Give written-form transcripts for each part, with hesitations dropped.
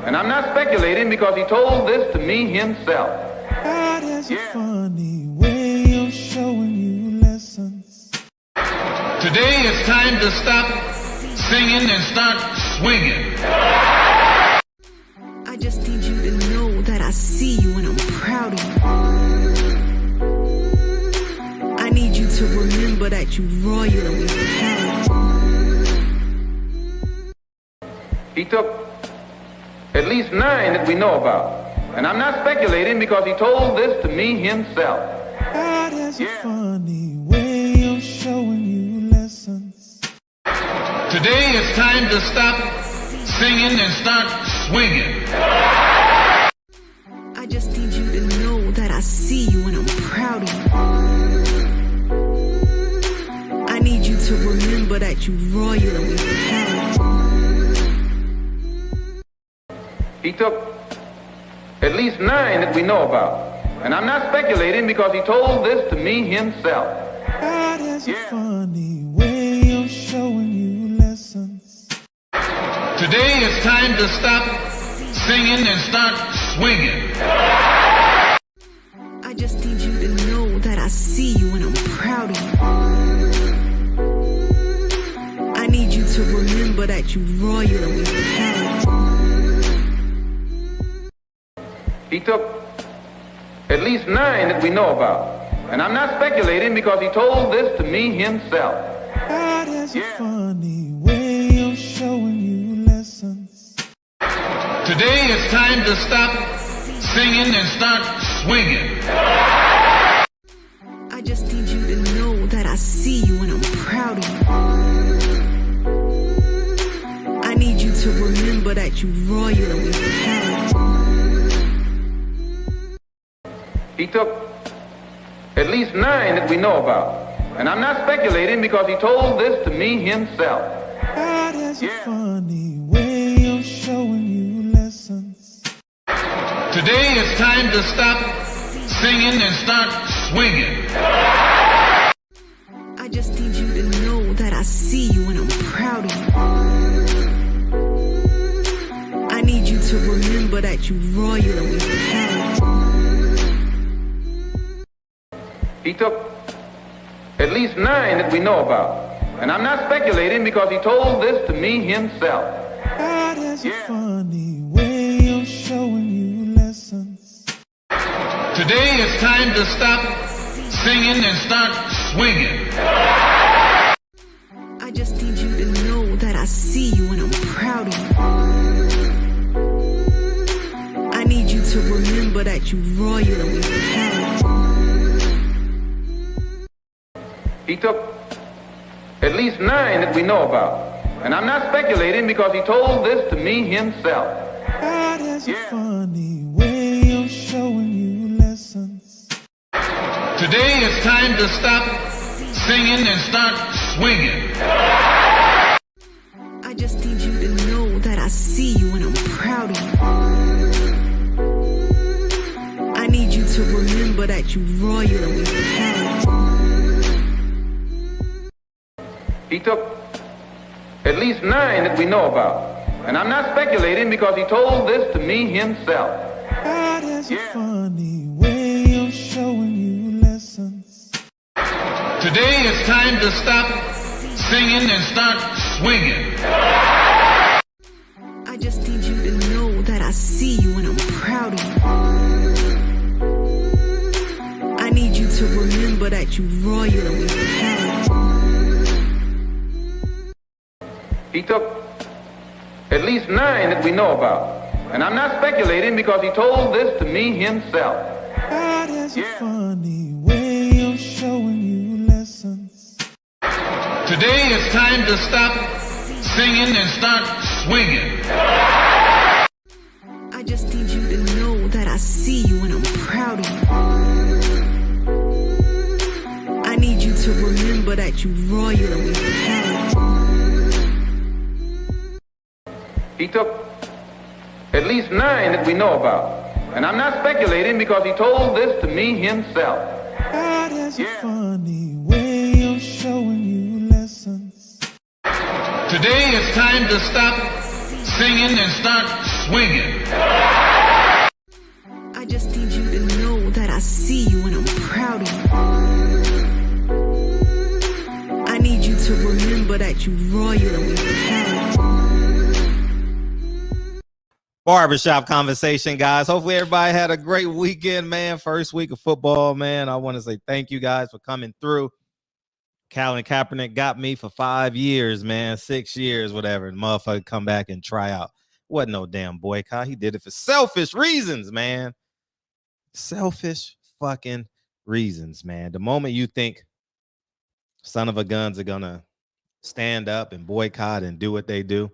And I'm not speculating because he told this to me himself. God has a funny way of showing you lessons. Today it's time to stop singing and start swinging. I just need you to know that I see you and I'm proud of you. I need you to remember that you royal and we proud. He took at least 9 that we know about. And I'm not speculating because he told this to me himself. God has a funny way of showing you lessons. Today it's time to stop singing and start swinging. I just need you to know that I see you and I'm proud of you. I need you to remember that you royal and we proud. He took at least 9 that we know about. And I'm not speculating because he told this to me himself. God has a funny way of showing you lessons. Today it's time to stop singing and start swinging. I just need you to know that I see you and I'm proud of you. I need you to remember that you royal and we proud. He took at least 9 that we know about. And I'm not speculating because he told this to me himself. God has a funny way of showing you lessons. Today it's time to stop singing and start swinging. I just need you to know that I see you and I'm proud of you. I need you to remember that you royal and we proud. He took at least 9 that we know about. And I'm not speculating because he told this to me himself. God has a funny way of showing you lessons. Today it's time to stop singing and start swinging. I just need you to know that I see you and I'm proud of you. I need you to remember that you royal and we proud. He took at least 9 that we know about. And I'm not speculating because he told this to me himself. God has a funny way of showing you lessons. Today it's time to stop singing and start swinging. I just need you to know that I see you and I'm proud of you. I need you to remember that you royal and we proud. He took at least 9 that we know about. And I'm not speculating because he told this to me himself. God has a funny way of showing you lessons. Today it's time to stop singing and start swinging. I just need you to know that I see you and I'm proud of you. I need you to remember that you royal and we proud. He took at least 9 that we know about. And I'm not speculating because he told this to me himself. God has a funny way of showing you lessons. Today it's time to stop singing and start swinging. I just need you to know that I see you and I'm proud of you. I need you to remember that you royal and we proud. He took at least 9 that we know about. And I'm not speculating because he told this to me himself. God has a funny way of showing you lessons. Today it's time to stop singing and start swinging. I just need you to know that I see you and I'm proud of you. I need you to remember that you royal and we proud. He took at least 9 that we know about. And I'm not speculating because he told this to me himself. God has a funny way of showing you lessons. Today it's time to stop singing and start swinging. I just need you to know that I see you and I'm proud of you. I need you to remember that you royal and we proud. Barbershop conversation, guys. Hopefully everybody had a great weekend, man. First week of football, man. I want to say thank you guys for coming through. Colin Kaepernick got me for 5 years, man. 6 years, whatever. The motherfucker come back and try out. Wasn't no damn boycott. He did it for selfish reasons, man. Selfish fucking reasons, man. The moment you think son of a guns are gonna stand up and boycott and do what they do,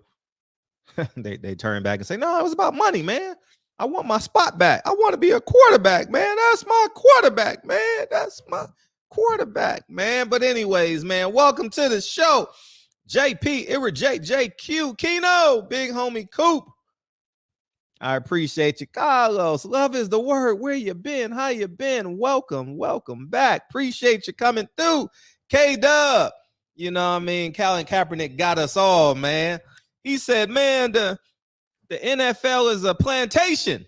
they turn back and say, no, it was about money, man. I want my spot back. I want to be a quarterback, man. That's my quarterback, man. That's my quarterback, man. But anyways, man, welcome to the show. JP, Irreject, JQ, Keno, Big Homie Coop. I appreciate you. Carlos, love is the word. Where you been? How you been? Welcome back. Appreciate you coming through. K-Dub, you know what I mean? Colin Kaepernick got us all, man. He said, man, the NFL is a plantation.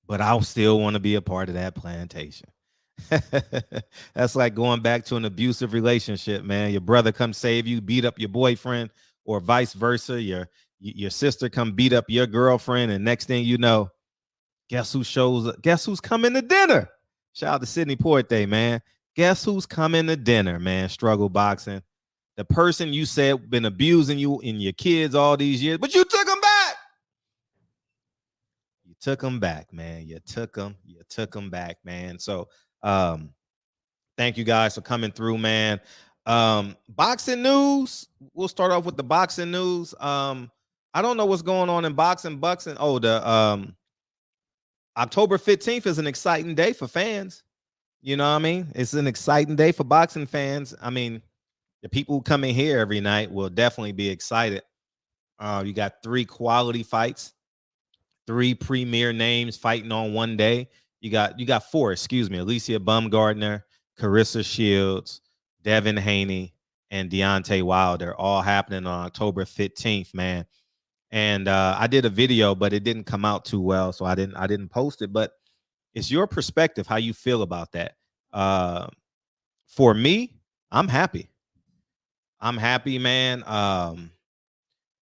But I still want to be a part of that plantation. That's like going back to an abusive relationship, man. Your brother come save you, beat up your boyfriend, or vice versa. Your sister come beat up your girlfriend, and next thing you know, guess who shows up? Guess who's coming to dinner? Shout out to Sidney Porte, man. Guess who's coming to dinner, man? Struggle boxing. The person you said been abusing you and your kids all these years, but you took them back. You took them back, man. You took them back, man. So thank you guys for coming through, man. Boxing news. We'll start off with the boxing news. I don't know what's going on in boxing. Oh, the October 15th is an exciting day for fans. You know what I mean? It's an exciting day for boxing fans. I mean, the people who come in here every night will definitely be excited. You got 3 quality fights, 3 premier names fighting on one day. You got 4, Alicia Baumgardner, Carissa Shields, Devin Haney, and Deontay Wilder, all happening on October 15th, man. And I did a video, but it didn't come out too well, so I didn't post it. But it's your perspective, how you feel about that. For me, I'm happy. I'm happy, man.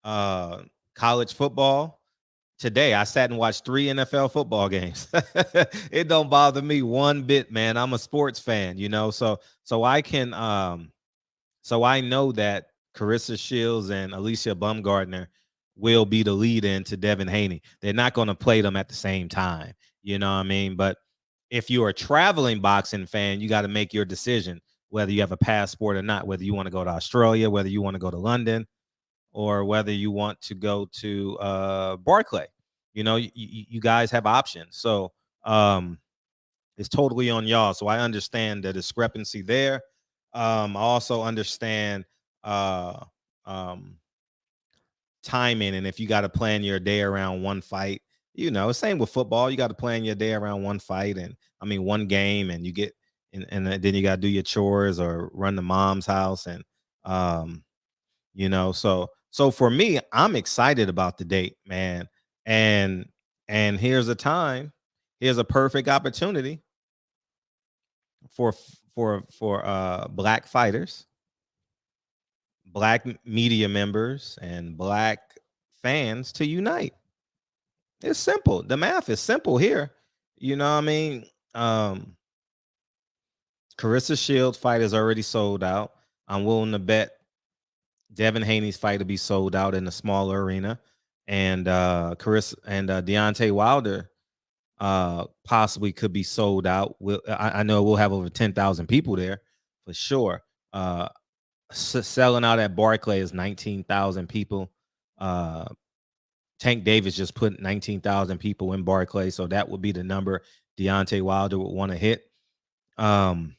College football. Today, I sat and watched 3 NFL football games. It don't bother me one bit, man. I'm a sports fan, you know. So I can so I know that Carissa Shields and Alicia Baumgardner will be the lead in to Devin Haney. They're not going to play them at the same time. You know what I mean? But if you're a traveling boxing fan, you got to make your decision, whether you have a passport or not, whether you want to go to Australia, whether you want to go to London, or whether you want to go to Barclay. You know, you guys have options. So it's totally on y'all. So I understand the discrepancy there. I also understand timing, and if you got to plan your day around one fight, you know, same with football. You got to plan your day around one fight, and I mean one game, and you get and then you got to do your chores or run to mom's house, and you know, so for me, I'm excited about the date, man. And here's a perfect opportunity for black fighters, black media members, and black fans to unite. It's simple. The math is simple here. You know what I mean? Carissa Shields' fight is already sold out. I'm willing to bet Devin Haney's fight will be sold out in a smaller arena. And Carissa and Deontay Wilder possibly could be sold out. I know we'll have over 10,000 people there for sure. Selling out at Barclay is 19,000 people. Tank Davis just put 19,000 people in Barclay, so that would be the number Deontay Wilder would want to hit. And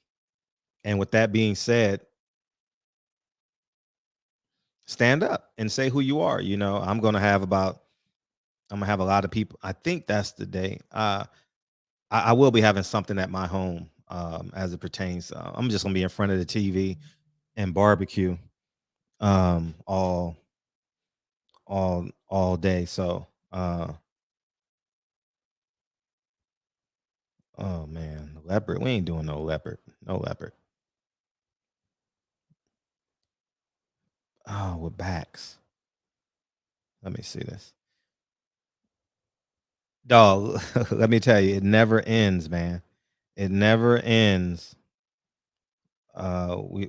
with that being said, stand up and say who you are. You know, I'm gonna have a lot of people. I think that's the day. I will be having something at my home as it pertains. I'm just gonna be in front of the TV and barbecue all all day. So oh man, leopard. We ain't doing no leopard. No leopard. Oh, with backs. Let me see this. Dog, let me tell you, it never ends, man. It never ends. We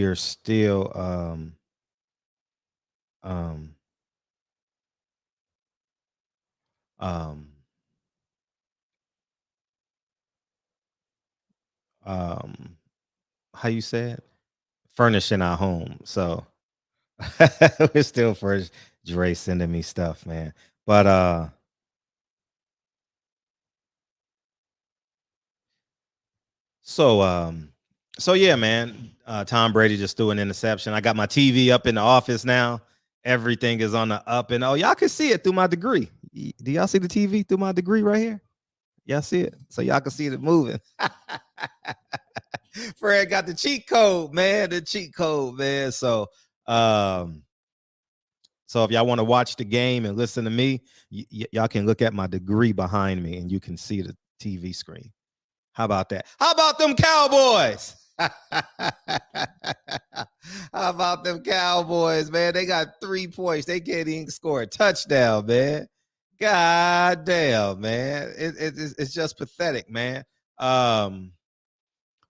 are still um um how you say it? Furnishing our home. So we're still first. Dre sending me stuff, man. But so yeah, man. Tom Brady just threw an interception. I got my TV up in the office now. Everything is on the up and oh, y'all can see it through my degree. Do y'all see the TV through my degree right here? Y'all see it? So y'all can see it moving. Fred got the cheat code, man. The cheat code, man. So so if y'all want to watch the game and listen to me, y'all can look at my degree behind me and you can see the TV screen. How about that? How about them Cowboys? How about them Cowboys, man? They got 3 points. They can't even score a touchdown, man. God damn, man. It's just pathetic, man.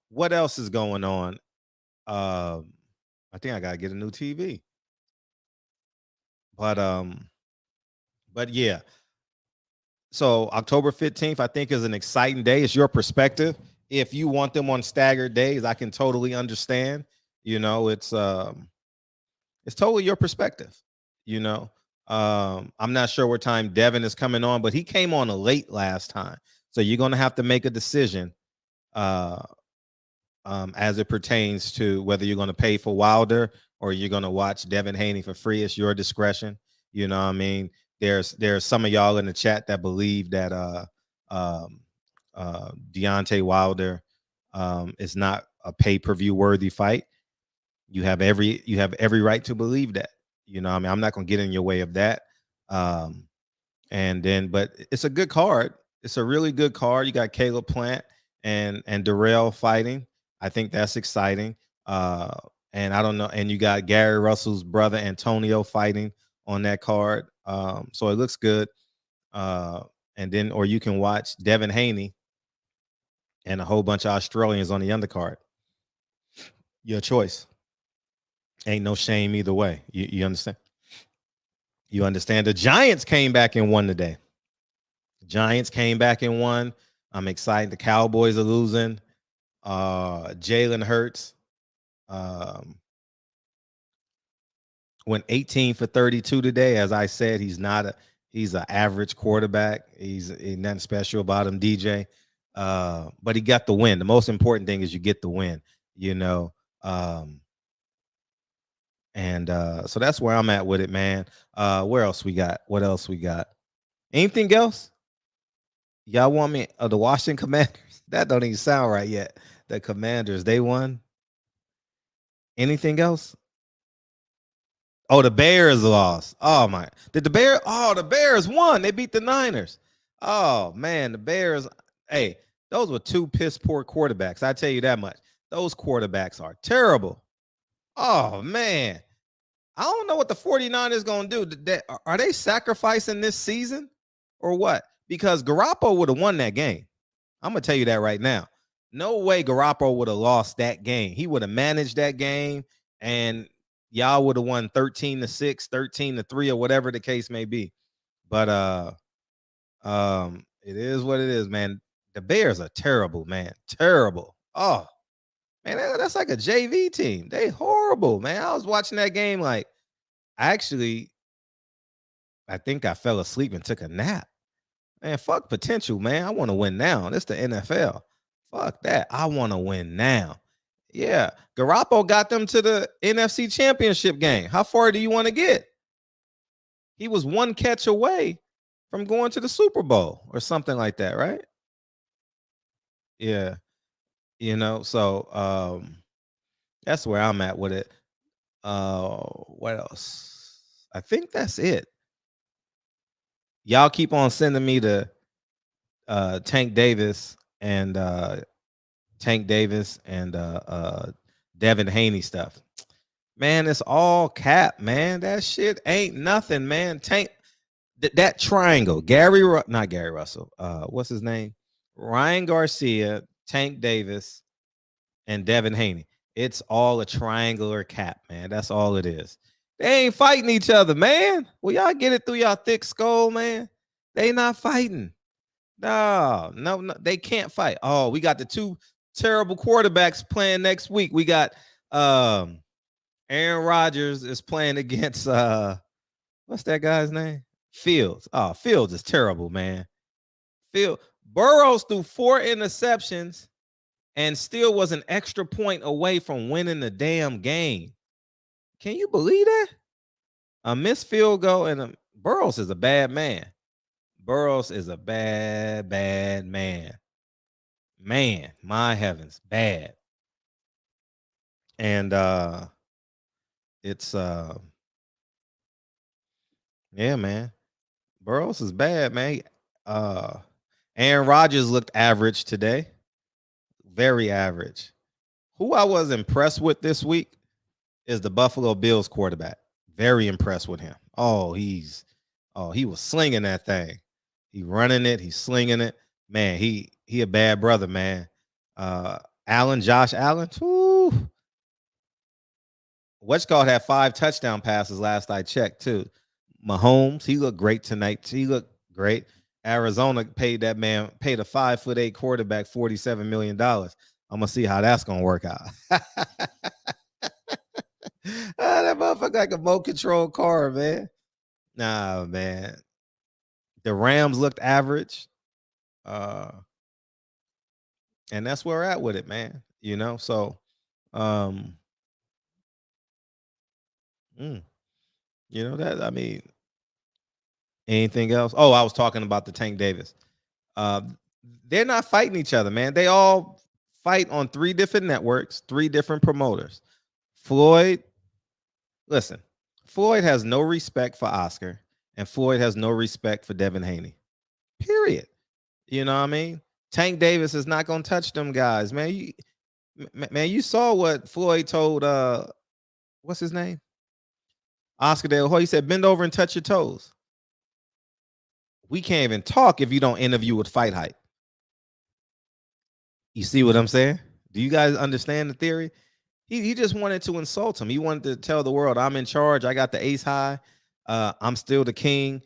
What else is going on? I think I gotta get a new TV. But yeah. So October 15th, I think, is an exciting day. It's your perspective. If you want them on staggered days, I can totally understand. You know, it's totally your perspective. You know, I'm not sure what time Devin is coming on, but he came on a late last time, so you're gonna have to make a decision as it pertains to whether you're gonna pay for Wilder or you're gonna watch Devin Haney for free. It's your discretion. You know what I mean? There's some of y'all in the chat that believe that Deontay Wilder is not a pay-per-view worthy fight. You have every right to believe that. You know what I mean? I'm not gonna get in your way of that. And then, but it's a good card. It's a really good card. You got Caleb Plant and Darrell fighting. I think that's exciting. And I don't know. And you got Gary Russell's brother Antonio fighting on that card. So it looks good. And then, or you can watch Devin Haney and a whole bunch of Australians on the undercard. Your choice. Ain't no shame either way. You understand? You understand? The Giants came back and won today. The Giants came back and won. I'm excited. The Cowboys are losing. Jalen Hurts went 18 for 32 today. As I said, he's an average quarterback. He's nothing special about him, DJ. But he got the win. The most important thing is you get the win, you know. So that's where I'm at with it, man. Where else we got? What else we got? Anything else? Y'all want me? The Washington Commanders? That don't even sound right yet. The Commanders, they won. Anything else? Oh, the Bears lost. Oh my! Did the Bears? Oh, the Bears won. They beat the Niners. Oh man, the Bears. Hey, those were 2 piss poor quarterbacks. I tell you that much. Those quarterbacks are terrible. Oh man, I don't know what the 49ers going to do. Are they sacrificing this season or what? Because Garoppolo would have won that game. I'm going to tell you that right now. No way Garoppolo would have lost that game. He would have managed that game, and y'all would have won 13-6, 13-3, or whatever the case may be. But it is what it is, man. The Bears are terrible, man. Terrible. Oh, man, that's like a JV team. They horrible, man. I was watching that game like, I think I fell asleep and took a nap. Man, fuck potential, man. I want to win now. It's the NFL. Fuck that. I want to win now. Yeah. Garoppolo got them to the NFC Championship game. How far do you want to get? He was 1 catch away from going to the Super Bowl or something like that, right? Yeah. You know, so That's where I'm at with it. What else? I think that's it. Y'all keep on sending me the Tank Davis and Devin Haney stuff. Man, it's all cap, man. That shit ain't nothing, man. Tank that triangle, not Gary Russell. What's his name? Ryan Garcia, Tank Davis, and Devin Haney. It's all a triangular cap, man. That's all it is. They ain't fighting each other, man. Well, y'all get it through y'all thick skull, man. They not fighting. No, they can't fight. Oh, we got the two terrible quarterbacks playing next week. We got Aaron Rodgers is playing against what's that guy's name? Fields. Oh, Fields is terrible, man. Burrows threw 4 interceptions and still was an extra point away from winning the damn game. Can you believe that? A missed field goal and Burrows is a bad man. Burrows is a bad man. Man, my heavens, bad. And it's yeah, man. Burrows is bad, man. Aaron Rodgers looked average today. Very average. Who I was impressed with this week is the Buffalo Bills quarterback. Very impressed with him. He was slinging that thing. He running it. He's slinging it. Man, he a bad brother, man. Josh Allen. Whoo. Whatchcalled had 5 touchdown passes last I checked too. Mahomes, he looked great tonight. He looked great. Arizona paid a 5'8" quarterback $47 million. I'm gonna see how that's gonna work out. That motherfucker like a remote control car, man. Nah, man. The Rams looked average. And that's where we're at with it, man. You know, so you know that, I mean, anything else? Oh, I was talking about the Tank Davis. They're not fighting each other, man. They all fight on 3 different networks, 3 different promoters. Floyd has no respect for Oscar, and Floyd has no respect for Devin Haney. Period. You know what I mean? Tank Davis is not gonna touch them guys, man. You saw what Floyd told what's his name? Oscar De La Hoya. He said, bend over and touch your toes. We can't even talk if you don't interview with Fight Hype. You see what I'm saying? Do you guys understand the theory? He just wanted to insult him. He wanted to tell the world, I'm in charge. I got the ace high. I'm still the king.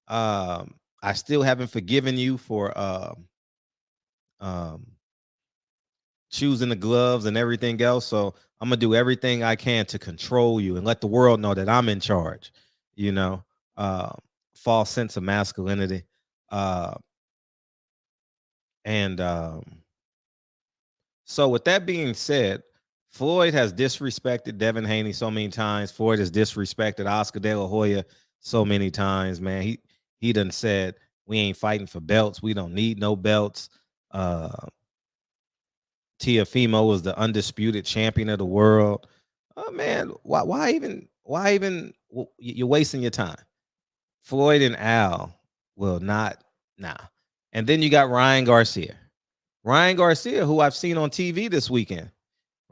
I still haven't forgiven you for choosing the gloves and everything else. So I'm going to do everything I can to control you and let the world know that I'm in charge. You know, false sense of masculinity. So with that being said, Floyd has disrespected Devin Haney so many times. Floyd has disrespected Oscar De La Hoya so many times, man. He done said, we ain't fighting for belts. We don't need no belts. Teofimo was the undisputed champion of the world. Man, why even you're wasting your time. Floyd and Al will not. And then you got Ryan Garcia, who I've seen on TV this weekend.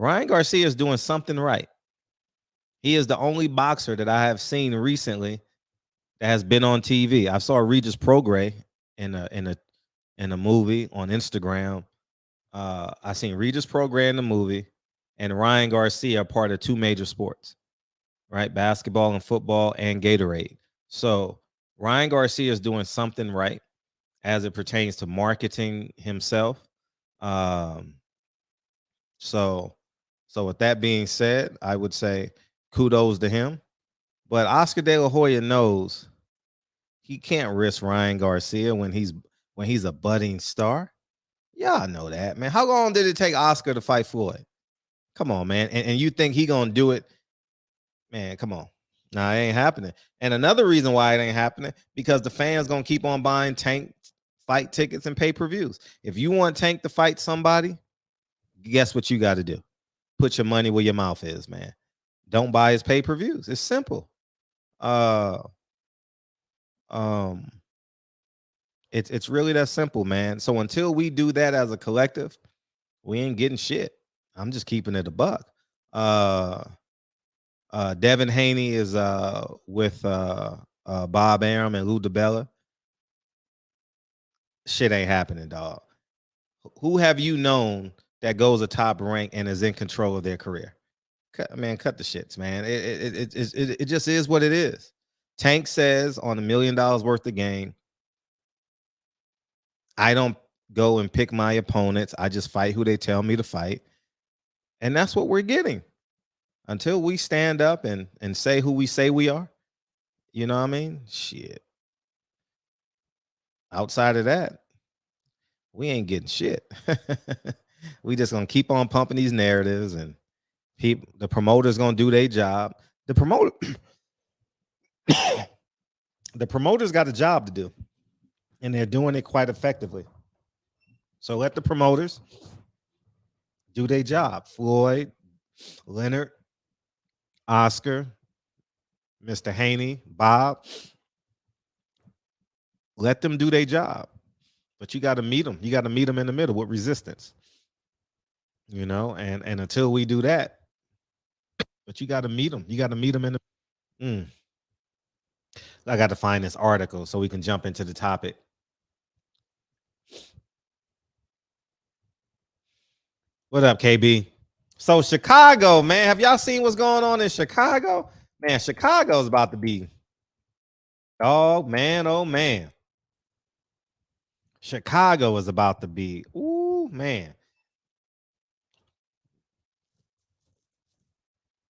Ryan Garcia is doing something right. He is the only boxer that I have seen recently that has been on TV. I saw Regis Prograis in a movie on Instagram. I seen Regis Prograis in the movie, and Ryan Garcia are part of 2 major sports, right? Basketball and football and Gatorade. So Ryan Garcia is doing something right as it pertains to marketing himself. So with that being said, I would say kudos to him. But Oscar De La Hoya knows he can't risk Ryan Garcia when he's a budding star. Y'all know that, man. How long did it take Oscar to fight Floyd? Come on, man. And you think he gonna do it? Man, come on. Nah, it ain't happening. And another reason why it ain't happening, because the fans gonna keep on buying Tank fight tickets and pay-per-views. If you want Tank to fight somebody, guess what you got to do? put your money where your mouth is, man. Don't buy his pay-per-views. It's simple. It's really that simple, man. So until we do that as a collective, we ain't getting shit. I'm just keeping it a buck. Devin Haney is with Bob Arum and Lou DiBella. Shit ain't happening, dog. Who have you known that goes a top rank and is in control of their career? Cut the shits, man. It just is what it is. Tank says on $1 million worth of game, I don't go and pick my opponents. I just fight who they tell me to fight. And that's what we're getting. Until we stand up and say who we say we are. You know what I mean? Shit. Outside of that, we ain't getting shit. We just gonna keep on pumping these narratives, and the promoter's gonna do their job. The promoter's got a job to do, and they're doing it quite effectively. So let the promoters do their job. Floyd, Leonard, Oscar, Mr. Haney, Bob. Let them do their job. But you got to meet them. You got to meet them in the middle with resistance. You know, and until we do that, but you got to meet them. You got to meet them in the. I got to find this article so we can jump into the topic. What up, KB? So Chicago, man, have y'all seen what's going on in Chicago? Man, Chicago's about to be. Oh man. Chicago is about to be. Ooh, man.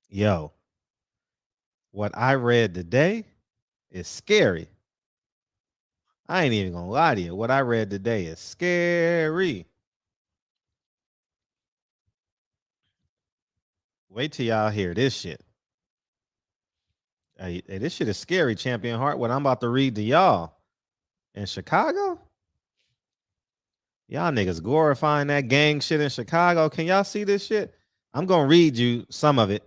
Yo, what I read today is scary. I ain't even gonna lie to you. What I read today is scary. Wait till y'all hear this shit. Hey, this shit is scary, Champion Heart. What I'm about to read to y'all in Chicago. Y'all niggas glorifying that gang shit in Chicago. Can y'all see this shit? I'm gonna read you some of it,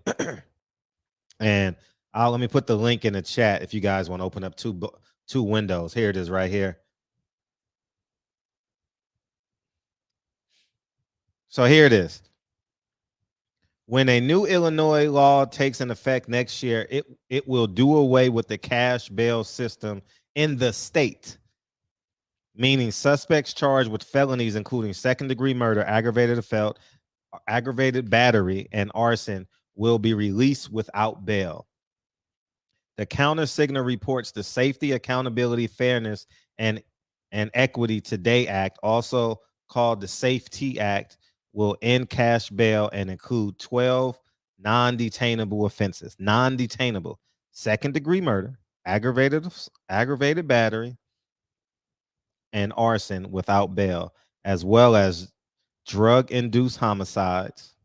and let me put the link in the chat if you guys want to open up two windows. Here it is, right here. So here it is. When a new Illinois law takes an effect next year, it will do away with the cash bail system in the state, meaning suspects charged with felonies including second-degree murder, aggravated assault, aggravated battery, and arson will be released without bail. The Counter-Signal reports the Safety, Accountability, Fairness, and Equity Today Act, also called the Safety Act, will end cash bail and include 12 non-detainable offenses. Non-detainable: second-degree murder, aggravated battery, and arson without bail, as well as drug-induced homicides,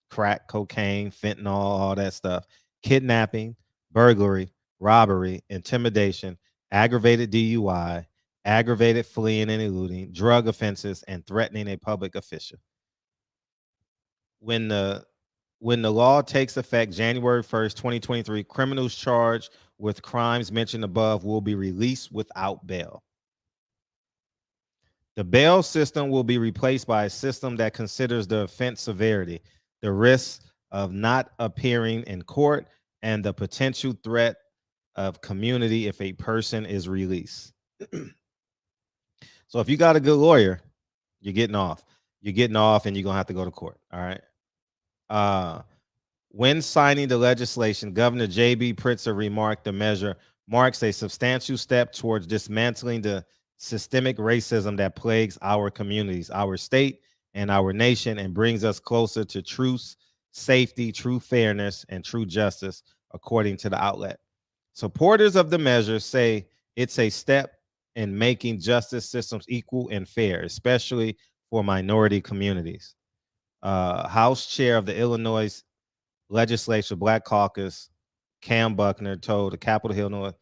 crack, cocaine, fentanyl, all that stuff, kidnapping, burglary, robbery, intimidation, aggravated DUI, aggravated fleeing and eluding, drug offenses, and threatening a public official. When the law takes effect January 1st, 2023, criminals charged with crimes mentioned above will be released without bail. The bail system will be replaced by a system that considers the offense severity, the risk of not appearing in court, and the potential threat of community if a person is released. So if you got a good lawyer, you're getting off. You're getting off and you're going to have to go to court. All right. When signing the legislation, Governor J.B. Pritzker remarked the measure marks a substantial step towards dismantling the systemic racism that plagues our communities, our state, and our nation, and brings us closer to truth, safety, true fairness, and true justice, according to the outlet. Supporters of the measure say it's a step in making justice systems equal and fair, especially for minority communities. House Chair of the Illinois Legislature Black Caucus, Cam Buckner, told the Capitol Hill North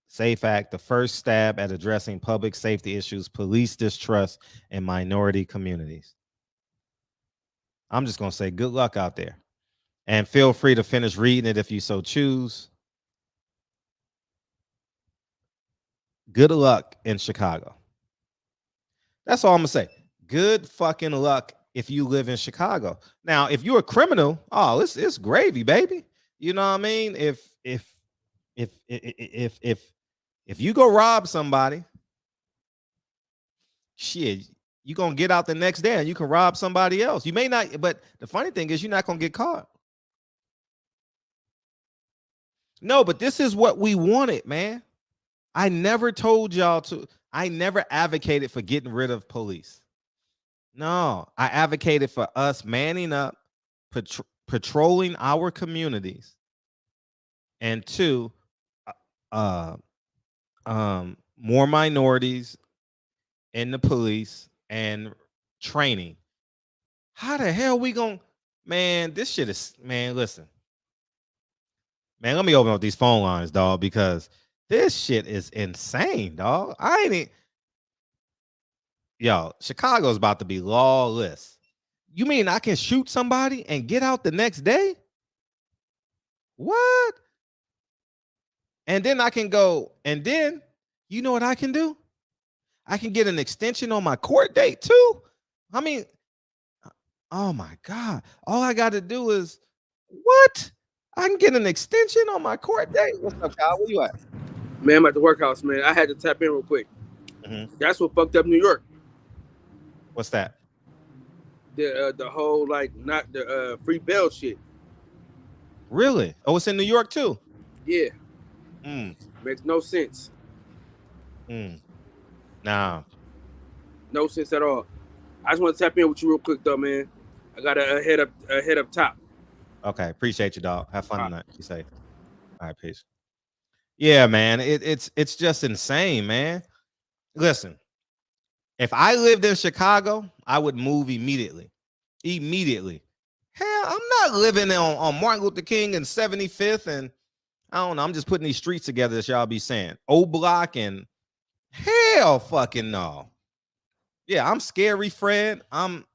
Safe Act the first stab at addressing public safety issues, police distrust, and minority communities. I'm just gonna say good luck out there. And feel free to finish reading it if you so choose. Good luck in Chicago. That's all I'm gonna say. Good fucking luck if you live in Chicago. Now, if you're a criminal, oh, it's gravy, baby. You know what I mean? If you go rob somebody, shit, you gonna get out the next day and you can rob somebody else. You may not, but the funny thing is you're not gonna get caught. No, but this is what we wanted, man. I never told y'all to, I never advocated for getting rid of police. No, I advocated for us manning up, patrolling our communities, and two, more minorities in the police and training. How the hell we gonna, man, this shit is, man, listen. Man, let me open up these phone lines, dog, because this shit is insane, dog. Yo, Chicago's about to be lawless. You mean I can shoot somebody and get out the next day? What? And then I can go, and then you know what I can do? I can get an extension on my court date too. I mean, oh my God. All I got to do is, what? I can get an extension on my court date? What's up, Kyle? Where you at? Man, I'm at the workhouse, man. I had to tap in real quick. That's what fucked up New York. What's that? The whole, like, not the free bail shit. Really? Oh, it's in New York too? Yeah. Makes no sense. Nah. No sense at all. I just want to tap in with you real quick, though, man. I got a head up top. Okay, appreciate you, dog. Have fun tonight. You safe. All right, peace. Yeah, man. It's just insane, man. Listen, if I lived in Chicago, I would move immediately. Immediately. Hell, I'm not living on Martin Luther King and 75th, and I don't know. I'm just putting these streets together that y'all be saying. O Block and hell fucking no. Yeah, I'm Scary Fred. I'm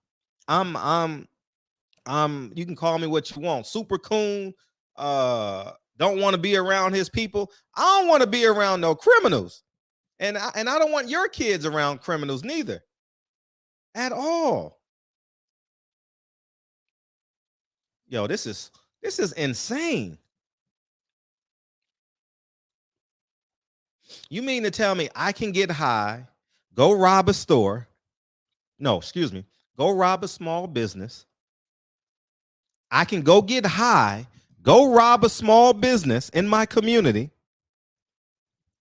you can call me what you want. Super coon. Don't want to be around his people. I don't want to be around no criminals. And I don't want your kids around criminals neither. At all. Yo, this is insane. You mean to tell me I can get high, go rob a store? No, excuse me. Go rob a small business. I can go get high, go rob a small business in my community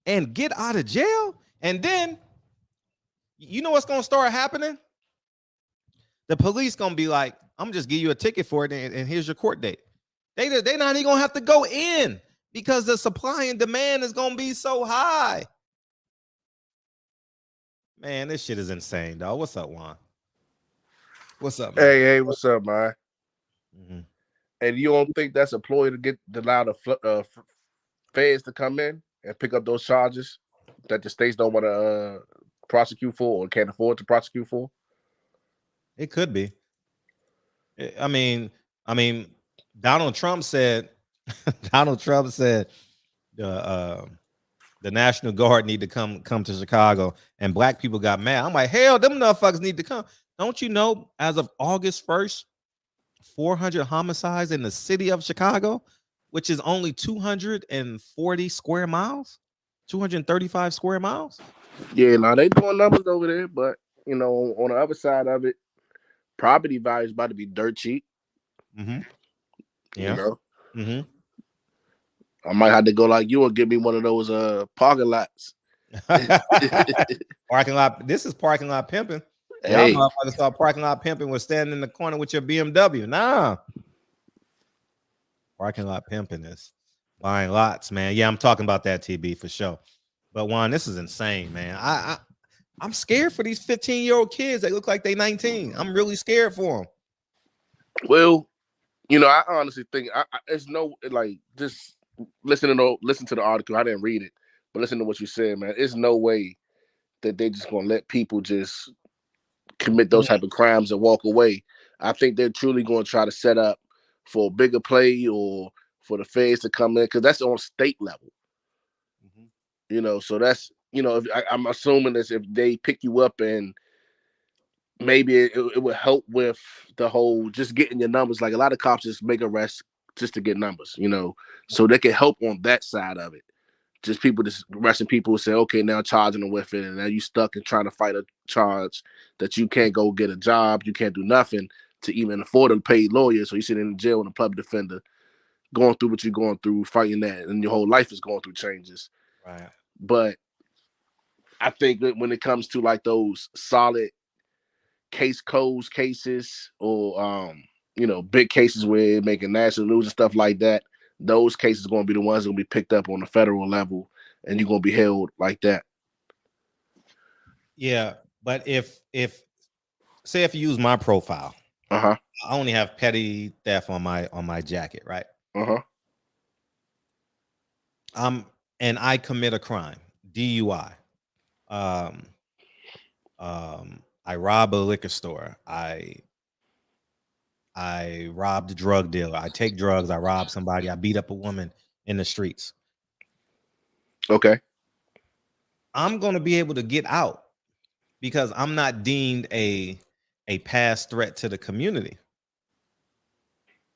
and get out of jail. And then, you know what's going to start happening? The police going to be like, I'm going to just give you a ticket for it and here's your court date. They're not even going to have to go in because the supply and demand is going to be so high. Man, this shit is insane, dog. What's up, Juan? What's up, man? Hey, what's up, man? And you don't think that's a ploy to allow the feds to come in and pick up those charges that the states don't want to prosecute for or can't afford to prosecute for? It could be. I mean, Donald Trump said the National Guard need to come to Chicago, and black people got mad. I'm like, hell, them motherfuckers need to come. Don't you know, as of August 1st, 400 homicides in the city of Chicago, which is only 240 square miles, 235 square miles. Yeah, now they doing numbers over there, but you know, on the other side of it, property value is about to be dirt cheap. Yeah. You know? I might have to go like you and give me one of those parking lots. Parking lot. This is parking lot pimping. Hey. Y'all motherfuckers start parking lot pimping was standing in the corner with your BMW. Nah. Parking lot pimping is buying lots, man. Yeah, I'm talking about that, TB, for sure. But Juan, this is insane, man. I'm scared for these 15-year-old kids. They look like they 19. I'm really scared for them. Well, you know, I honestly think it's no, like, just listen to the article. I didn't read it, but listen to what you said, man. There's no way that they just gonna let people just commit those type of crimes and walk away. I think they're truly going to try to set up for a bigger play or for the feds to come in, because that's on state level. You know, so that's, you know, I'm assuming that if they pick you up, and maybe it would help with the whole just getting your numbers. Like a lot of cops just make arrests just to get numbers, you know, so they can help on that side of it. Just people just arresting people who say, okay, now charging them with it, and now you stuck and trying to fight a charge that you can't go get a job, you can't do nothing to even afford a paid lawyer. So you sit in jail with a public defender, going through what you're going through, fighting that, and your whole life is going through changes. Right. But I think that when it comes to like those solid cases, or you know, big cases where making national news and stuff like that, those cases are going to be the ones that will be picked up on the federal level, and you're going to be held like that. Yeah, but if say if you use my profile, I only have petty theft on my jacket, right? And I commit a crime, DUI. I rob a liquor store. I robbed a drug dealer. I take drugs. I rob somebody. I beat up a woman in the streets. Okay. I'm going to be able to get out because I'm not deemed a past threat to the community.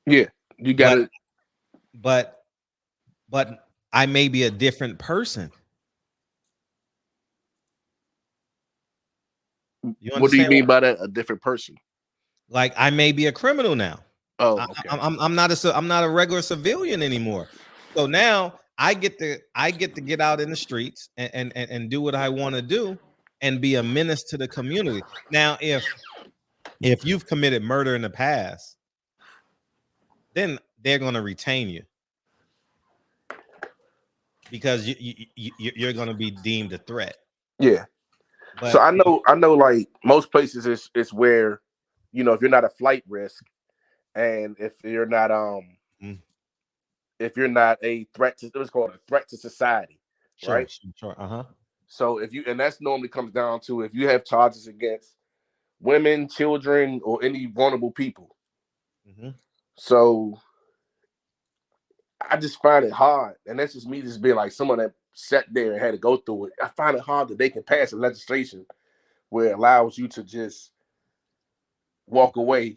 Yeah, you got it. But I may be a different person. What do you mean by that? A different person? Like I may be a criminal now. Oh, okay. I'm not a regular civilian anymore. So now I get to get out in the streets and do what I want to do and be a menace to the community. Now, if you've committed murder in the past, then they're going to retain you because you're going to be deemed a threat. Yeah. But so I know like most places it's where, you know, if you're not a flight risk, and if you're not if you're not a threat to, what's called a threat to society, right? Sure. So if you, and that's normally comes down to if you have charges against women, children, or any vulnerable people. So I just find it hard, and that's just me just being like someone that sat there and had to go through it. I find it hard that they can pass a legislation where it allows you to just walk away,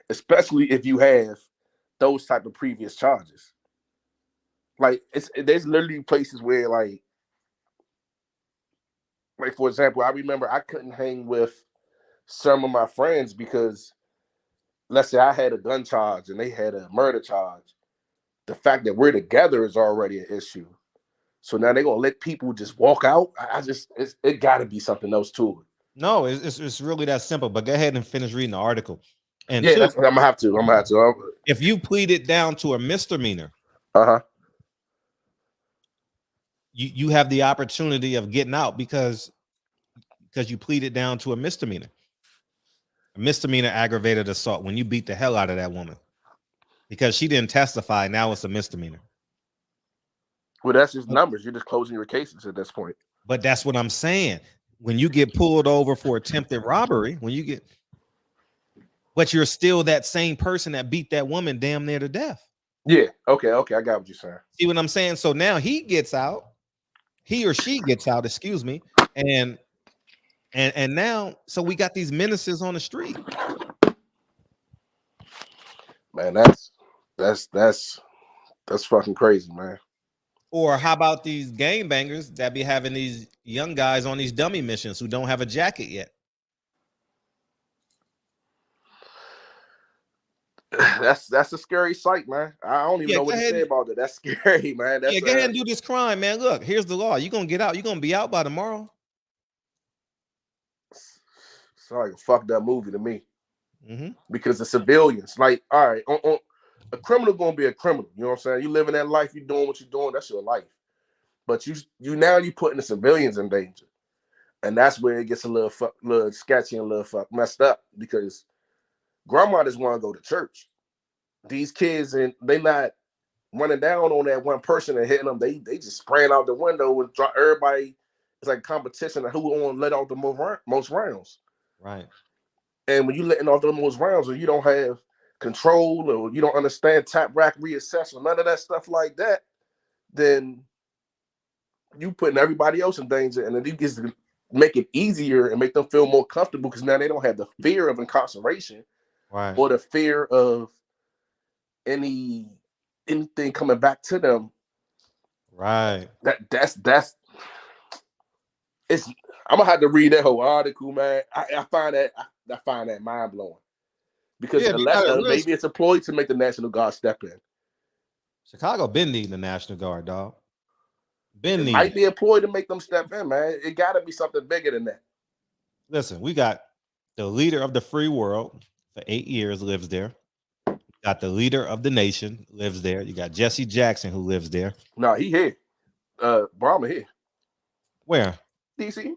especially if you have those type of previous charges. Like there's literally places where like for example, I remember I couldn't hang with some of my friends because, let's say I had a gun charge and they had a murder charge. The fact that we're together is already an issue. So now they're gonna let people just walk out. It got to be something else to it. No, it's really that simple. But go ahead and finish reading the article. And yeah, that's what I'm gonna have to. If you plead it down to a misdemeanor, you have the opportunity of getting out because you pleaded down to a misdemeanor. A misdemeanor aggravated assault, when you beat the hell out of that woman because she didn't testify. Now it's a misdemeanor. Well, that's just numbers. You're just closing your cases at this point. But that's what I'm saying. When you get pulled over for attempted robbery, but you're still that same person that beat that woman damn near to death. Yeah. Okay. I got what you're saying. See what I'm saying? So now he gets out. He or she gets out, excuse me. And now, so we got these menaces on the street. Man, that's fucking crazy, man. Or how about these gangbangers that be having these young guys on these dummy missions who don't have a jacket yet? That's a scary sight, man. I don't even know what to say about it. That's scary, man. Go ahead and do this crime, man. Look, here's the law. You're gonna get out. You're gonna be out by tomorrow. It's like a fucked up movie to me. Because the civilians, like, all right, a criminal gonna be a criminal. You know what I'm saying? You living that life, you doing what you're doing. That's your life. But you putting the civilians in danger, and that's where it gets a little sketchy and a little messed up because grandma just want to go to church. These kids, and they not running down on that one person and hitting them. They just spraying out the window and drop everybody. It's like competition of who won't let out the most rounds. Right. And when you letting off those rounds, or you don't have control, or you don't understand tap rack reassess, or none of that stuff like that, then you putting everybody else in danger, and it gets to make it easier and make them feel more comfortable because now they don't have the fear of incarceration, right, or the fear of anything coming back to them. Right. That's it's. I'm gonna have to read that whole article, man. I find that mind blowing because Yeah, unless maybe it's a ploy to make the National Guard step in. Chicago been needing the National Guard, dog. Been It needing. might be a ploy to make them step in, man. It got to be something bigger than that. Listen, we got the leader of the free world for 8 years lives there. Got the leader of the nation lives there. You got Jesse Jackson who lives there. No, he here. Brahma here. Where? DC.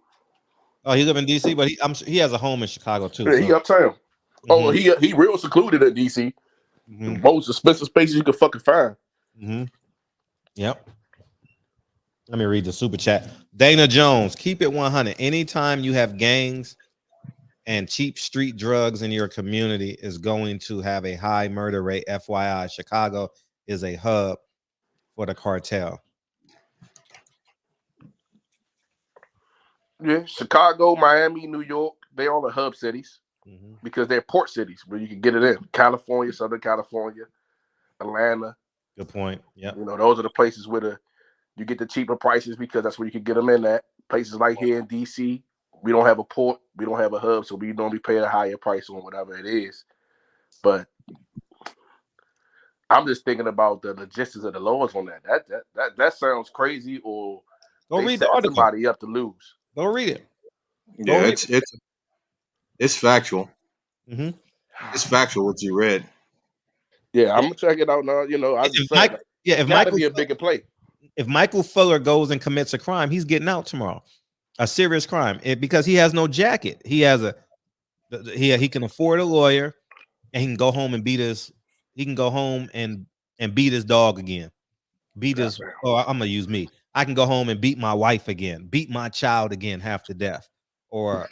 Oh, he live in DC, but he has a home in Chicago too. Yeah, so. he uptown. Oh, he real secluded at DC. The most expensive spaces you can fucking find. Yep. Let me read the super chat. Dana Jones, keep it 100. Anytime you have gangs and cheap street drugs in your community is going to have a high murder rate. FYI, Chicago is a hub for the cartel. Yeah, Chicago, Miami, New York, they all are hub cities because they're port cities where you can get it in. California, Southern California, Atlanta. Good point. Yeah. You know, those are the places where you get the cheaper prices because that's where you can get them in at. Places like here in DC, we don't have a port, we don't have a hub, so we normally pay a higher price on whatever it is. But I'm just thinking about the logistics of the laws on that. That sounds crazy, or go they read set the article. Somebody up to lose. Go read it. Yeah, it's factual. It's factual what you read. Yeah, I'm gonna check it out now. You know, I just said if Michael be a bigger play. If Michael Fuller goes and commits a crime, he's getting out tomorrow. A serious crime, because he has no jacket. He has he can afford a lawyer, and he can go home and beat his. He can go home and beat his dog again. Beat his. Oh, I'm gonna use me. I can go home and beat my wife again. Beat my child again, half to death. Or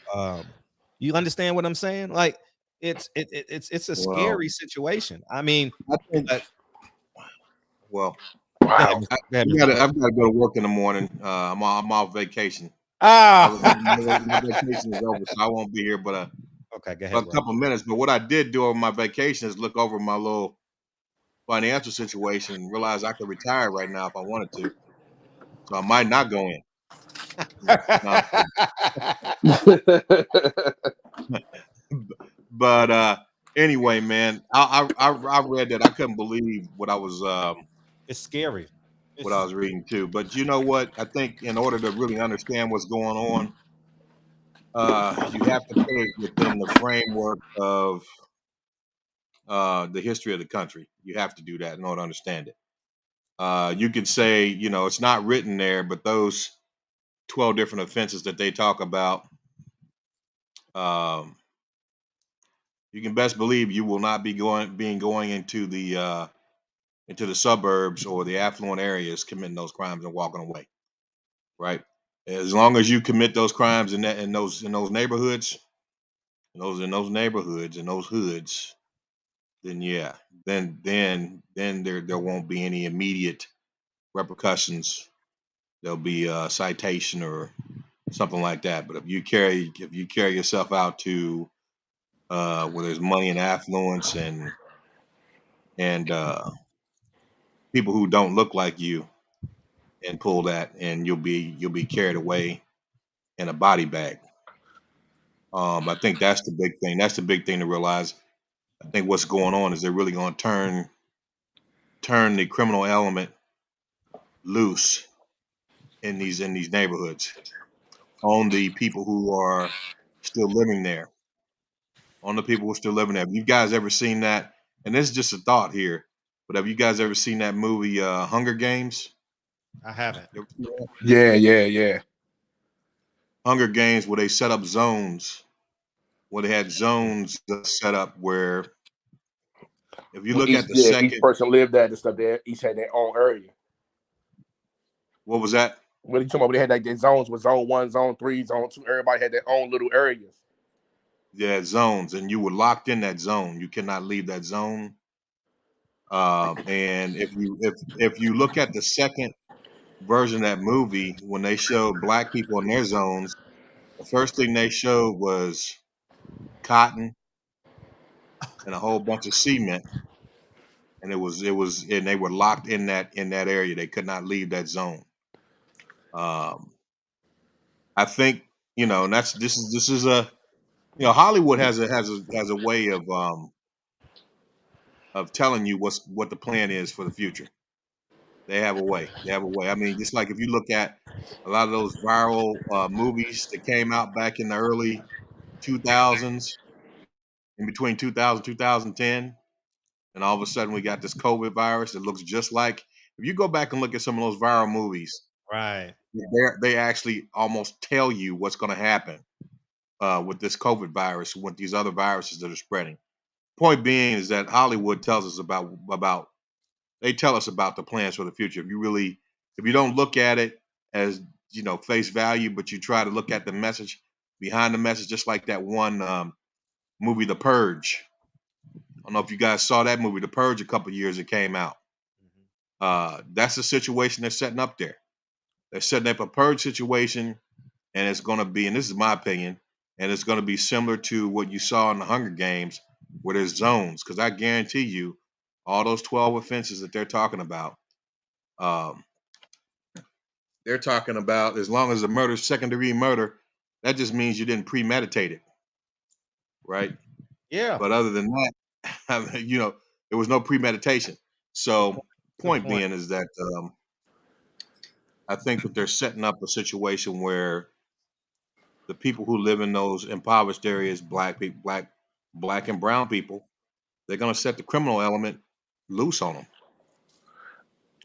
you understand what I'm saying? Like it's a scary situation. I mean, I think. Wow. I've got to go to work in the morning. I'm off vacation. My vacation is over, so I won't be here. But okay, go ahead. A couple minutes. But what I did do over my vacation is look over my little financial situation and realize I could retire right now if I wanted to. So I might not go in. But anyway, man, I read that. I couldn't believe what I was. It's scary. What I was reading too. But you know what? I think in order to really understand what's going on, you have to put it within the framework of the history of the country. You have to do that in order to understand it. You could say, you know, it's not written there, but those 12 different offenses that they talk about, you can best believe you will not be going into the suburbs or the affluent areas committing those crimes and walking away. Right. As long as you commit those crimes in those neighborhoods, in those hoods, then yeah, then there won't be any immediate repercussions. There'll be a citation or something like that. But if you carry yourself out to where there's money and affluence and people who don't look like you, and pull that, and you'll be carried away in a body bag. I think that's the big thing. That's the big thing to realize. I think what's going on is they're really going to turn the criminal element loose in these neighborhoods on the people who are still living there. On the people who are still living there. Have you guys ever seen that? And this is just a thought here, but have you guys ever seen that movie Hunger Games? I haven't. Yeah. Hunger Games, where they set up zones. Where they had zones set up where, if you look at the second, each person lived at and stuff. There, each had their own area. What was that? What are you talking about? They had like their zones with zone 1, zone 3, zone 2. Everybody had their own little areas. Yeah, zones, and you were locked in that zone. You cannot leave that zone. And if you look at the second version of that movie, when they showed black people in their zones, the first thing they showed was cotton and a whole bunch of cement, and and they were locked in that area. They could not leave that zone. I think and this is a Hollywood has a way of telling you what the plan is for the future. They have a way. They have a way. I mean, just like if you look at a lot of those viral movies that came out back in the early 2000s, in between 2000 2010, and all of a sudden we got this COVID virus that looks just like. If you go back and look at some of those viral movies, Right. they actually almost tell you what's going to happen with this COVID virus, with these other viruses that are spreading. Point being is that Hollywood tells us about they tell us about the plans for the future. If you don't look at it as face value, but you try to look at the message behind the message, just like that one movie, The Purge. I don't know if you guys saw that movie, The Purge, a couple years it came out. That's the situation they're setting up there. They're setting up a purge situation, and it's going to be, and this is my opinion, and it's going to be similar to what you saw in the Hunger Games, where there's zones. Because I guarantee you, all those 12 offenses that they're talking about, they're talking about as long as the murder is second-degree murder, that just means you didn't premeditate it, right? Yeah. But other than that, there was no premeditation. So, point being is that I think that they're setting up a situation where the people who live in those impoverished areas, black people, black and brown people, they're going to set the criminal element loose on them.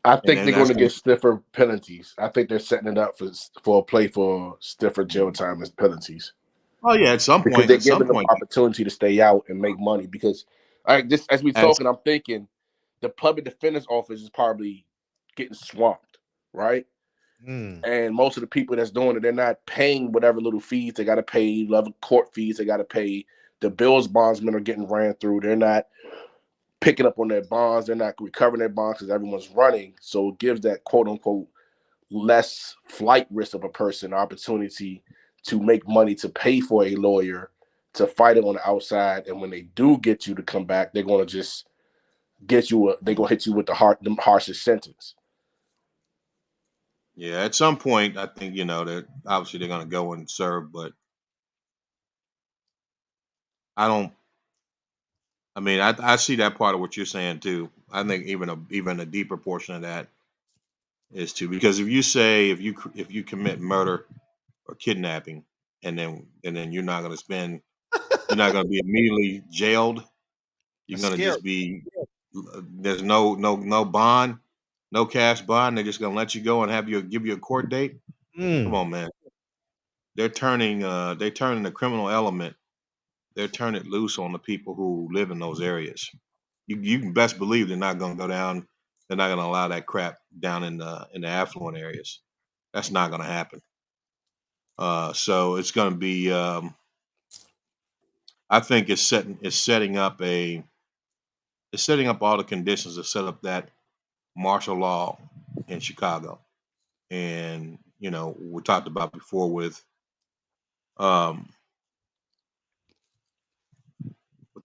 I think they're going to get stiffer penalties. I think they're setting it up for a play for stiffer jail time as penalties. Oh yeah, at some point, because they're giving them opportunity to stay out and make money. Because just as we talking, I'm thinking the public defender's office is probably getting swamped, right? And most of the people that's doing it, they're not paying whatever little fees they got to pay, level court fees they got to pay. The bills bondsmen are getting ran through. They're not picking up on their bonds. They're not recovering their bonds because everyone's running. So it gives that quote unquote less flight risk of a person opportunity to make money to pay for a lawyer to fight it on the outside. And when they do get you to come back, they're going to just get you. They're going to hit you with the harshest sentence. Yeah, at some point, I think that obviously they're going to go and serve, but I see that part of what you're saying too. I think even a deeper portion of that is too, because if you commit murder or kidnapping, and then you're not going to be immediately jailed. You're going to just be there's no bond, no cash bond. They're just going to let you go and give you a court date. Come on, man. They're turning the criminal element. They're turning it loose on the people who live in those areas. You can best believe they're not going to go down. They're not going to allow that crap down in the affluent areas. That's not going to happen. So it's going to be. I think it's setting up all the conditions to set up that martial law in Chicago, and we talked about before with the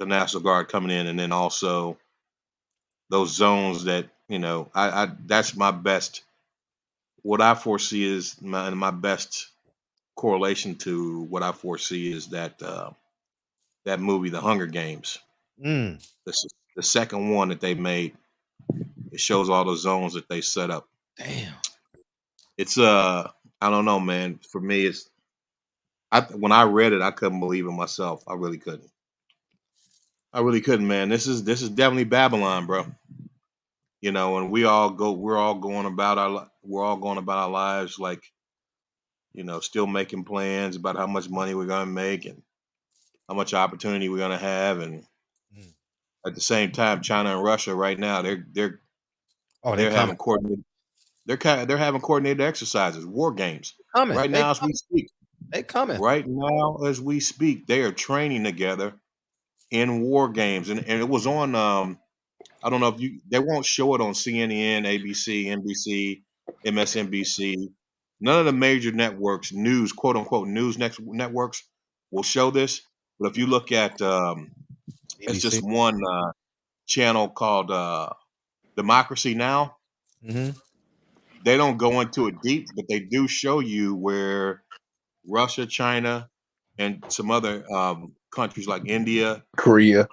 National Guard coming in, and then also those zones that I that's my best. What I foresee is my best correlation to what I foresee is that that movie, The Hunger Games. The second one that they made. It shows all the zones that they set up. Damn. It's I don't know, man. For me, when I read it, I couldn't believe it myself. I really couldn't. Man. This is definitely Babylon, bro. And we're all going about our lives like, still making plans about how much money we're gonna make and how much opportunity we're gonna have, and at the same time, China and Russia right now they're having coordinated. They're having coordinated exercises, war games, right now as we speak. They coming. Right now, as we speak, they are training together in war games. And it was on, I don't know if they won't show it on CNN, ABC, NBC, MSNBC. None of the major networks, news, quote unquote, networks will show this. But if you look at, it's just BBC. one channel called Democracy Now. Mm-hmm. They don't go into it deep, but they do show you where Russia, China, and some other countries like India, Korea.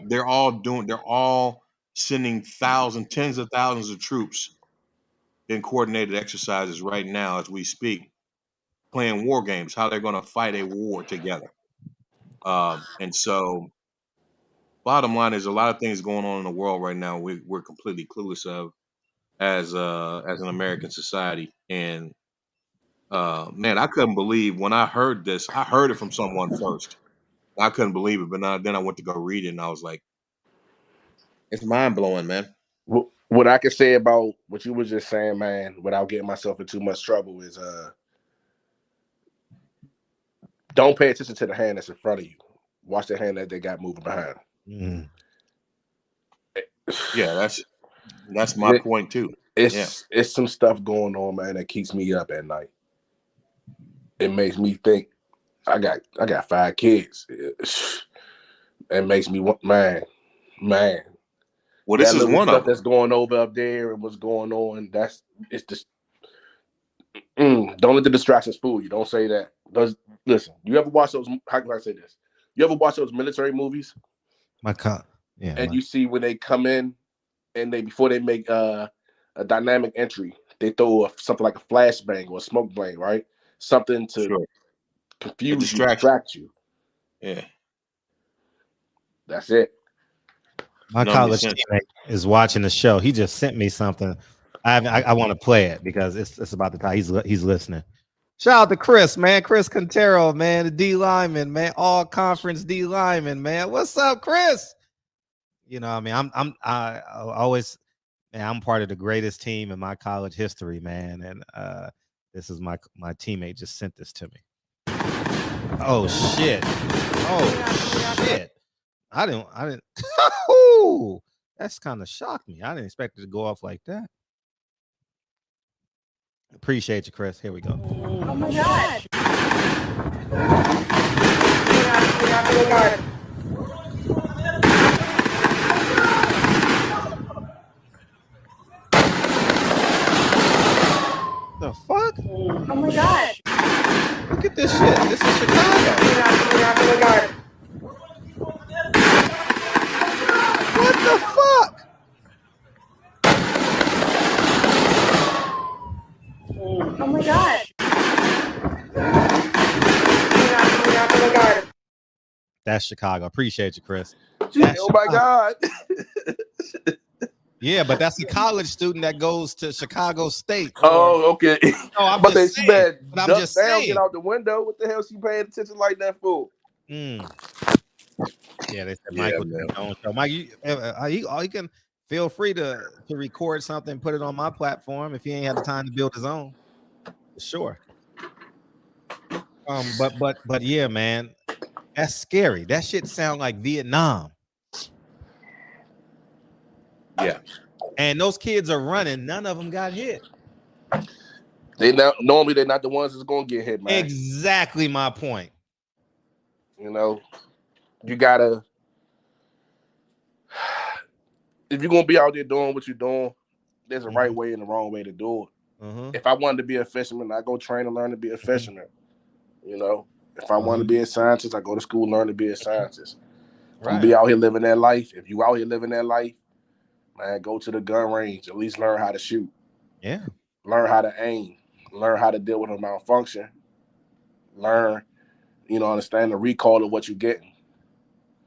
they're all sending tens of thousands of troops in coordinated exercises right now as we speak, playing war games, how they're going to fight a war together. And so, bottom line is a lot of things going on in the world right now we're completely clueless of as an American society. And man, I couldn't believe when I heard this. I heard it from someone first. I couldn't believe it, but then I went to go read it, and I was like, it's mind blowing, man. What I can say about what you were just saying, man, without getting myself in too much trouble, is don't pay attention to the hand that's in front of you. Watch the hand that they got moving behind. Mm. Yeah, that's my point too. It's some stuff going on, man, that keeps me up at night. It makes me think. I got 5 kids. It makes me want, man. Well, this is one of them. That's going over up there and what's going on. It's just. Don't let the distractions fool you. Don't say that. Listen, you ever watch those? How can I say this? You ever watch those military movies? You see when they come in and before they make a dynamic entry, they throw something like a flashbang or a smoke bang, right? Something to confuse you, distract you. Yeah, that's it. My college teammate is watching the show. He just sent me something. I want to play it because it's about the time he's listening. Shout out to Chris, man. Chris Quintero, man, the D lineman, man, all conference D lineman, man. What's up, Chris? You know, I mean, I always, man, I'm part of the greatest team in my college history, man. And this is my teammate just sent this to me. Oh shit! Oh shit! I didn't. That's kind of shocked me. I didn't expect it to go off like that. Appreciate you, Chris. Here we go. Oh my God. The fuck? Oh my God. Look at this shit. This is Chicago. What the fuck? Oh my God. That's Chicago. Appreciate you, Chris. Oh my God. Yeah, but that's a college student that goes to Chicago State. Oh, okay. No, I'm but just saying. I'm just saying. Get out the window. What the hell she paying attention like that for? Yeah, they said Michael. Mike, you can feel free to record something, put it on my platform if he ain't had the time to build his own. Sure. But yeah, man, that's scary. That shit sound like Vietnam. Yeah. And those kids are running. None of them got hit. Normally they're not the ones that's gonna get hit, man. Exactly my point. You know, you gotta. If you're gonna be out there doing what you're doing, there's a right way and a wrong way to do it. If I wanted to be a fisherman, I go train and learn to be a fisherman. You know, if I want to be a scientist, I go to school and learn to be a scientist. If I'm be out here living that life, if you out here living that life, man, go to the gun range. At least learn how to shoot. Yeah. Learn how to aim. Learn how to deal with a malfunction. Learn, understand the recoil of what you're getting.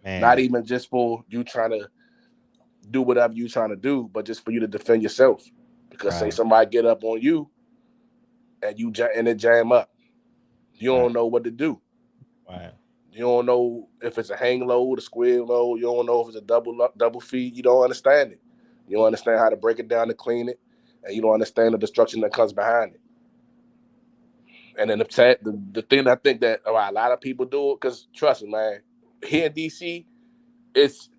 Man. Not even just for you trying to do whatever you're trying to do, but just for you to defend yourself. Because say somebody get up on you and it jam up. You don't know what to do. Right. You don't know if it's a hang load, a square load. You don't know if it's a double feed. You don't understand it. You don't understand how to break it down to clean it. And you don't understand the destruction that comes behind it. And then the thing I think that a lot of people do it, because trust me, man, here in DC,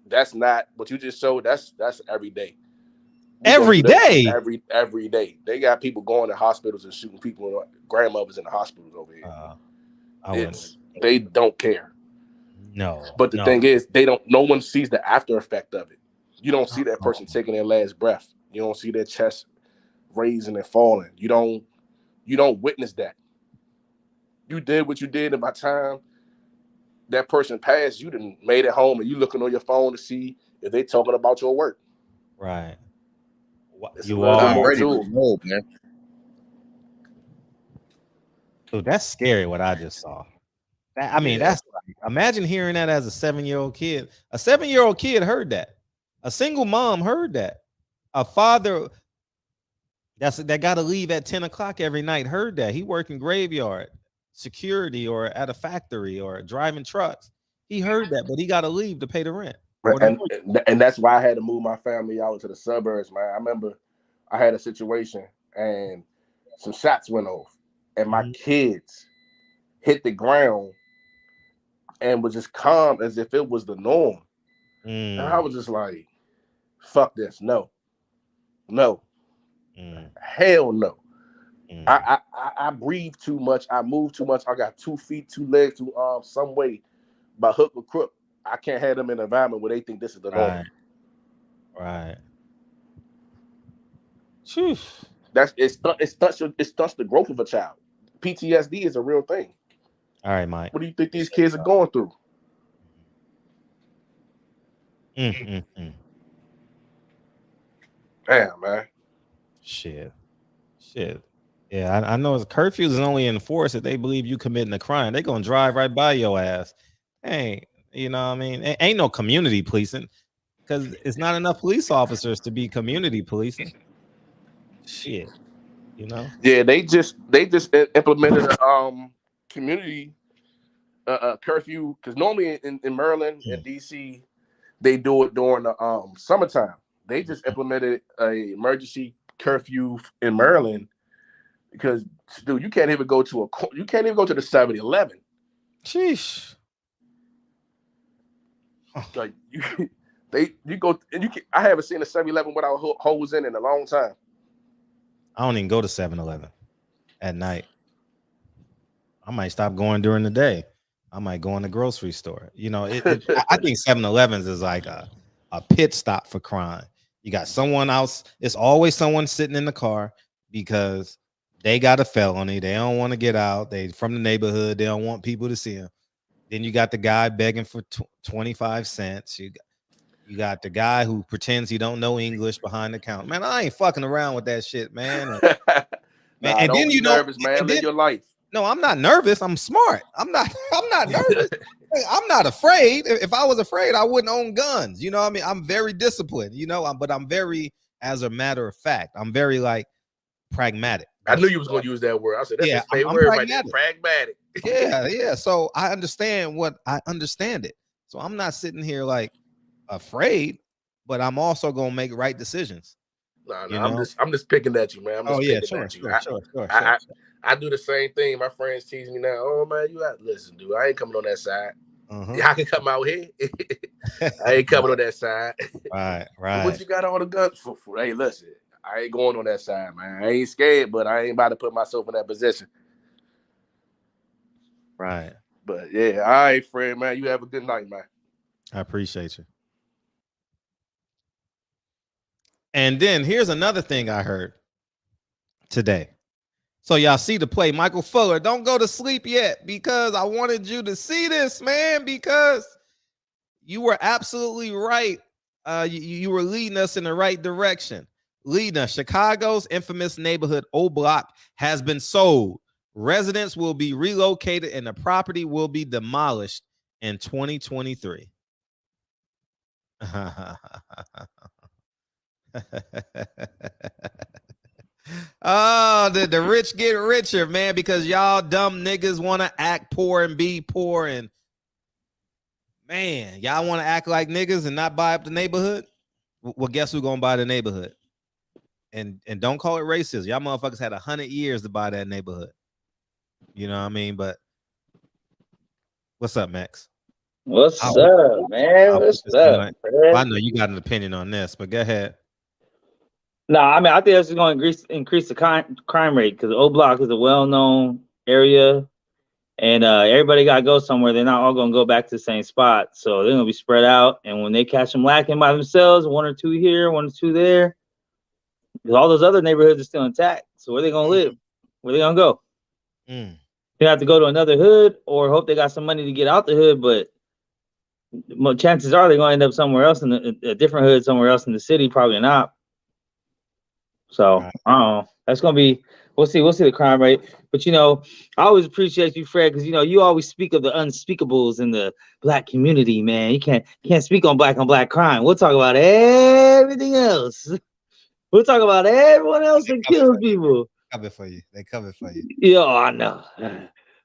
that's not what you just showed. That's every day. Every day. Every day. They got people going to hospitals and shooting people, grandmothers in the hospitals over here. They don't care. No. But the thing is, no one sees the after effect of it. You don't see that person taking their last breath. You don't see their chest raising and falling. You don't witness that. You did what you did, and by the time that person passed, you done made it home, and you looking on your phone to see if they talking about your work. Right. You are ready to roll, man. Dude, that's scary what I just saw. That's like, imagine hearing that as a 7-year-old kid. A 7-year-old kid heard that. A single mom heard that. A father that got to leave at 10 o'clock every night heard that. He working graveyard, security, or at a factory, or driving trucks. He heard that, but he got to leave to pay the rent. And that's why I had to move my family out into the suburbs, man. I remember I had a situation and some shots went off, and my kids hit the ground and was just calm as if it was the norm. And I was just like, fuck this. No. Hell no. I breathe too much. I move too much. I got 2 feet, 2 legs, some way by hook or crook. I can't have them in an environment where they think this is the norm. Right. It stunts the growth of a child. PTSD is a real thing. All right, Mike. What do you think these kids are going through? Damn, man. Shit. Yeah, I know curfews is only enforced if they believe you committing a crime. They're gonna drive right by your ass. Hey, you know what I mean? It ain't no community policing because it's not enough police officers to be community policing. Shit, you know? Yeah, they just implemented a community curfew, because normally in Maryland and DC they do it during the summertime. They just implemented a emergency curfew in Maryland because, dude, you can't even go to the 7-Eleven. Sheesh. Like you go and you can. I haven't seen a 7-Eleven without holes in a long time. I don't even go to 7-Eleven at night. I might stop going during the day. I might go in the grocery store. You know, I think 7-Elevens is like a pit stop for crime. You got someone else. It's always someone sitting in the car because they got a felony. They don't want to get out. They from the neighborhood. They don't want people to see them. Then you got the guy begging for 25 cents. You got the guy who pretends he don't know English behind the counter. Man, I ain't fucking around with that shit, man. And then you nervous, man. Live your life. No, I'm not nervous. I'm smart. I'm not nervous. I'm not afraid. If I was afraid, I wouldn't own guns. You know what I mean? I'm very disciplined, you know, but I'm very, as a matter of fact, I'm very like pragmatic. I knew you was going to use that word. I said, that's his favorite word right there, pragmatic. Yeah. So I understand it. So I'm not sitting here like afraid, but I'm also going to make right decisions. No, I'm just picking at you, man. Sure. I do the same thing. My friends tease me now. Oh man, listen, dude. I ain't coming on that side. I can come out here. I ain't coming on that side. Right. What you got all the guns for? Hey, listen, I ain't going on that side, man. I ain't scared, but I ain't about to put myself in that position. Right. But yeah, all right, Fred, man. You have a good night, man. I appreciate you. And then here's another thing I heard today. So y'all see the play, Michael Fuller. Don't go to sleep yet because I wanted you to see this, man, because you were absolutely right. You were leading us in the right direction. Leading us. Chicago's infamous neighborhood O Block has been sold. Residents will be relocated and the property will be demolished in 2023. Oh, the rich get richer, man, because y'all dumb niggas want to act poor and be poor, and man, y'all want to act like niggas and not buy up the neighborhood. Well, guess who's gonna buy the neighborhood? And don't call it racist. Y'all motherfuckers had 100 years to buy that neighborhood. You know what I mean? But what's up, Max? What's I'll up, man? put What's this in up, my- man? I know you got an opinion on this, but go ahead. No, I mean, I think that's going to increase the crime rate because O Block is a well-known area, and everybody got to go somewhere. They're not all going to go back to the same spot, so they're going to be spread out. And when they catch them lacking by themselves, 1 or 2 here, 1 or 2 there, because all those other neighborhoods are still intact. So where they going to live? Where they going to go? They have to go to another hood or hope they got some money to get out the hood, but chances are they're going to end up somewhere else in a different hood, somewhere else in the city. Probably not. So I don't know. That's gonna be. We'll see the crime rate. But I always appreciate you, Fred, because you always speak of the unspeakables in the Black community, man. You can't speak on black crime. We'll talk about everything else. We'll talk about everyone else that kills people. They cover for you. Yeah, I know.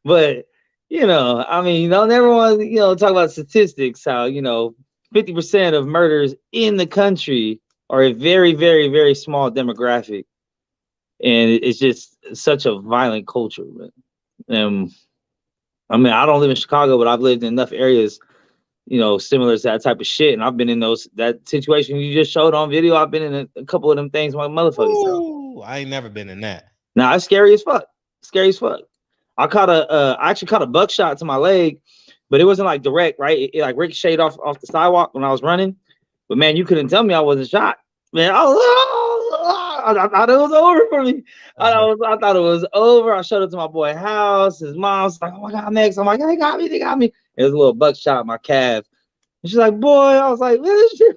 But I mean, you don't never want to talk about statistics. How 50% of murders in the country are a very, very, very small demographic, and it's just such a violent culture. I mean, I don't live in Chicago, but I've lived in enough areas, similar to that type of shit, and I've been in that situation you just showed on video. I've been in a couple of them things, my motherfuckers. Ooh, I ain't never been in that. Nah, it's scary as fuck. Scary as fuck. I actually caught a buckshot to my leg, but it wasn't like direct, right? It like ricocheted off the sidewalk when I was running. But man, you couldn't tell me I wasn't shot. Man, I thought it was over for me. I thought it was over. I showed up to my boy's house. His mom's like, "Oh my God, Max!" I'm like, "They got me. They got me." It was a little buckshot in my calf. And she's like, "Boy," I was like, "Man, this shit."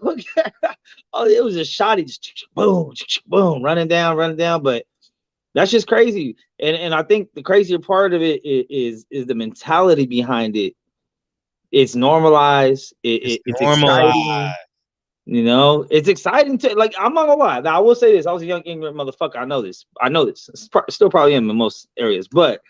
Oh, it was just shotty, just boom, boom, running down. But that's just crazy. And I think the crazier part of it is the mentality behind it. It's normalized. It's exciting. It's exciting to I'm not gonna lie. Now I will say this: I was a young ignorant motherfucker. I know this. Still probably am in most areas. But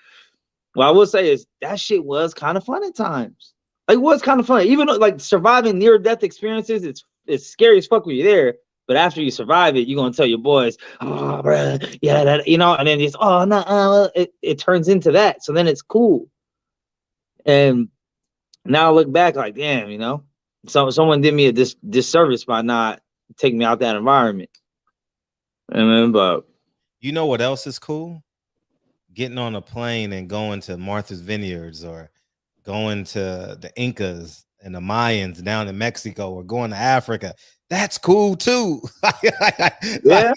what I will say is that shit was kind of fun at times. Like, it was kind of fun. Even though, like, surviving near-death experiences, it's scary as fuck when you're there. But after you survive it, you're gonna tell your boys, "Oh, bro, yeah, that," and then it's, "Oh no," it turns into that. So then it's cool. And now I look back like, damn, so someone did me a disservice by not taking me out that environment. But you know what else is cool? Getting on a plane and going to Martha's Vineyards or going to the Incas and the Mayans down in Mexico or going to Africa. That's cool too. Yeah.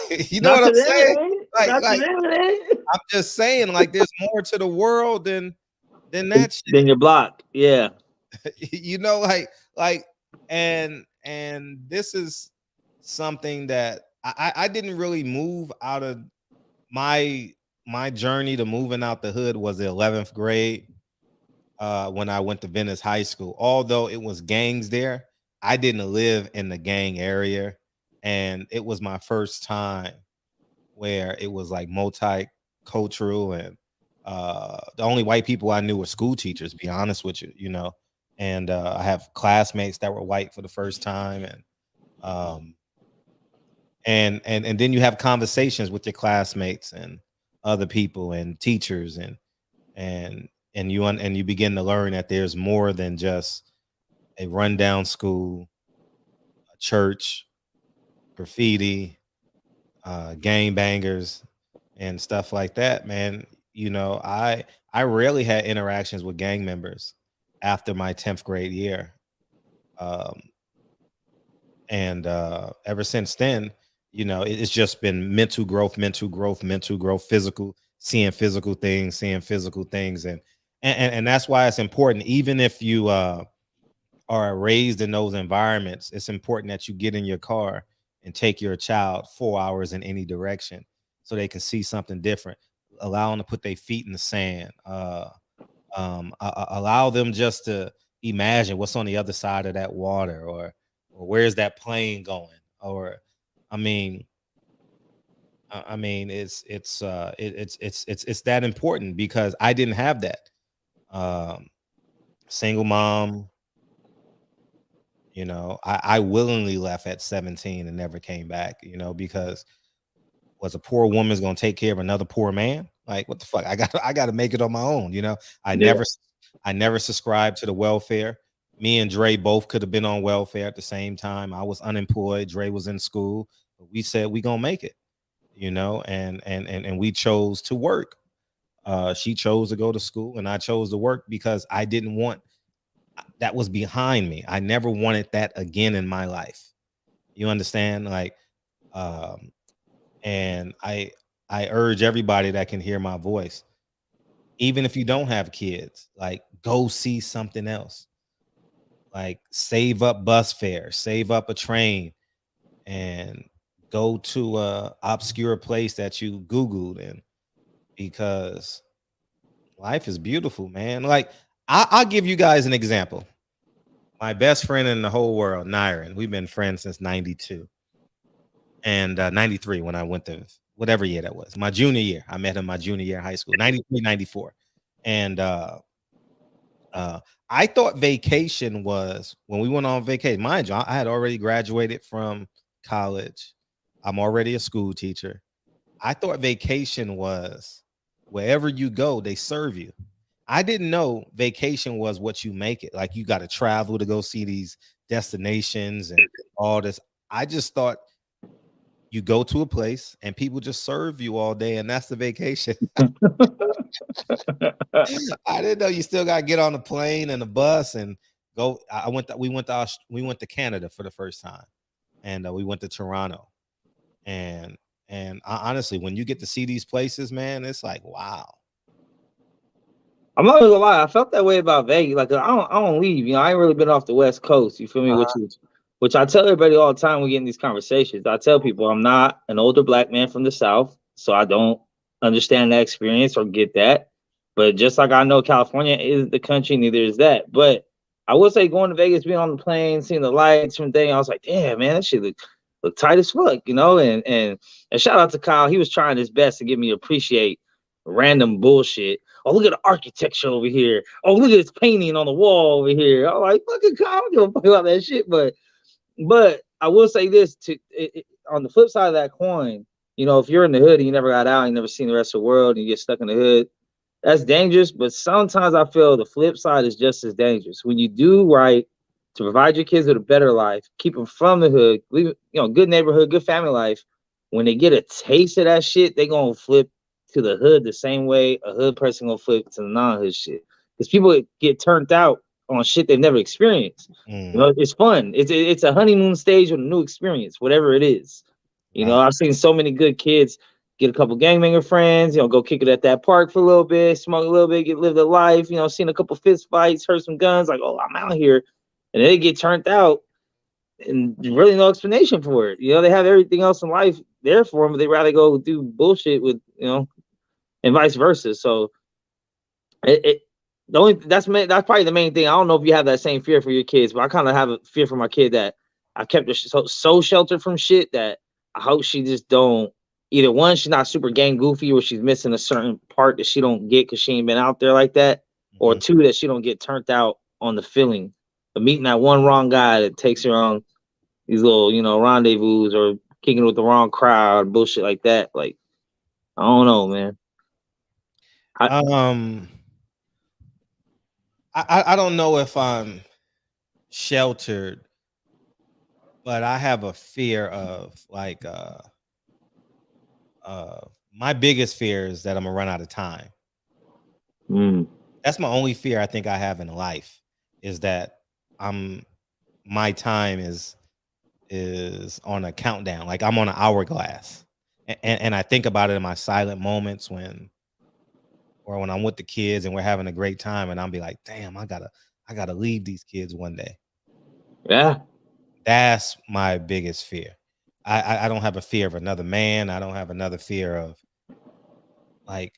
You know what I'm saying? I'm just saying, like, there's more to the world than that shit. Than your block. Yeah. And this is something that I didn't really move out of my journey to moving out the hood was the 11th grade when I went to Venice High School. Although it was gangs there, I didn't live in the gang area, and it was my first time where it was like multicultural, and the only white people I knew were school teachers, to be honest with you, and I have classmates that were white for the first time, and then you have conversations with your classmates and other people and teachers, and you begin to learn that there's more than just a rundown school, a church, graffiti, gang bangers, and stuff like that, man. I rarely had interactions with gang members after my 10th grade year. And ever since then, it's just been mental growth, physical, seeing physical things, and that's why it's important. Even if you are raised in those environments, it's important that you get in your car and take your child 4 hours in any direction so they can see something different. Allow them to put their feet in the sand. Allow them just to imagine what's on the other side of that water, or where's that plane going, or it's that important, because I didn't have that. Single mom, I willingly left at 17 and never came back, because was a poor woman's going to take care of another poor man? Like, what the fuck? I got to make it on my own. You know, I Yeah. never subscribed to the welfare. Me and Dre both could have been on welfare at the same time. I was unemployed. Dre was in school. But we said we gonna make it. You know, and we chose to work. She chose to go to school, and I chose to work because I didn't want that was behind me. I never wanted that again in my life. You understand? Like, and I urge everybody that can hear my voice, even if you don't have kids, like go see something else. Like save up bus fare, save up a train, and go to a obscure place that you Googled, and because life is beautiful, man. Like I'll give you guys an example. My best friend in the whole world, Nyron, we've been friends since 92 and 93 when I went to whatever year that was. My junior year. I met him my junior year of high school, 93, 94. And I thought vacation was when we went on vacation. Mind you, I had already graduated from college. I'm already a school teacher. I thought vacation was wherever you go, they serve you. I didn't know vacation was what you make it. Like you got to travel to go see these destinations and all this. I just thought you go to a place and people just serve you all day, and that's the vacation. I didn't know you still got to get on the plane and the bus and go. We went to Canada for the first time, and we went to Toronto, and honestly, when you get to see these places, man, it's like wow. I'm not gonna lie, I felt that way about Vegas. Like I don't leave. You know, I ain't really been off the West Coast. You feel me? Which I tell everybody all the time we get in these conversations. I tell people I'm not an older black man from the South, so I don't understand that experience or get that. But just like I know California isn't the country, neither is that. But I will say going to Vegas, being on the plane, seeing the lights from thing, I was like, damn, man, that shit look tight as fuck, you know? And shout out to Kyle. He was trying his best to get me to appreciate random bullshit. Oh, look at the architecture over here. Oh, look at this painting on the wall over here. I'm like, fucking Kyle, I don't give a fuck about that shit. But I will say this on the flip side of that coin, you know, if you're in the hood and you never got out, you never seen the rest of the world, and you get stuck in the hood, that's dangerous. But sometimes I feel the flip side is just as dangerous. When you do right to provide your kids with a better life, keep them from the hood, leave, you know, good neighborhood, good family life. When they get a taste of that shit, they gonna flip to the hood the same way a hood person gonna flip to the non-hood shit. Because people get turned out on shit they've never experienced. You know, it's fun. It's a honeymoon stage with a new experience, whatever it is. You know, I've seen so many good kids get a couple gangbanger friends, you know, go kick it at that park for a little bit, smoke a little bit, live their life, you know, seen a couple fist fights, heard some guns, like, oh, I'm out here. And they get turned out and really no explanation for it. You know, they have everything else in life there for them, but they rather go do bullshit with, you know, and vice versa. So that's probably the main thing. I don't know if you have that same fear for your kids, but I kind of have a fear for my kid that I kept her so sheltered from shit that I hope she just don't. Either one, she's not super gang goofy, or she's missing a certain part that she don't get because she ain't been out there like that, or two, that she don't get turned out on the feeling of meeting that one wrong guy that takes her on these little, you know, rendezvous or kicking with the wrong crowd, bullshit like that. Like, I don't know, man. I don't know if I'm sheltered, but I have a fear of like my biggest fear is that I'm gonna run out of time. That's my only fear I think I have in life, is that my time is on a countdown. Like I'm on an hourglass, and I think about it in my silent moments when I'm with the kids and we're having a great time, and I'll be like, damn, I gotta leave these kids one day. Yeah, that's my biggest fear. I don't have a fear of another man. I don't have another fear of like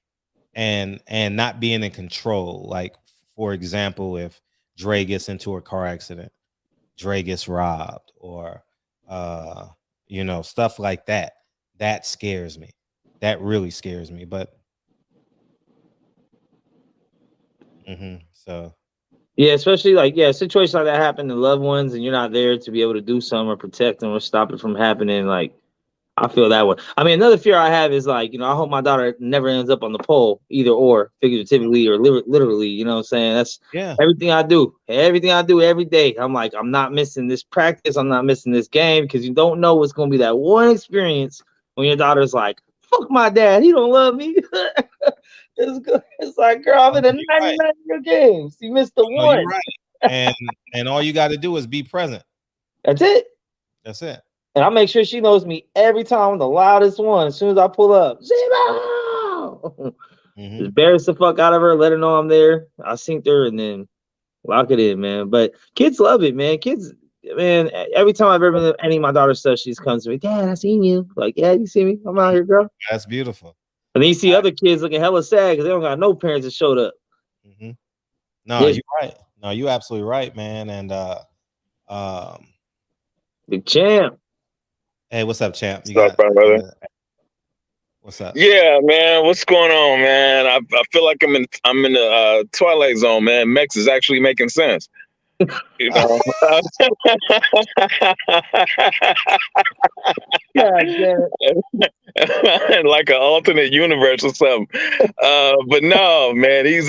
and not being in control. Like, for example, if Dre gets into a car accident, Dre gets robbed, or you know, stuff like that. That scares me. That really scares me. But so yeah, especially like, yeah, situations like that happen to loved ones and you're not there to be able to do something or protect them or stop it from happening. Like, I feel that one. I mean, another fear I have is like, I hope my daughter never ends up on the pole, either or, figuratively or literally. You know what I'm saying? That's everything I do. Everything I do every day. I'm like, I'm not missing this practice. I'm not missing this game, because you don't know what's going to be that one experience when your daughter's like, fuck my dad, he don't love me. It's like, girl, I'm in the 99 of your games. You missed the one. You're right. And all you got to do is be present. That's it. That's it. And I make sure she knows me every time. I'm the loudest one. As soon as I pull up, Zero! Just embarrass the fuck out of her, let her know I'm there. I synced her and then lock it in, man. But kids love it, man. Kids, man, every time I've ever been any of my daughter's stuff, she just comes to me, Dad, I seen you. Like, yeah, you see me? I'm out here, girl. That's beautiful. And then you see other kids looking hella sad because they don't got no parents that showed up. No, you're right. No, you're absolutely right, man. And Big Champ. Hey, what's up, Champ? What's up, brother? What's up? Yeah, man. What's going on, man? I feel like I'm in the Twilight Zone, man. Mex is actually making sense. You know, like an alternate universe or something. But no, man, he's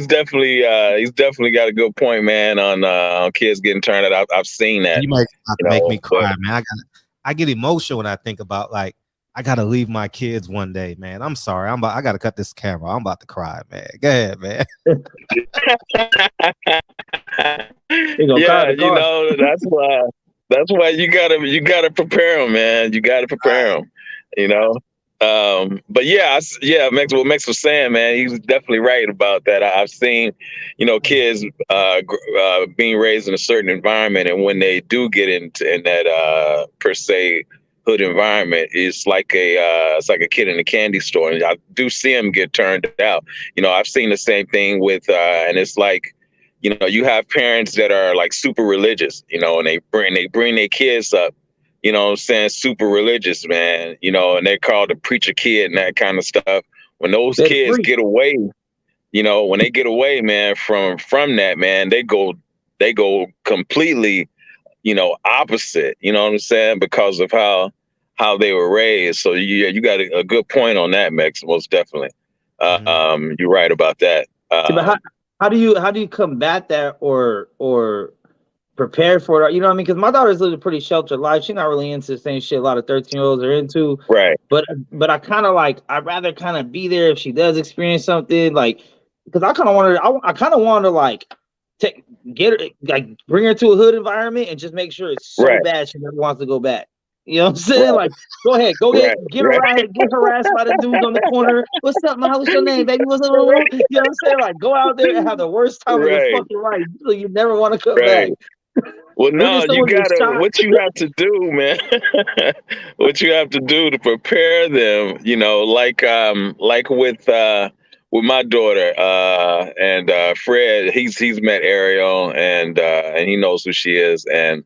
definitely got a good point, man, on kids getting turned out. I've seen that. You might make me cry, man. I get emotional when I think about, like, I gotta leave my kids one day, man. I'm sorry. I gotta cut this camera. I'm about to cry, man. Go ahead, man. Yeah, you know, that's why you gotta prepare them, man. You gotta prepare them, you know. But yeah, what Mex was saying, man, he was definitely right about that. I've seen, you know, kids being raised in a certain environment, and when they do get in that per se hood environment, it's like a kid in a candy store, and I do see them get turned out. You know, I've seen the same thing with, and it's like, you know, you have parents that are like super religious, you know, and they bring their kids up, you know what I'm saying, super religious, man, you know, and they're called the preacher kid and that kind of stuff. When those kids get away, you know, when they get away, man, from that, man, they go completely, you know, opposite, you know what I'm saying, because of how they were raised. So you got a good point on that, Mex, most definitely. You're right about that. But how do you combat that or prepare for it? You know what I mean? Because my daughter's lived a pretty sheltered life. She's not really into the same shit a lot of 13-year-olds are into. Right. But I kind of like, I'd rather kind of be there if she does experience something, like, because I kind of want to like bring her to a hood environment and just make sure it's so bad she never wants to go back. You know what I'm saying? Like, go ahead, get harassed by the dudes on the corner. What's up, man? What's your name, baby? What's up? You know what I'm saying? Like, go out there and have the worst time of your fucking life, so you never want to come back. Well, no, what you have to do, man, what you have to do to prepare them, you know, like with my daughter and Fred, he's met Ariel and he knows who she is, and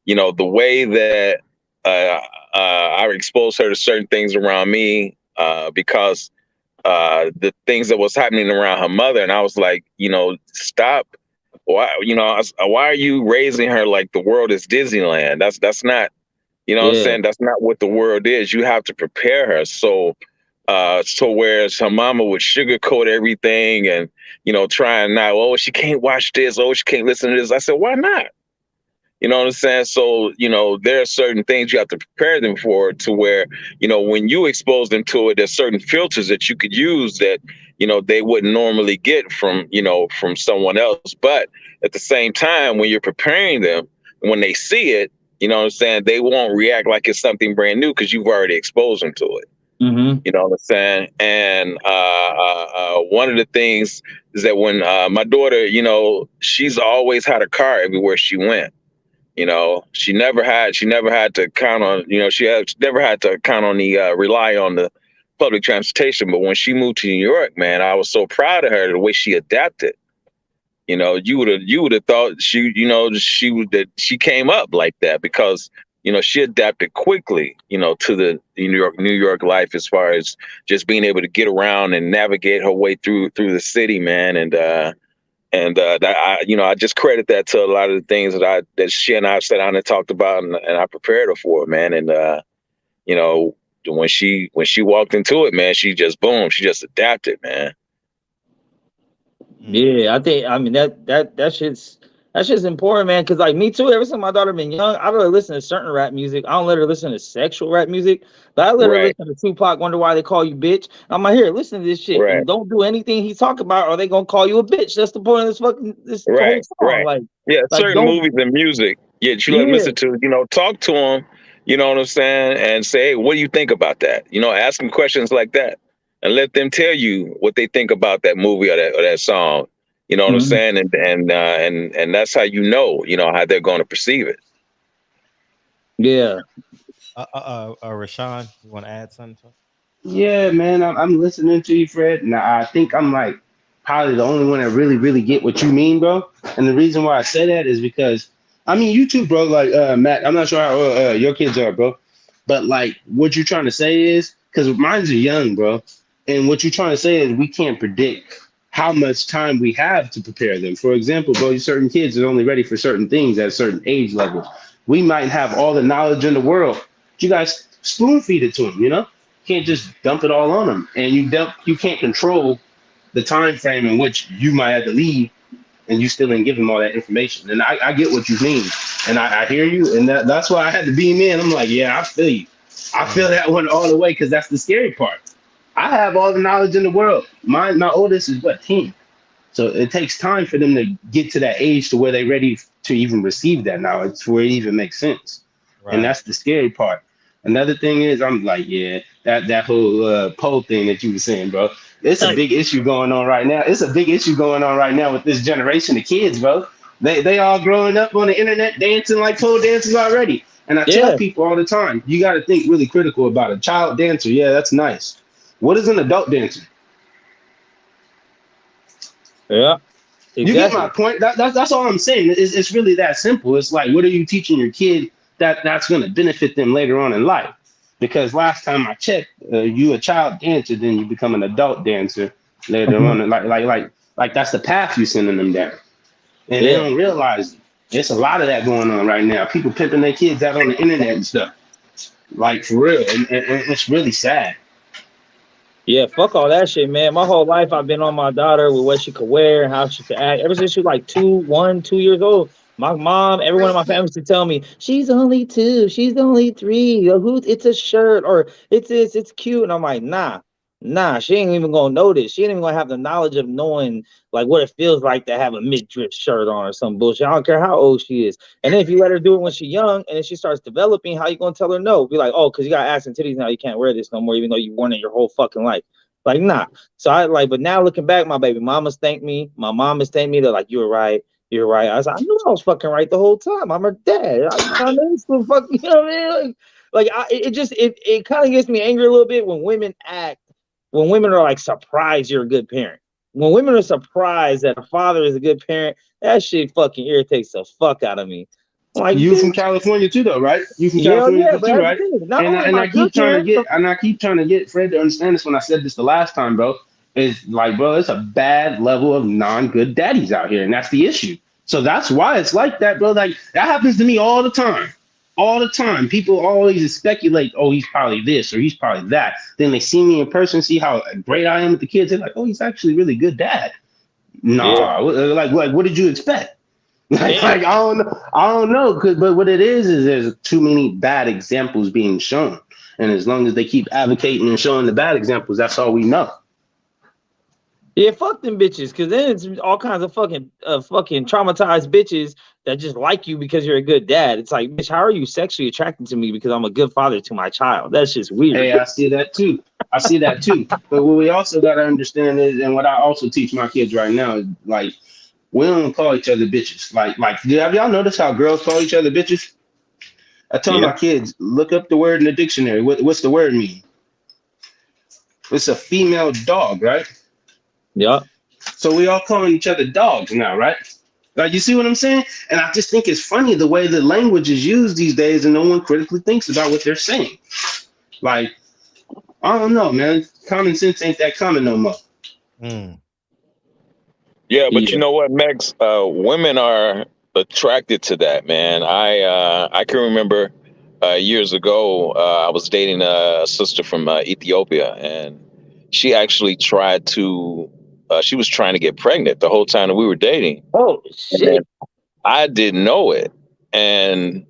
you know the way that I exposed her to certain things around me because the things that was happening around her mother, and I was like, you know, stop. Why, you know, why are you raising her like the world is Disneyland? That's not, you know what I'm saying? That's not what the world is. You have to prepare her. So whereas her mama would sugarcoat everything and, you know, try and not, oh, she can't watch this. Oh, she can't listen to this. I said, why not? You know what I'm saying? So, you know, there are certain things you have to prepare them for, to where, you know, when you expose them to it, there's certain filters that you could use that, you know, they wouldn't normally get from, you know, from someone else. But at the same time, when you're preparing them, when they see it, you know what I'm saying, they won't react like it's something brand new because you've already exposed them to it. Mm-hmm. You know what I'm saying? And one of the things is that when my daughter, you know, she's always had a car everywhere she went. You know, she never had to count on, you know, never had to count on rely on the public transportation. But when she moved to New York, man, I was so proud of her, the way she adapted. You know, you would have thought she came up like that because, you know, she adapted quickly, you know, to the New York life, as far as just being able to get around and navigate her way through the city, man. And I just credit that to a lot of the things that she and I sat down and talked about, and I prepared her for, man. And you know, when she walked into it, man, she just boom, she just adapted, man. Yeah, I mean that shit's important, man. Cause like me too. Ever since my daughter been young, I don't really listen to certain rap music. I don't let her listen to sexual rap music, but I let her listen to Tupac. Wonder why they call you bitch. I'm like, here, listen to this shit, and don't do anything he talk about, or they gonna call you a bitch. That's the point of this whole song. Like, certain movies and music. Yeah, you let them listen to. You know, talk to them. You know what I'm saying, and say, hey, what do you think about that? You know, ask them questions like that. And let them tell you what they think about that movie or that song. You know what I'm saying? And that's how you know how they're going to perceive it. Yeah. Rashawn, you want to add something? Yeah, man, I'm listening to you, Fred. Now I think I'm like probably the only one that really get what you mean, bro. And the reason why I say that is because I mean you too, bro. Like Matt, I'm not sure how your kids are, bro. But like what you're trying to say is because mine's are young, bro. And what you're trying to say is we can't predict how much time we have to prepare them. For example, bro, certain kids are only ready for certain things at certain age levels. We might have all the knowledge in the world. But you guys spoon feed it to them, you know? Can't just dump it all on them. And you can't control the time frame in which you might have to leave and you still didn't give them all that information. And I get what you mean. And I hear you. And that's why I had to beam in. I'm like, yeah, I feel you. I feel that one all the way because that's the scary part. I have all the knowledge in the world. My oldest is 10. So it takes time for them to get to that age to where they're ready to even receive that knowledge, where it even makes sense. Right. And that's the scary part. Another thing is, I'm like, yeah, that whole poll thing that you were saying, bro. It's a big issue going on right now. It's a big issue going on right now with this generation of kids, bro. They all growing up on the internet dancing like pole dancers already. And I tell people all the time, you got to think really critical about a child dancer. Yeah, that's nice. What is an adult dancer? Yeah, exactly. You get my point. That's all I'm saying. It's really that simple. It's like, what are you teaching your kid that's going to benefit them later on in life? Because last time I checked, you a child dancer, then you become an adult dancer later on. Like that's the path you sending them down, and they don't realize it. There's a lot of that going on right now. People pimping their kids out on the internet and stuff, like for real, and it's really sad. Yeah, fuck all that shit, man. My whole life I've been on my daughter with what she could wear and how she could act. Ever since she was like 2 years old. My mom, everyone in my family used to tell me, she's only 2, she's only 3. It's a shirt or it's cute. And I'm like, nah, she ain't even gonna notice. She ain't even gonna have the knowledge of knowing like what it feels like to have a midriff shirt on or some bullshit. I don't care how old she is. And then if you let her do it when she's young and then she starts developing, how you gonna tell her no? Be like, oh, because you got ass and titties now, you can't wear this no more, even though you've worn it your whole fucking life. Like, nah. So but now looking back, my baby mamas thank me. My mom has thanked me. They're like, you're right. You're right. I was like, I knew I was fucking right the whole time. I'm her dad. I know some fucking, you know what I mean? It kind of gets me angry a little bit when women are like surprised you're a good parent. When women are surprised that a father is a good parent, that shit fucking irritates the fuck out of me. Like, you from California too, though, right? You from California too, right? And I keep trying to get Fred to understand this. When I said this the last time, bro, is like, bro, it's a bad level of non-good daddies out here, and that's the issue. So that's why it's like that, bro. Like that happens to me all the time. All the time. People always speculate, oh, he's probably this or he's probably that. Then they see me in person, see how great I am with the kids. They're like, oh, he's actually really good dad. Nah, like what did you expect? Like I don't know. But what it is there's too many bad examples being shown. And as long as they keep advocating and showing the bad examples, that's all we know. Yeah, fuck them bitches, because then it's all kinds of fucking traumatized bitches that just like you because you're a good dad. It's like, bitch, how are you sexually attracted to me because I'm a good father to my child? That's just weird. Hey, I see that too. But what we also got to understand is, and what I also teach my kids right now is, like, we don't call each other bitches. Like, have y'all noticed how girls call each other bitches? I tell my kids, look up the word in the dictionary. What's the word mean? It's a female dog, right? Yeah. So we all calling each other dogs now, right? Like, you see what I'm saying? And I just think it's funny the way the language is used these days and no one critically thinks about what they're saying. Like, I don't know, man. Common sense ain't that common no more. Yeah, but you know what, Max? Women are attracted to that, man. I can remember years ago, I was dating a sister from Ethiopia, and she actually tried to. She was trying to get pregnant the whole time that we were dating. Oh shit! And I didn't know it, and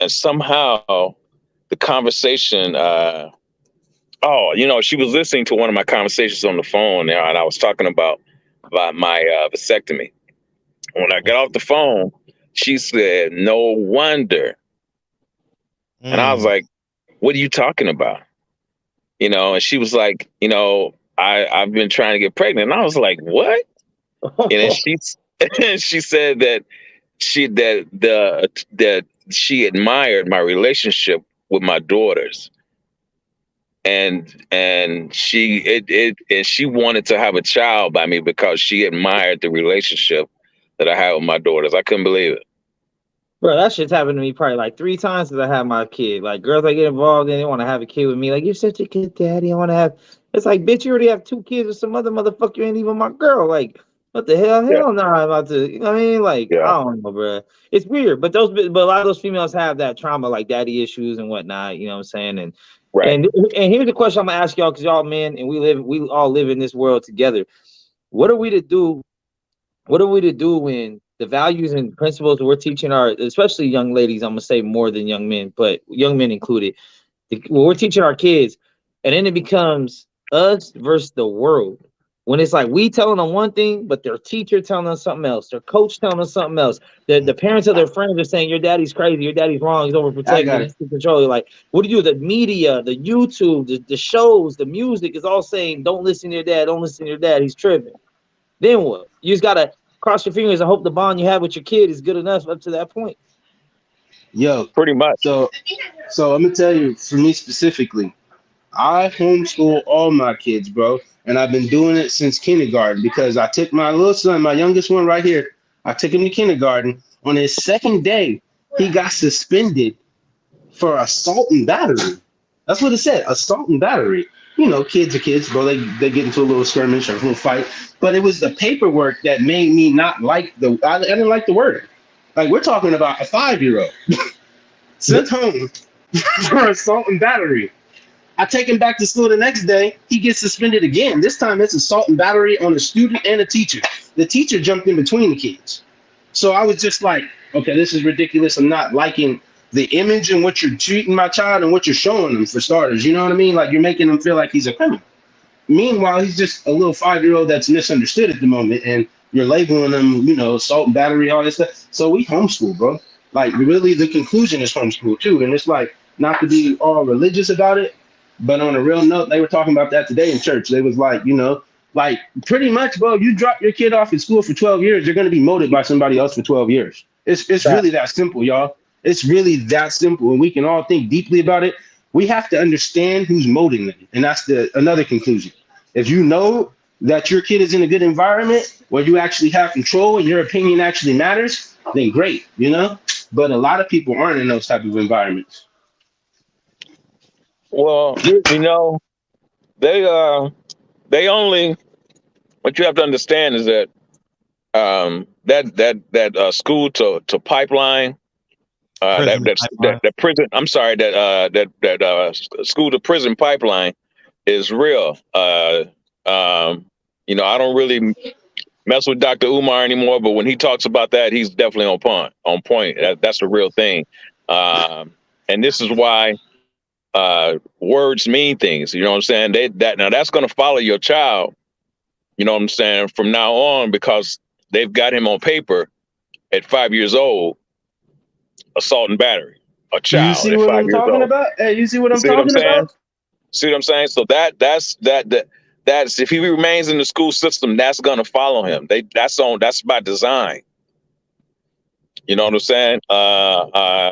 somehow the conversation. She was listening to one of my conversations on the phone, and I was talking about my vasectomy. When I got off the phone, she said, "No wonder." And I was like, "What are you talking about?" And she was like, I've been trying to get pregnant. And I was like, "What?" And then she said that she admired my relationship with my daughters. And she wanted to have a child by me because she admired the relationship that I had with my daughters. I couldn't believe it. Bro, that shit's happened to me probably like 3 times since I had my kid. Like, girls that get involved and they want to have a kid with me. Like, you're such a good daddy. I want to have. It's like, bitch, you already have 2 kids with some other motherfucker. You ain't even my girl. Like, what the hell? Yeah. Hell no, I'm about to. You know what I mean? Like, I don't know, bro. It's weird, but a lot of those females have that trauma, like daddy issues and whatnot. You know what I'm saying? And right. And here's the question I'm gonna ask y'all, because y'all men and we all live in this world together. What are we to do? What are we to do when the values and principles we're teaching our, especially young ladies, I'm gonna say more than young men, but young men included, when we're teaching our kids, and then it becomes us versus the world. When it's like we telling them one thing, but their teacher telling them something else, their coach telling them something else, the parents of their friends are saying your daddy's crazy, your daddy's wrong, he's overprotecting, he's in control. You're like, what do you do? The media, the YouTube, the shows, the music is all saying, don't listen to your dad, don't listen to your dad, he's tripping. Then what? You just gotta cross your fingers and hope the bond you have with your kid is good enough up to that point. Yo, pretty much. So I'm gonna tell you, for me specifically, I homeschool all my kids, bro, and I've been doing it since kindergarten because I took my little son, my youngest one right here, I took him to kindergarten. On his second day, he got suspended for assault and battery. That's what it said, assault and battery. Kids are kids, bro. They get into a little skirmish or a little fight. But it was the paperwork that made me not like I didn't like the word. Like, we're talking about a 5-year-old sent home for assault and battery. I take him back to school the next day. He gets suspended again. This time it's assault and battery on a student and a teacher. The teacher jumped in between the kids. So I was just like, okay, this is ridiculous. I'm not liking the image and what you're treating my child and what you're showing them, for starters. You know what I mean? Like, you're making him feel like he's a criminal. Meanwhile, he's just a little 5-year-old that's misunderstood at the moment, and you're labeling him, assault and battery, all this stuff. So we homeschool, bro. Like, really, the conclusion is homeschool too. And it's like, not to be all religious about it, but on a real note, they were talking about that today in church. They was like, like, pretty much, bro, you drop your kid off at school for 12 years, you're going to be molded by somebody else for 12 years. It's really that simple, y'all. It's really that simple, and we can all think deeply about it. We have to understand who's molding them, and that's another conclusion. If you know that your kid is in a good environment where you actually have control and your opinion actually matters, then great, But a lot of people aren't in those type of environments. Well, they only. What you have to understand is that that school to pipeline. That prison. I'm sorry. That school to prison pipeline is real. I don't really mess with Dr. Umar anymore, but when he talks about that, he's definitely on point. That's a real thing. And this is why words mean things. You know what I'm saying? Now that's going to follow your child. You know what I'm saying? From now on, because they've got him on paper at 5 years old. Assault and battery, a child. You see what I'm talking about? Hey, you see what I'm talking about? See what I'm saying? So that's if he remains in the school system, that's gonna follow him. That's by design. You know what I'm saying?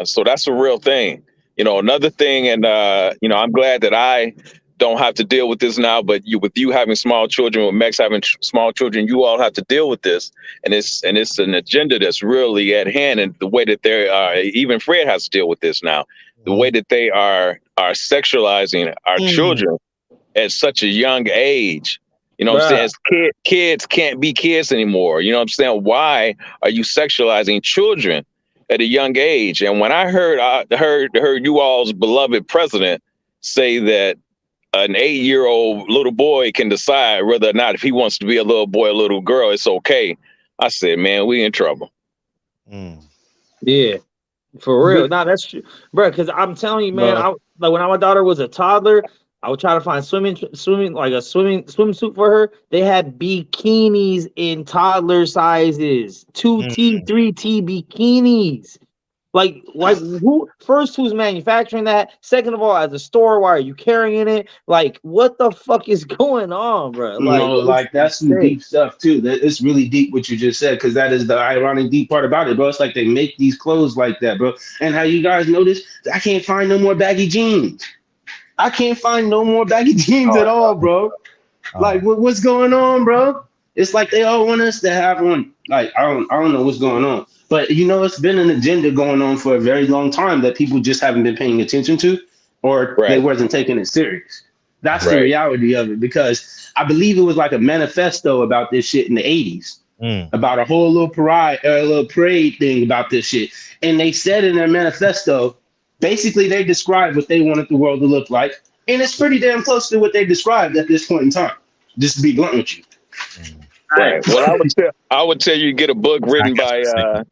So that's a real thing. Another thing, and I'm glad that I don't have to deal with this now, but with you having small children, with Mex having small children, you all have to deal with this, and it's an agenda that's really at hand. And the way that they are, even Fred has to deal with this now. The way that they are sexualizing our children at such a young age. You know what I'm saying? Kids can't be kids anymore. You know what I'm saying? Why are you sexualizing children at a young age. And when I heard you all's beloved president say that an 8-year-old little boy can decide whether or not if he wants to be a little boy or a little girl, it's okay. I said, man, we in trouble. Yeah, for real. No, that's true, bro. Because I'm telling you, man, like when my daughter was a toddler, I would try to find swimming like a swimsuit for her. They had bikinis in toddler sizes, 2T, 3T bikinis. Like who's manufacturing that? Second of all, as a store, why are you carrying it? Like, what the fuck is going on, bro? Like that's some deep stuff too. That it's really deep what you just said, because that is the ironic deep part about it, bro. It's like they make these clothes like that, bro. And how you guys notice, I can't find no more baggy jeans. I can't find no more baggy jeans at all, bro. Like, what's going on, bro? It's like they all want us to have one. Like, I don't know what's going on. But, you know, it's been an agenda going on for a very long time that people just haven't been paying attention to, or they wasn't taking it serious. That's the reality of it, because I believe it was like a manifesto about this shit in the 80s, about a whole little parade thing about this shit. And they said in their manifesto, basically they described what they wanted the world to look like. And it's pretty damn close to what they described at this point in time, just to be blunt with you. Right. Well, I would tell you get a book written by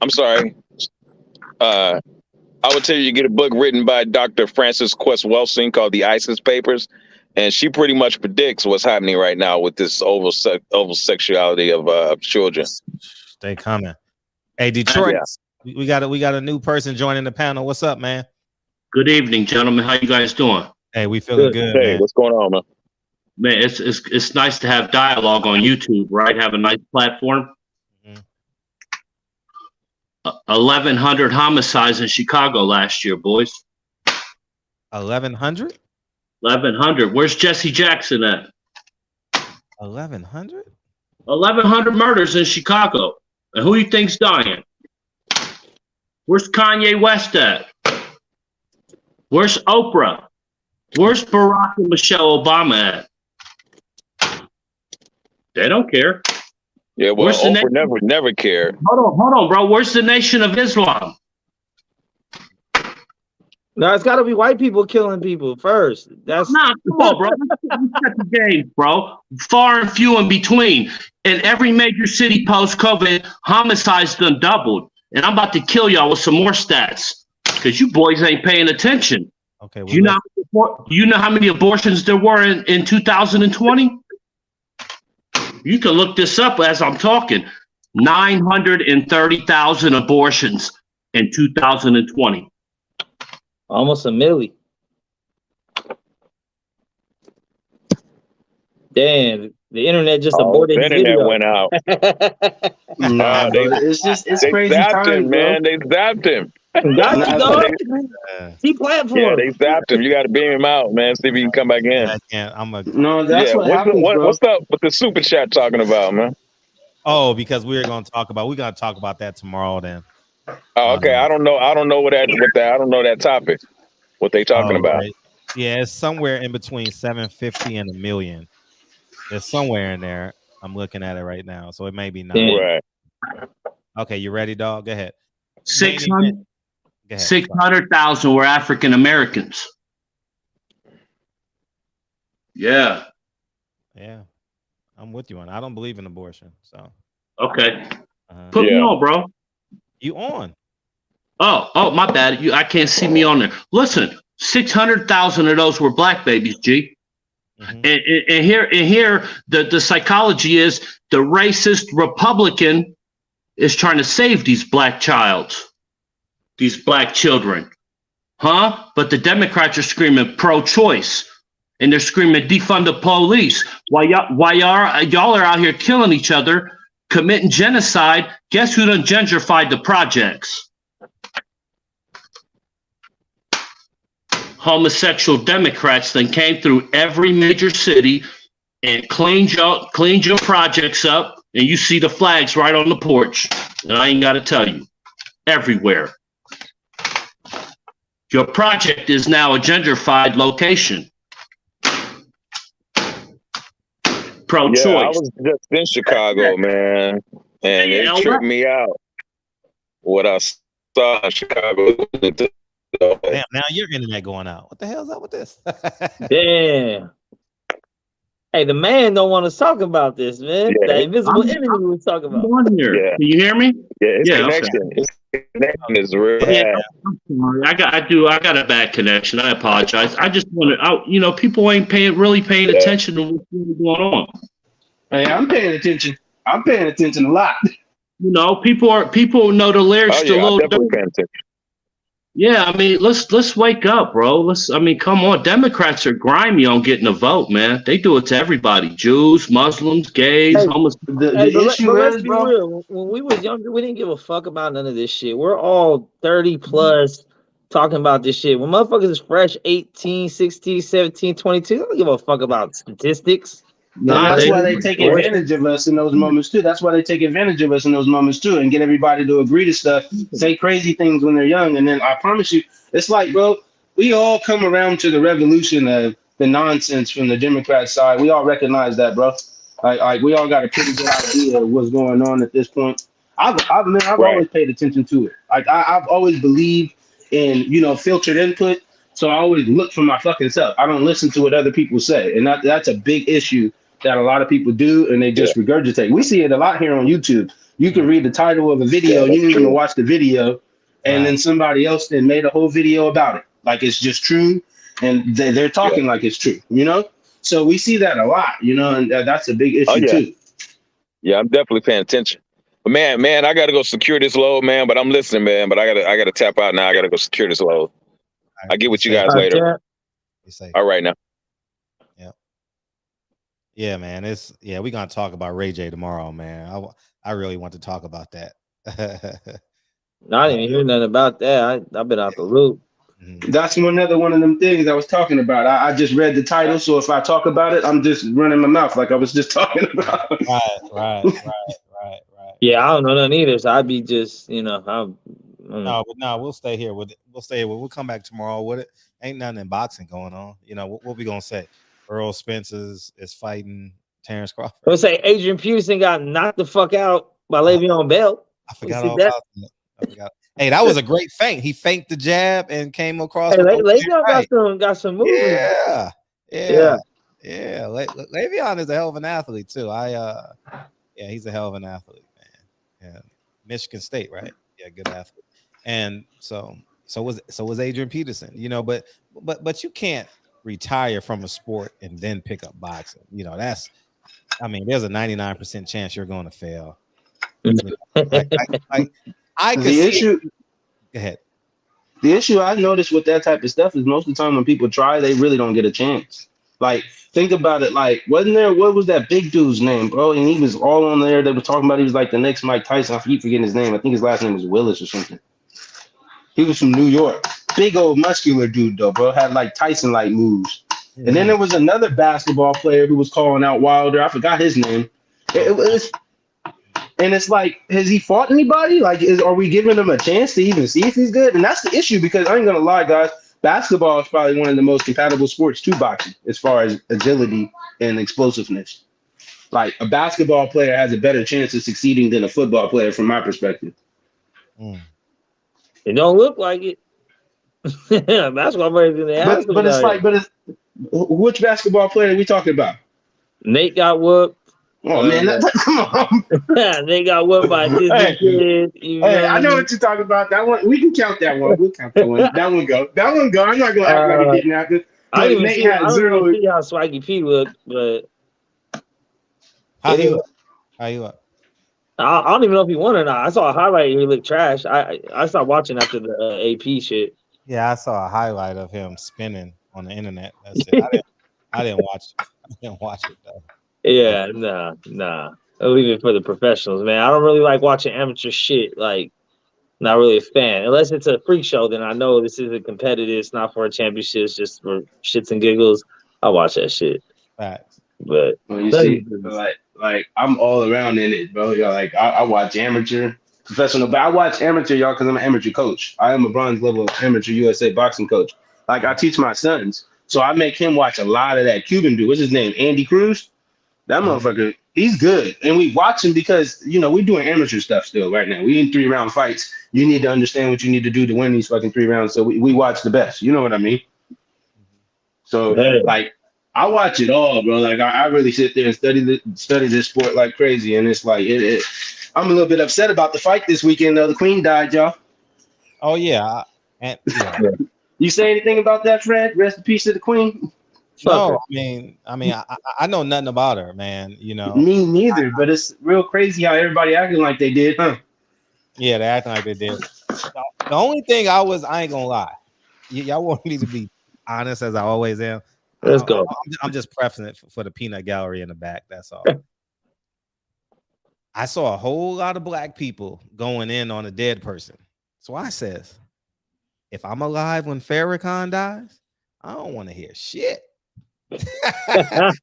I'm sorry. I would tell you get a book written by Dr. Frances Quest Welsing called The ISIS Papers, and she pretty much predicts what's happening right now with this over-sexuality of children. Stay coming. Hey, Detroit, we got a new person joining the panel. What's up, man? Good evening, gentlemen. How you guys doing? Hey, we feeling good. Hey, man. what's going on, man? Man, it's nice to have dialogue on YouTube, right? Have a nice platform. 1,100 homicides in Chicago last year, boys. 1,100? 1,100. Where's Jesse Jackson at? 1,100? 1,100 murders in Chicago. And who you think's dying? Where's Kanye West at? Where's Oprah? Where's Barack and Michelle Obama at? They don't care. Yeah, well, Oprah never cared. Hold on, bro. Where's the Nation of Islam? No, it's got to be white people killing people first. That's come on, bro. That's the game, bro. Far and few in between. In every major city post-COVID, homicides done doubled. And I'm about to kill y'all with some more stats because you boys ain't paying attention. Okay. Do you know how many abortions there were in 2020? You can look this up as I'm talking. 930,000 abortions in 2020. Almost a milli. Damn, the internet just aborted the internet video. went out. It's crazy zapped times, him, man. They zapped him. See platform. Yeah, they zapped him. You got to beam him out, man. See if he can come back in. I can't. No, that's what happens, bro. What's up with the super chat talking about, man? Oh, because we're gonna talk about that tomorrow. Then. Oh, okay. I don't know what I don't know that topic. What they talking about? Right. Yeah, it's somewhere in between 750 and 1 million. It's somewhere in there. I'm looking at it right now, so it may be not. Right. Okay, you ready, dog? Go ahead. 600,000 were African Americans. Yeah. Yeah, I'm with you on. I don't believe in abortion, so. Okay. Put me on, bro. You on? Oh, my bad. I can't see me on there. Listen, 600,000 of those were black babies, G. And here the psychology is the racist Republican is trying to save these black children, huh? But the Democrats are screaming pro-choice, and they're screaming defund the police. While y'all are out here killing each other, committing genocide. Guess who done gentrified the projects? Homosexual Democrats then came through every major city and cleaned your projects up, and you see the flags right on the porch. And I ain't got to tell you, everywhere. Your project is now a gentrified location. Pro-choice. Yeah, I was just in Chicago, man, and it tripped me out. what I saw in Chicago. Damn, now your internet going out. What the hell's up with this? Damn. Hey, the man don't want to talk about this, man. Yeah, the invisible enemy was talking about. On here. Yeah. Can you hear me? Yeah, his Yeah, connection. His connection is real Yeah, bad. I'm sorry. I got a bad connection. I apologize. I just want to, people ain't really paying attention to what's really going on. Hey, I'm paying attention. I'm paying attention a lot. People know the lyrics Oh to yeah, I'm Lil definitely Durk. paying attention. Yeah, I mean, let's wake up, bro. Come on. Democrats are grimy on getting a vote, man. They do it to everybody: Jews, Muslims, gays, Hey, homeless. The issue let's is, be bro. real. When we was younger, we didn't give a fuck about none of this shit. We're all 30 plus talking about this shit. When motherfuckers is fresh 18, 16, 17, 22, they don't give a fuck about statistics. And that's why they take Bullshit. advantage of us in those moments too. That's why they take advantage of us in those moments too, and get everybody to agree to stuff, say crazy things when they're young, and then I promise you, it's like, bro, we all come around to the revolution of the nonsense from the Democrat side. We all recognize that, bro. Like we all got a pretty good idea of what's going on at this point. I've always paid attention to it. Like I've always believed in filtered input. So I always look for my fucking self. I don't listen to what other people say, and that's a big issue that a lot of people do, and they just regurgitate. We see it a lot here on YouTube. You can read the title of a video, you don't even watch the video, and then somebody else then made a whole video about it, like it's just true, and they're talking like it's true, So we see that a lot, and that's a big issue too. Yeah, I'm definitely paying attention. But man, I gotta go secure this load, man. But I'm listening, man. But I gotta tap out now. I gotta go secure this load. I'll get with you guys later. All right now. Yeah, man. We're gonna talk about Ray J tomorrow, man. I really want to talk about that. No, I didn't even hear nothing about that. I've been out the loop. That's another one of them things I was talking about. I just read the title, so if I talk about it, I'm just running my mouth like I was just talking about. Right. Yeah, I don't know nothing either. So I'd be just, No, we'll stay here with it. We'll come back tomorrow with it. Ain't nothing in boxing going on. What we gonna say? Earl Spence is fighting Terrence Crawford. Let's say Adrian Peterson got knocked the fuck out by Le'Veon Bell. I forgot all about that. I forgot. Hey, that was a great feint. He faked the jab and came across. Hey, Le'Veon got some moves. Yeah. Le'Veon is a hell of an athlete too. He's a hell of an athlete, man. Yeah, Michigan State, right? Yeah, good athlete. And so was Adrian Peterson. But you can't retire from a sport and then pick up boxing. There's a 99% chance you're going to fail. I could see issue. Go ahead. The issue I noticed with that type of stuff is most of the time when people try, they really don't get a chance. Like, think about it. Like, what was that big dude's name, bro? And he was all on there. They were talking about he was like the next Mike Tyson. I keep forgetting his name. I think his last name was Willis or something. He was from New York. Big old muscular dude though, bro. Had like Tyson-like moves. Mm-hmm. And then there was another basketball player who was calling out Wilder. I forgot his name. And it's like, has he fought anybody? Like, are we giving him a chance to even see if he's good? And that's the issue, because I ain't gonna lie, guys. Basketball is probably one of the most compatible sports to boxing as far as agility and explosiveness. Like, a basketball player has a better chance of succeeding than a football player, from my perspective. It don't look like it. Basketball players in the ass. But which basketball player are we talking about? Nate got whooped. Oh man, come on. They got whooped by Disney kid. Hey, I know what you're talking about. That one, we can count that one. We'll count that one. That one go. I'm not gonna act like it didn't happen. I didn't see how Swaggy P looked, but how you look? I don't even know if he won or not. I saw a highlight and he looked trash. I stopped watching after the AP shit. Yeah, I saw a highlight of him spinning on the internet. That's it. I didn't watch it. I didn't watch it though. Yeah, nah. I'll leave it for the professionals, man. I don't really like watching amateur shit. Like, not really a fan. Unless it's a freak show, then I know this isn't competitive. It's not for a championship. It's just for shits and giggles. I watch that shit. Facts. But you see, like I'm all around in it, bro. Like I watch amateur, professional, but I watch amateur, y'all, because I'm an amateur coach. I am a bronze level amateur USA boxing coach. Like, I teach my sons, so I make him watch a lot of that Cuban dude. What's his name? Andy Cruz. That motherfucker, he's good. And we watch him because, you know, we're doing amateur stuff still right now. We in 3-round fights. You need to understand what you need to do to win these fucking 3 rounds. So we watch the best. You know what I mean? So, like, I watch it all, bro. Like, I really sit there and study this sport like crazy. And it's like, I'm a little bit upset about the fight this weekend, though. The queen died, y'all. Oh, yeah. And yeah. You say anything about that, Fred? Rest in peace to the queen. No, I know nothing about her, man. You know, me neither. But it's real crazy how everybody acting like they did, huh? Yeah, they acting like they did. The only thing I ain't gonna lie. Y'all want me to be honest as I always am. Let's go. I'm just prefacing it for the peanut gallery in the back. That's all. I saw a whole lot of black people going in on a dead person. So I says, if I'm alive when Farrakhan dies, I don't want to hear shit.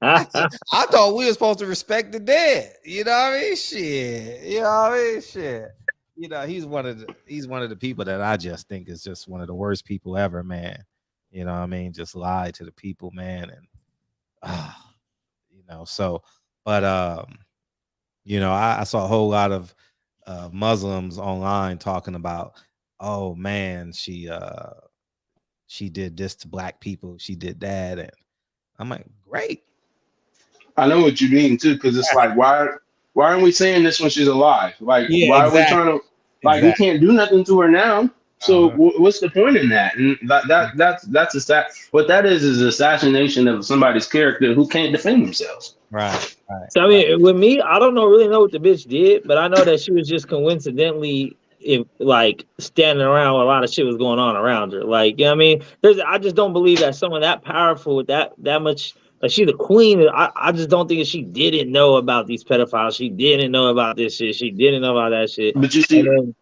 I thought we were supposed to respect the dead. You know what I mean? Shit. You know what I mean? Shit. You know, he's one of the people that I just think is just one of the worst people ever, man. You know what I mean? Just lie to the people, man. And you know, so but you know, I saw a whole lot of Muslims online talking about, oh man, she did this to black people, she did that, and I'm like, great. I know what you mean too, because it's like, why aren't we saying this when she's alive? Like, why are we trying to? Like, we can't do nothing to her now. So what's the point in that? And that's what that is assassination of somebody's character who can't defend themselves. Right. So I mean, with me, I don't really know what the bitch did, but I know that she was just coincidentally like standing around when a lot of shit was going on around her. Like, you know what I mean? I just don't believe that someone that powerful with that much, like, she's the queen. I just don't think that she didn't know about these pedophiles. She didn't know about this shit. She didn't know about that shit. But you see,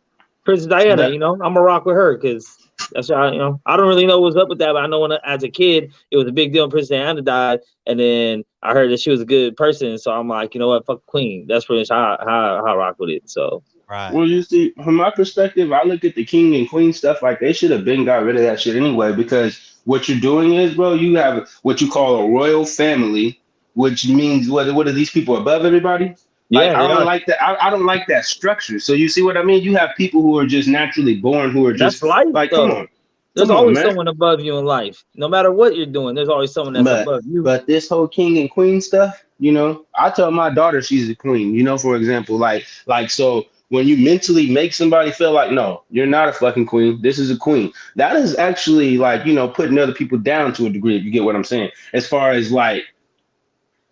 Princess Diana, you know, I'm gonna rock with her because that's how, you know, I don't really know what's up with that, but I know as a kid it was a big deal when Princess Diana died, and then I heard that she was a good person, so I'm like, you know what, fuck Queen. That's pretty much how I rock with it. So right. Well, you see, from my perspective, I look at the king and queen stuff like they should have been got rid of that shit anyway, because what you're doing is, bro, you have what you call a royal family, which means what are these people above everybody? Like, yeah, I don't like that. I don't like that structure. So you see what I mean? You have people who are just naturally born who are just life, like, though. come on. There's always someone above you in life. No matter what you're doing, there's always someone that's above you. But this whole king and queen stuff, you know, I tell my daughter she's a queen, you know, for example, like so when you mentally make somebody feel like, no, you're not a fucking queen, this is a queen, that is actually, like, you know, putting other people down to a degree, if you get what I'm saying. As far as, like,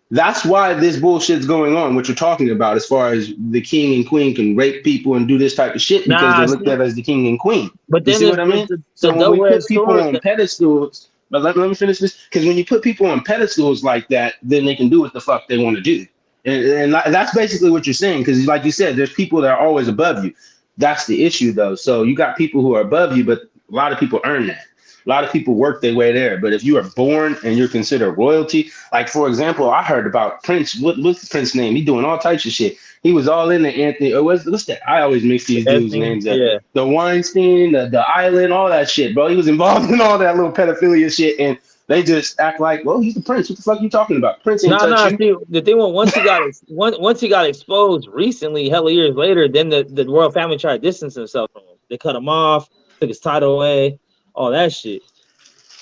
that's why this bullshit's going on, what you're talking about, as far as the king and queen can rape people and do this type of shit because they're looked at as the king and queen. But you then see what I mean? So when we put people on pedestals, but let me finish this, because when you put people on pedestals like that, then they can do what the fuck they want to do. And that's basically what you're saying, because like you said, there's people that are always above you. That's the issue, though. So you got people who are above you, but a lot of people earn that. A lot of people work their way there. But if you are born and you're considered royalty, like, for example, I heard about Prince. What's the Prince name? He doing all types of shit. He was all in the Anthony. What's that? I always mix these dudes' names up. Yeah. The Weinstein, the Island, all that shit, bro. He was involved in all that little pedophilia shit, and they just act like, well, he's the prince. What the fuck are you talking about? Prince ain't touch you. See, the thing was, once he got exposed recently, hella years later, then the royal family tried to distance themselves from him. They cut him off, took his title away, all that shit.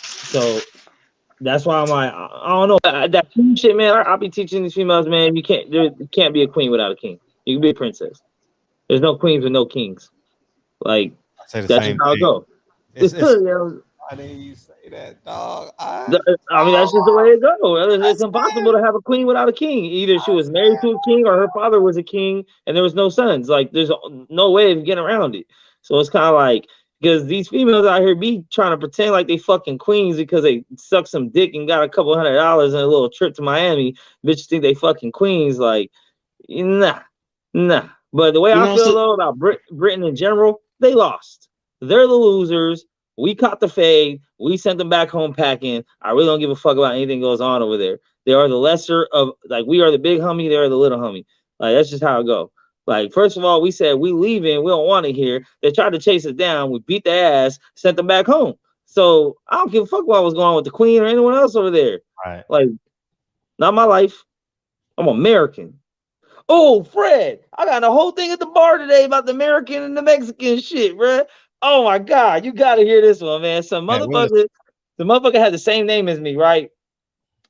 So that's why I'm like, I don't know that queen shit, man. I'll be teaching these females, man. You can't be a queen without a king. You can be a princess. There's no queens with no kings. Like, that's just how it goes. Why didn't you say that, dog? I mean, that's just the way it goes. It's impossible to have a queen without a king. Either she was married to a king or her father was a king and there was no sons. Like, there's no way of getting around it. So it's kind of like, because these females out here be trying to pretend like they fucking queens because they suck some dick and got a couple $100 and a little trip to Miami. Bitches think they fucking queens. Like, nah. But the way I feel, though, about Britain in general, they lost. They're the losers. We caught the fade. We sent them back home packing. I really don't give a fuck about anything goes on over there. They are the lesser of, like, we are the big homie. They are the little homie. Like, that's just how it go. Like, first of all, we said we leaving. We don't want it here. They tried to chase us down. We beat their ass, sent them back home. So I don't give a fuck what was going on with the queen or anyone else over there. Right. Like, not my life. I'm American. Oh, Fred, I got a whole thing at the bar today about the American and the Mexican shit, bro. Oh my God, you gotta hear this one, man. The motherfucker had the same name as me, right?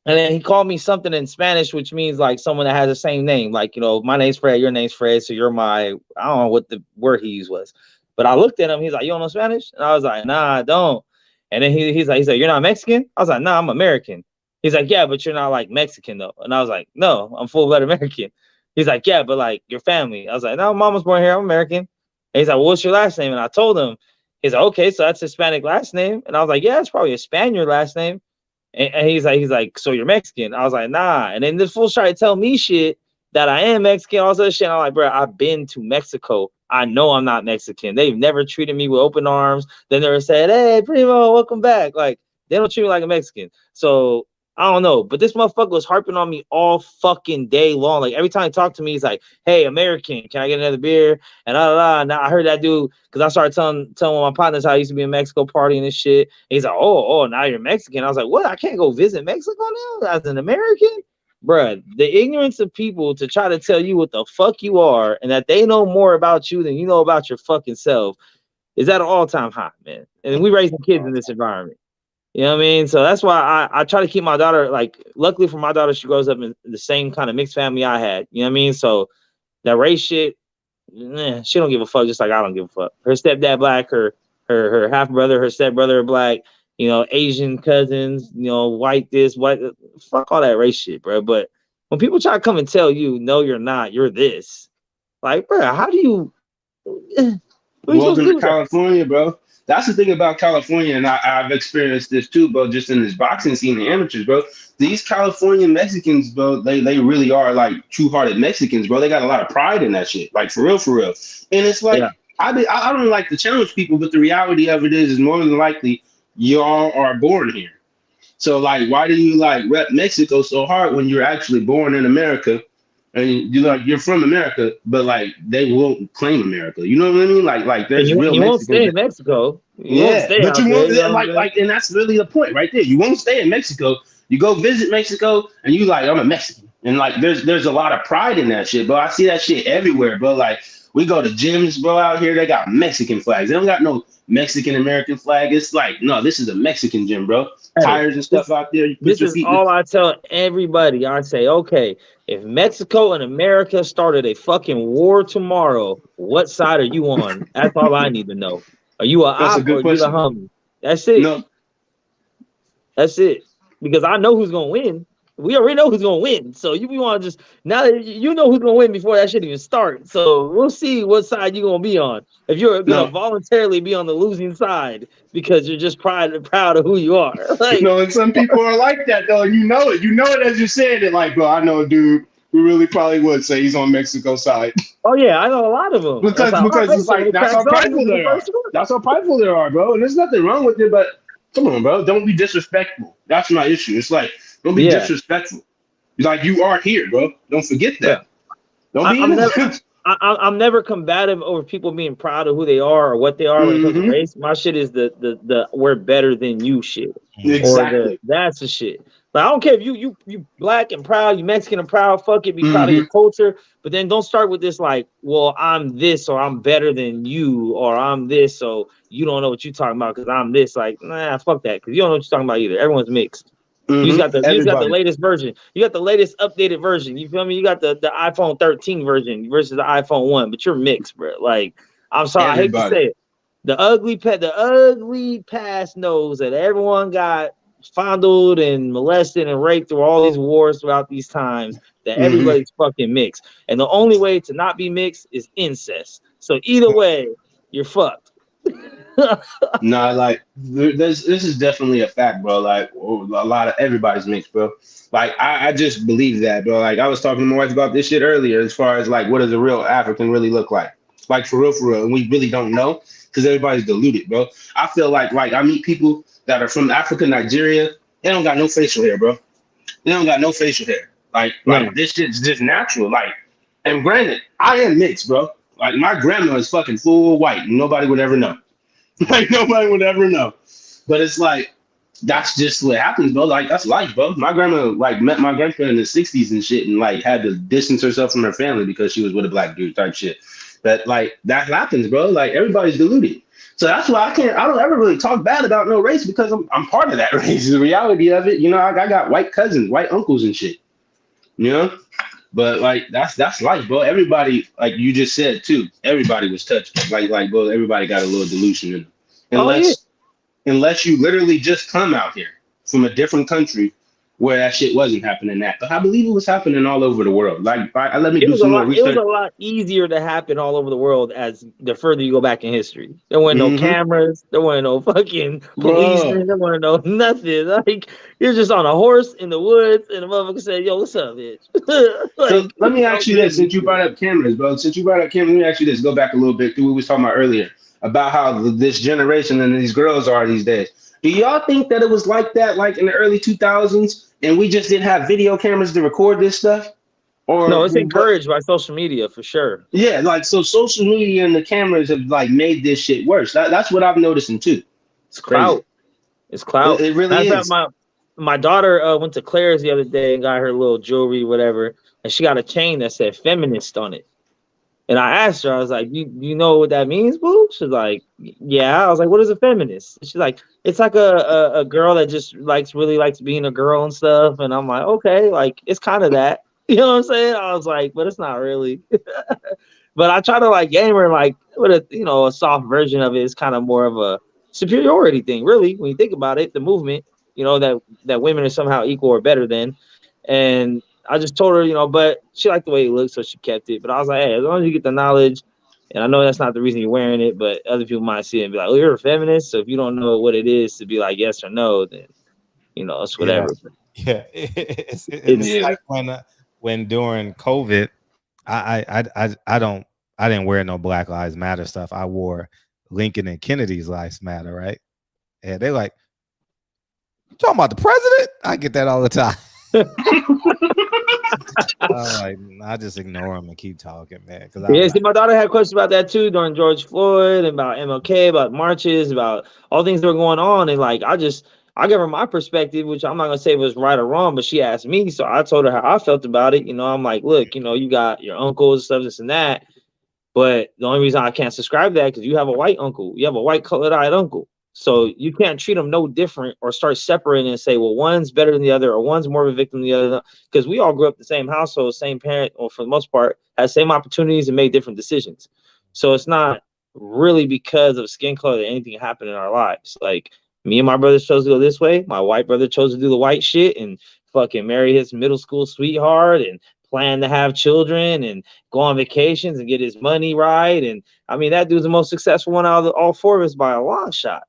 And then he called me something in Spanish, which means like someone that has the same name. Like, you know, my name's Fred, your name's Fred, so you're my, I don't know what the word he used was. But I looked at him, he's like, you don't know Spanish? And I was like, nah, I don't. And then he's like, you're not Mexican? I was like, nah, I'm American. He's like, yeah, but you're not like Mexican though. And I was like, no, I'm full-blood American. He's like, yeah, but like your family. I was like, no, mom was born here, I'm American. And he's like, well, what's your last name? And I told him, he's like, okay, so that's Hispanic last name. And I was like, yeah, it's probably a Spaniard last name. And he's like, so you're Mexican? I was like, nah. And then this fool tried to tell me shit that I am Mexican, all this shit. And I'm like, bro, I've been to Mexico. I know I'm not Mexican. They've never treated me with open arms. They never said, hey, primo, welcome back. Like, they don't treat me like a Mexican. So I don't know. But this motherfucker was harping on me all fucking day long. Like, every time he talked to me, he's like, hey, American, can I get another beer? And now I heard that dude, because I started telling one of my partners how I used to be in Mexico partying and shit. And he's like, oh, now you're Mexican. I was like, what? I can't go visit Mexico now as an American? Bruh, the ignorance of people to try to tell you what the fuck you are and that they know more about you than you know about your fucking self is at an all-time high, man. And we raising kids in this environment. You know what I mean? So that's why I try to keep my daughter, like, luckily for my daughter, she grows up in the same kind of mixed family I had. You know what I mean? So that race shit, she don't give a fuck, just like I don't give a fuck. Her stepdad black, her half brother, her stepbrother are black, you know, Asian cousins, you know, white this, white, fuck all that race shit, bro. But when people try to come and tell you, no, you're not, you're this, like, bro, how do you? Welcome to California, bro. That's the thing about California, and I've experienced this too, bro, just in this boxing scene, the amateurs, bro. These California Mexicans, bro, they really are like true-hearted Mexicans, bro. They got a lot of pride in that shit, like for real. And it's like, I don't like to challenge people, but the reality of it is more than likely, y'all are born here. So like, why do you like rep Mexico so hard when you're actually born in America? And you're from America, but like they won't claim America. You know what I mean? Like there's real Mexicans. You won't stay in Mexico. You won't stay but you won't there, like, and that's really the point right there. You won't stay in Mexico. You go visit Mexico, and you like, I'm a Mexican, and like there's a lot of pride in that shit, bro. I see that shit everywhere, bro. Like we go to gyms, bro, out here, they got Mexican flags. They don't got no Mexican American flag. It's like, no, this is a Mexican gym, bro. Tires and stuff out there. This is all I tell everybody. I say, okay, if Mexico and America started a fucking war tomorrow, what side are you on? That's all I need to know. Are you a op or are you the homie? That's it. No. That's it. Because I know who's gonna win. We already know who's gonna win. So you want to just now that you know who's gonna win before that shit even starts. So we'll see what side you're gonna be on. If you're gonna voluntarily be on the losing side because you're just proud of who you are. Like, and some people are like that though, and you know it as you're saying it. Like, bro, I know a dude who really probably would say he's on Mexico side. Oh yeah, I know a lot of them. Because it's like that's how prideful they are. That's how prideful they are, bro. And there's nothing wrong with it, but come on, bro, don't be disrespectful. That's my issue. It's like, don't be disrespectful. Like, you are here, bro. Don't forget that. I'm never combative over people being proud of who they are or what they are when it comes to race. My shit is the we're better than you shit. Exactly. That's the shit. Like, I don't care if you black and proud, you Mexican and proud, fuck it, be proud of your culture. But then don't start with this like, well, I'm this or I'm better than you or I'm this, so you don't know what you're talking about because I'm this. Like, nah, fuck that, because you don't know what you're talking about either. Everyone's mixed. You got the latest version. You got the latest updated version. You feel me? You got the iPhone 13 version versus the iPhone 1, but you're mixed, bro. Like, I'm sorry, I hate to say it. The ugly past knows that everyone got fondled and molested and raped through all these wars throughout these times, that everybody's fucking mixed. And the only way to not be mixed is incest. So either way, you're fucked. Nah, like this is definitely a fact, bro. Like a lot of everybody's mixed, bro. Like I just believe that, bro. Like I was talking to my wife about this shit earlier, as far as like what does a real African really look like? Like for real, and we really don't know because everybody's deluded, bro. I feel like I meet people that are from Africa, Nigeria. They don't got no facial hair, bro. They don't got no facial hair. Like this shit's just natural. Like, and granted, I am mixed, bro. Like my grandma is fucking full white, and nobody would ever know. Like nobody would ever know. But it's like that's just what happens, bro. Like that's life, bro. My grandma like met my grandpa in the '60s and shit, and like had to distance herself from her family because she was with a black dude type shit. But like that happens, bro. Like everybody's deluded. So that's why I don't ever really talk bad about no race because I'm part of that race. The reality of it, you know, I got white cousins, white uncles and shit. You know? But like that's life, bro. Everybody, like you just said too, everybody was touched. Like bro, everybody got a little delusion in them. Unless you literally just come out here from a different country where that shit wasn't happening at. But I believe it was happening all over the world. Like I let me do some more It was research. a lot easier to happen all over the world as the further you go back in history. There weren't no cameras. There weren't no fucking policemen. There weren't no nothing. Like you're just on a horse in the woods, and the motherfucker said, "Yo, what's up, bitch?" Like, So let me ask you this: since you brought up cameras, bro. Since you brought up cameras, let me ask you this. Go back a little bit to what we was talking about earlier about how this generation and these girls are these days. Do y'all think that it was like that, like in the early 2000s, and we just didn't have video cameras to record this stuff? Or no, it's encouraged by social media for sure. Yeah, like so social media and the cameras have like made this shit worse. That's what I'm noticing too. It's clout. It's clout. It really is. My daughter went to Claire's the other day and got her little jewelry, whatever, and she got a chain that said feminist on it. And I asked her, I was like, you know what that means, boo? She's like, yeah. I was like, what is a feminist? She's like, it's like a girl that just really likes being a girl and stuff. And I'm like, okay, like it's kind of that. You know what I'm saying? I was like, but it's not really. But I try to like game her like with a soft version of it. It's kind of more of a superiority thing, really, when you think about it. The movement, that women are somehow equal or better than. And I just told her, but she liked the way it looked, so she kept it. But I was like, hey, as long as you get the knowledge, and I know that's not the reason you're wearing it, but other people might see it and be like, oh, you're a feminist. So if you don't know what it is to be like yes or no, then it's whatever. Yeah, it's like when during COVID, I didn't wear no Black Lives Matter stuff. I wore Lincoln and Kennedy's Lives Matter, right? And they're like, you talking about the president? I get that all the time. I just ignore them and keep talking, man. See, my daughter had questions about that too during George Floyd and about MLK, about marches, about all things that were going on, and like I gave her my perspective, which I'm not gonna say was right or wrong, but she asked me, so I told her how I felt about it. I'm like, look, you got your uncles and stuff, this and that, but the only reason I can't subscribe to that because you have a white uncle, you have a white colored-eyed uncle. So you can't treat them no different or start separating and say, well, one's better than the other or one's more of a victim than the other. Because we all grew up in the same household, same parent, or for the most part, had same opportunities and made different decisions. So it's not really because of skin color that anything happened in our lives. Like me and my brother chose to go this way. My white brother chose to do the white shit and fucking marry his middle school sweetheart and plan to have children and go on vacations and get his money right. And I mean, that dude's the most successful one out of all four of us by a long shot.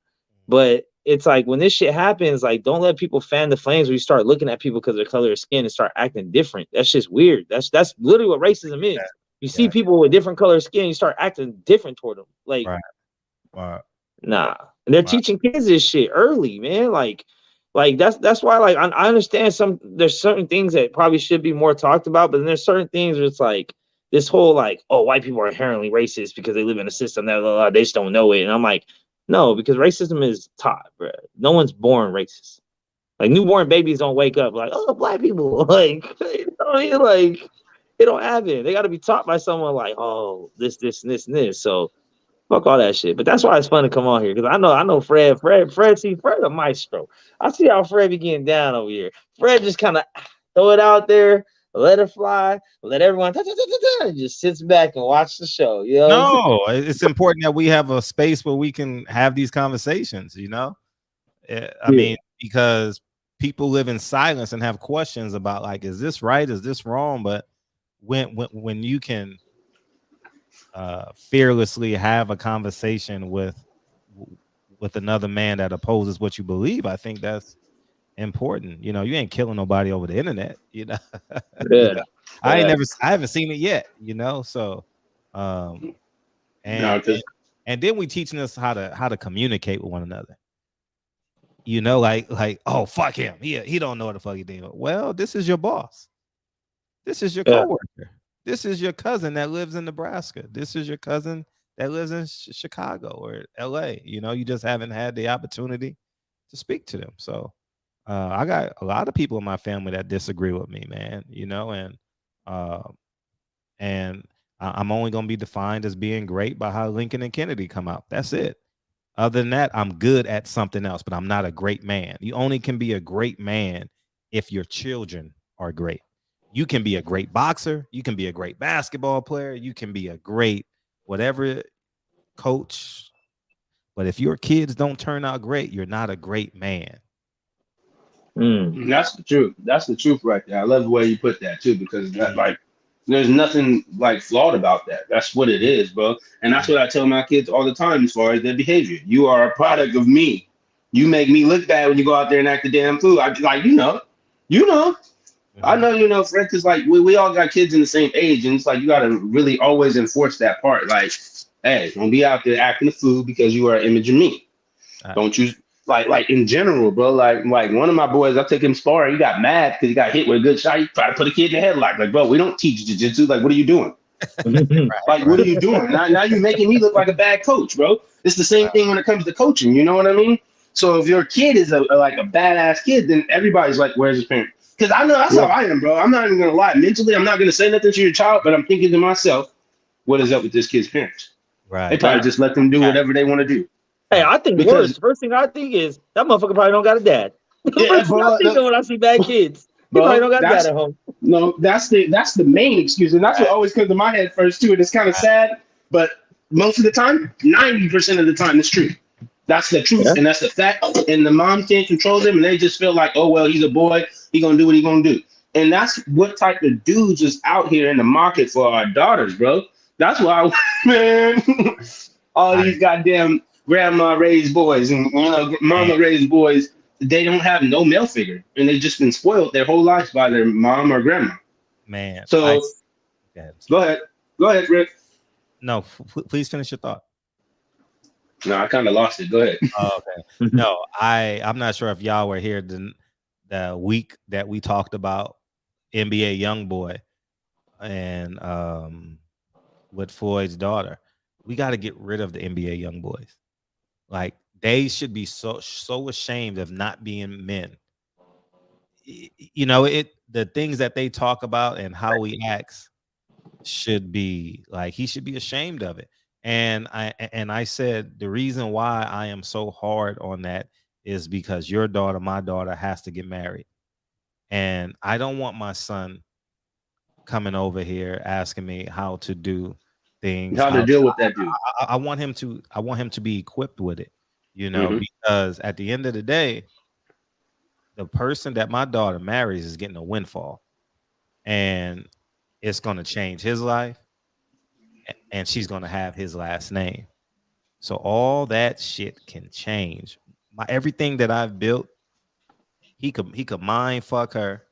But it's like when this shit happens, like don't let people fan the flames where you start looking at people because of their color of skin and start acting different. That's just weird. That's literally what racism is. You see people with different color of skin, you start acting different toward them. Like, nah. And they're teaching kids this shit early, man. Like that's why like I understand there's certain things that probably should be more talked about, but then there's certain things where it's like this whole like, oh, white people are inherently racist because they live in a system that they just don't know it. And I'm like, no, because racism is taught, bro. No one's born racist. Like newborn babies don't wake up like, oh, black people. Like, like it don't happen. They got to be taught by someone like, oh, this, and this. So fuck all that shit. But that's why it's fun to come on here because I know Fred. See, Fred a maestro. I see how Fred be getting down over here. Fred just kind of throw it out there. Let it fly. Let everyone just sits back and watch the show. No, it's important that we have a space where we can have these conversations. I mean, because people live in silence and have questions about like, is this right? Is this wrong? But when you can fearlessly have a conversation with another man that opposes what you believe, I think that's important. You ain't killing nobody over the internet. I haven't seen it yet. So and then we teaching us how to communicate with one another. Like oh fuck him, he don't know what the fuck he doing. Well, this is your boss, this is your coworker, this is your cousin that lives in Nebraska, this is your cousin that lives in Chicago or LA. You just haven't had the opportunity to speak to them. So I got a lot of people in my family that disagree with me, man. You know, and I'm only gonna be defined as being great by how Lincoln and Kennedy come out. That's it. Other than that, I'm good at something else, but I'm not a great man. You only can be a great man if your children are great. You can be a great boxer. You can be a great basketball player. You can be a great whatever coach. But if your kids don't turn out great, you're not a great man. That's the truth. That's the truth right there. I love the way you put that too, because that, like, there's nothing like flawed about that. That's what it is, bro. And that's what I tell my kids all the time as far as their behavior. You are a product of me. You make me look bad when you go out there and act a damn fool. I like, you know. I know, you know, Fred, because like we all got kids in the same age, and it's like you gotta really always enforce that part. Like, hey, don't be out there acting a fool because you are an image of me. Don't you like in general, bro? Like one of my boys, I took him sparring. He got mad because he got hit with a good shot. He tried to put a kid in the headlock. Like, bro, we don't teach jiu-jitsu. Like, what are you doing? What are you doing? Now you're making me look like a bad coach, bro. It's the same thing when it comes to coaching. You know what I mean? So if your kid is like a badass kid, then everybody's like, where's his parent? Because I know that's how I am, bro. I'm not even gonna lie. Mentally, I'm not gonna say nothing to your child, but I'm thinking to myself, what is up with this kid's parents? Right. They probably just let them do whatever they want to do. Hey, I think worse. First thing I think is that motherfucker probably don't got a dad. Yeah, bro, I think when I see bad kids, he probably don't got a dad at home. No, that's the main excuse, and that's what always comes to my head first too. And it's kind of sad, but most of the time, 90% of the time, it's true. That's the truth, and that's the fact. And the mom can't control them, and they just feel like, oh well, he's a boy, he gonna do what he gonna do. And that's what type of dudes is out here in the market for our daughters, bro. That's why, man, all these goddamn grandma raised boys and mama raised boys, they don't have no male figure, and they've just been spoiled their whole lives by their mom or grandma. Man, so go ahead, Rick. No, please finish your thought. No, I kind of lost it. Go ahead. Oh, okay. No, I'm not sure if y'all were here the week that we talked about NBA YoungBoy and with Floyd's daughter. We got to get rid of the NBA YoungBoys. Like, they should be so ashamed of not being men. You know, the things that they talk about and how he acts should be like, he should be ashamed of it. And I said the reason why I am so hard on that is because your daughter, my daughter, has to get married. And I don't want my son coming over here asking me how to do things. How to deal with that dude. I want him to be equipped with it, you know, because at the end of the day, the person that my daughter marries is getting a windfall, and it's going to change his life, and she's going to have his last name. So all that shit can change. Everything that I've built, he could mind fuck her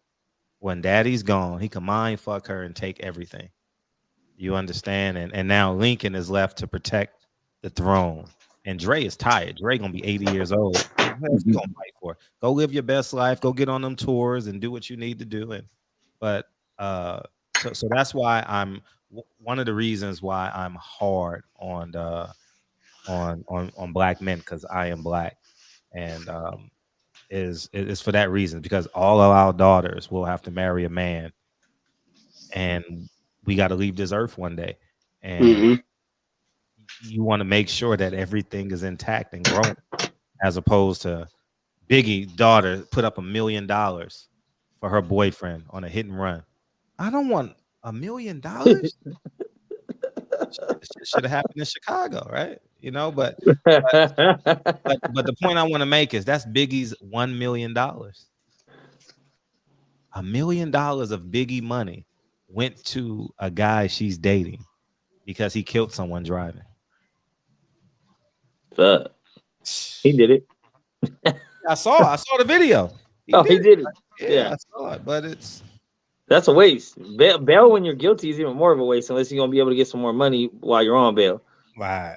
when daddy's gone. He could mind fuck her and take everything. You understand? And now Lincoln is left to protect the throne. And Dre is tired. Dre gonna be 80 years old. What else you gonna fight for? Go live your best life. Go get on them tours and do what you need to do. But so that's why I'm one of the reasons why I'm hard on black men, because I am black, and is for that reason, because all of our daughters will have to marry a man, and we got to leave this earth one day, and you want to make sure that everything is intact and growing, as opposed to Biggie's daughter put up $1 million for her boyfriend on a hit and run. I don't want $1 million. Should have happened in Chicago, right? You know, but the point I want to make is that's Biggie's $1 million. $1 million of Biggie money went to a guy she's dating because he killed someone driving. He did it. I saw the video. He did it. Yeah, I saw it, but that's a waste. Bail when you're guilty is even more of a waste, unless you're gonna be able to get some more money while you're on bail. Right.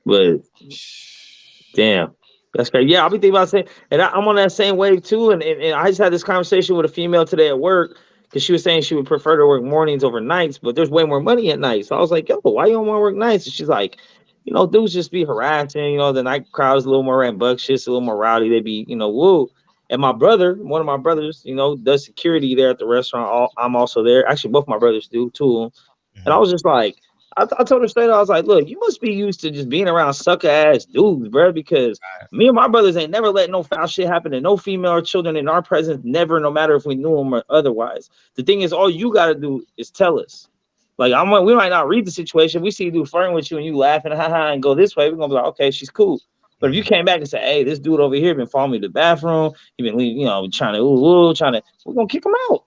But damn, that's crazy. Yeah, I'll be thinking about saying, and I'm on that same wave too. And I just had this conversation with a female today at work, because she was saying she would prefer to work mornings over nights, but there's way more money at night. So I was like, yo, why you don't want to work nights? And she's like, dudes just be harassing. The night crowd is a little more rambunctious, a little more rowdy. They be, woo. And my brother, one of my brothers, does security there at the restaurant. I'm also there. Actually, both my brothers do, two of them. And I was just like, I told her straight, I was like, look, you must be used to just being around sucker ass dudes, bro, because me and my brothers ain't never let no foul shit happen to no female or children in our presence, never, no matter if we knew them or otherwise. The thing is, all you got to do is tell us. Like, we might not read the situation. We see you dude flirting with you and you laughing, haha, and go this way. We're going to be like, okay, she's cool. But if you came back and said, hey, this dude over here been following me to the bathroom, he been leaving, trying to, we're going to kick him out.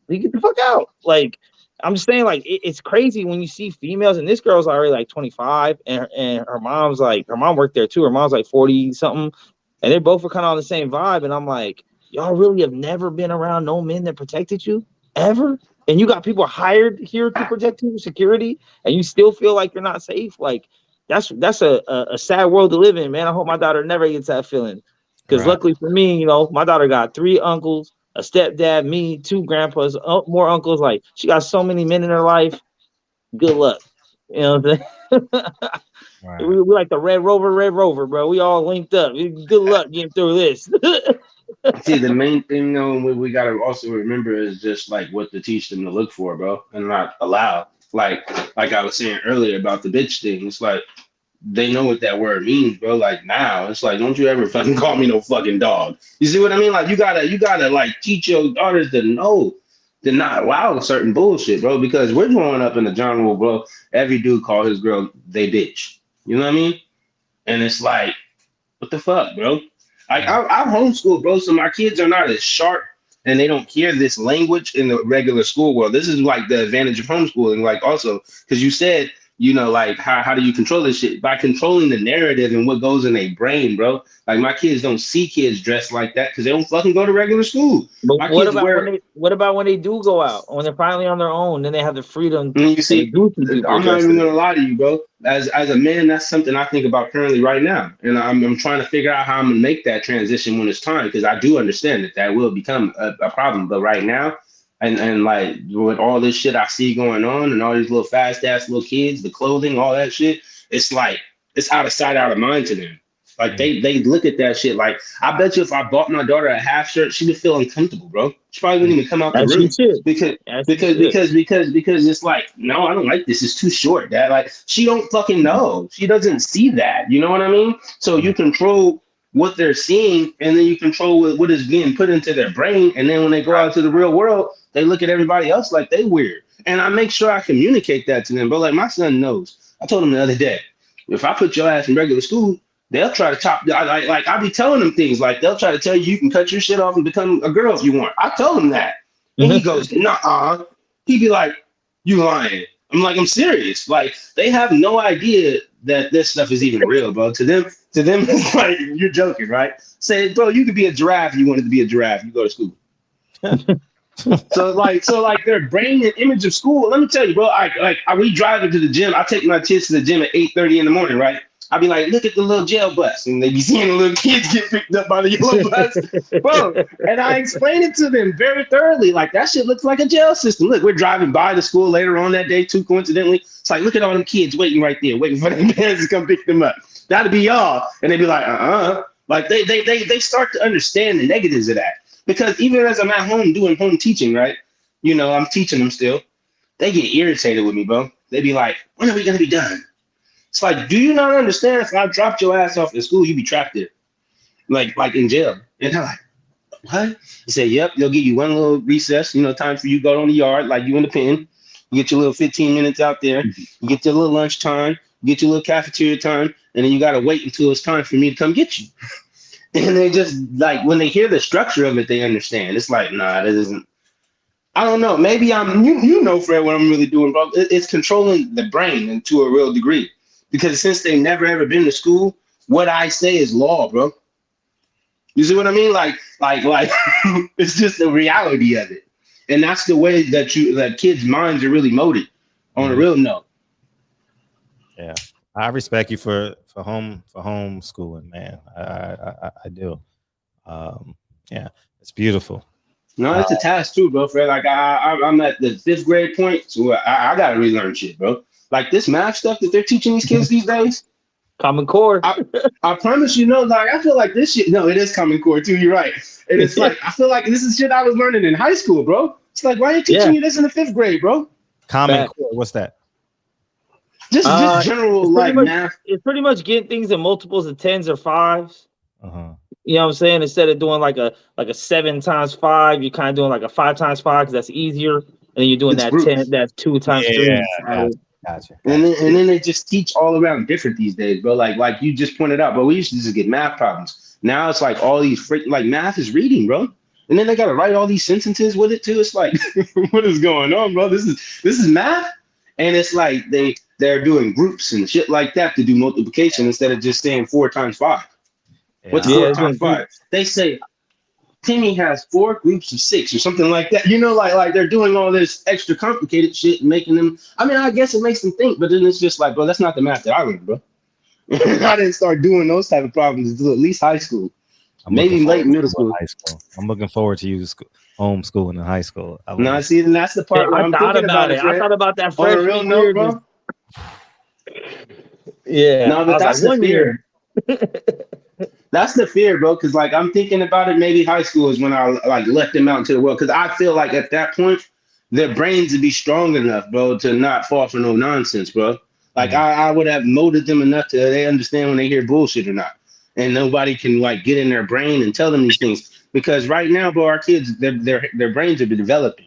You get the fuck out. Like, I'm just saying, like, it's crazy when you see females, and this girl's already like 25, and her mom worked there too. Her mom's like 40 something, and they both were kind of on the same vibe. And I'm like, y'all really have never been around no men that protected you ever? And you got people hired here to protect you, security, and you still feel like you're not safe? Like, that's a sad world to live in, man. I hope my daughter never gets that feeling, because luckily for me, my daughter got 3 uncles, a stepdad, me, 2 grandpas, more uncles. Like, she got so many men in her life. Good luck. You know what I'm saying? We like the Red Rover, bro. We all linked up. Good luck getting through this. See, the main thing, though, we got to also remember is just like what to teach them to look for, bro, and not allow. Like I was saying earlier about the bitch thing. It's like, they know what that word means, bro. Like, now it's like, don't you ever fucking call me no fucking dog. You see what I mean? Like, you gotta like teach your daughters to know to not allow certain bullshit, bro. Because we're growing up in the genre, bro. Every dude call his girl they bitch. You know what I mean? And it's like, what the fuck, bro? Like, I homeschool, bro. So my kids are not as sharp, and they don't hear this language in the regular school world. This is like the advantage of homeschooling. Like, also, because you said, like, how do you control this shit? By controlling the narrative and what goes in their brain, bro. Like, my kids don't see kids dressed like that because they don't fucking go to regular school. But what about when they do go out? When they're finally on their own, then they have the freedom you see, I'm not even gonna it. lie to you, bro. As a man, that's something I think about currently right now. And I'm trying to figure out how I'm gonna make that transition when it's time, because I do understand that will become a problem. But right now, and like with all this shit I see going on and all these little fast ass little kids, the clothing, all that shit, it's like it's out of sight, out of mind to them. Like they look at that shit. Like, I bet you if I bought my daughter a half shirt, she would feel uncomfortable, bro. She probably wouldn't even come out the room because it's like, no, I don't like this. It's too short, Dad. Like, she don't fucking know. She doesn't see that. You know what I mean? So you control what they're seeing, and then you control what is being put into their brain. And then when they go out to the real world, they look at everybody else like they weird. And I make sure I communicate that to them, bro. Like, my son knows. I told him the other day, if I put your ass in regular school, they'll try to top. Like I be telling them things like they'll try to tell you can cut your shit off and become a girl if you want. I told him that, and he goes, "Nah." He be like, "You lying?" I'm like, "I'm serious." Like, they have no idea that this stuff is even real, bro. To them, it's like, you're joking, right? Say, bro, you could be a giraffe if you wanted to be a giraffe. You go to school. So like their brain and image of school. Let me tell you, bro. We driving to the gym. I take my kids to the gym at 8:30 in the morning, right? I'll be like, look at the little jail bus. And they be seeing the little kids get picked up by the yellow bus. Bro, and I explained it to them very thoroughly. Like, that shit looks like a jail system. Look, we're driving by the school later on that day, too, coincidentally. It's like, look at all them kids waiting right there, waiting for their parents to come pick them up. That'll be y'all. And they be like, Like, they start to understand the negatives of that. Because even as I'm at home doing home teaching, right? I'm teaching them still. They get irritated with me, bro. They be like, when are we going to be done? It's like, do you not understand? If I dropped your ass off at school, you'd be trapped there, like in jail. And they're like, what? He said, yep, they'll give you one little recess, time for you to go on the yard, like you in the pen. You get your little 15 minutes out there. You get your little lunch time. You get your little cafeteria time. And then you got to wait until it's time for me to come get you. And they just, like, when they hear the structure of it, they understand. It's like, nah, that isn't. I don't know. Maybe Fred, what I'm really doing, bro. It's controlling the brain to a real degree. Because since they never ever been to school, what I say is law, bro. You see what I mean? Like it's just the reality of it, and that's the way that kids' minds are really molded on a real note. Yeah, I respect you for homeschooling, man. I do. Yeah, it's beautiful. No, it's a task too, bro. Fred, like I'm at the 5th grade point, so I gotta relearn shit, bro. Like, this math stuff that they're teaching these kids these days, Common Core. I promise you, no, like I feel like this shit. No, it is Common Core too. You're right. And it's like I feel like this is shit I was learning in high school, bro. It's like why are you teaching you this in the 5th grade, bro? Common Core. What's that? Just general like math. It's pretty much getting things in multiples of 10s or 5s. You know what I'm saying? Instead of doing like a 7 times 5, you're kind of doing like a 5 times 5 because that's easier. And then you're doing that 10, that's 2 times 3. Gotcha. And then they just teach all around different these days, bro. Like you just pointed out, bro. We used to just get math problems. Now it's like all these like math is reading, bro. And then they gotta write all these sentences with it too. It's like, what is going on, bro? This is math, and it's like they're doing groups and shit like that to do multiplication instead of just saying 4 times 5. What's 4 times 5? They say Timmy has 4 groups of 6 or something like that. You know, like they're doing all this extra complicated shit and making them. I mean, I guess it makes them think, but then it's just like, bro, that's not the math that I learned, bro. I didn't start doing those type of problems until at least high school, maybe late middle school. High school. I'm looking forward to you homeschooling in high school. No, see, and that's the part where I'm thinking about it. I thought about that on a real note, bro. Yeah, no, but that's the fear. That's the fear, bro. Because like I'm thinking about it, maybe high school is when I like let them out into the world. Because I feel like at that point, their brains would be strong enough, bro, to not fall for no nonsense, bro. Like I would have molded them enough to they understand when they hear bullshit or not, and nobody can like get in their brain and tell them these things. Because right now, bro, our kids, their brains are developing.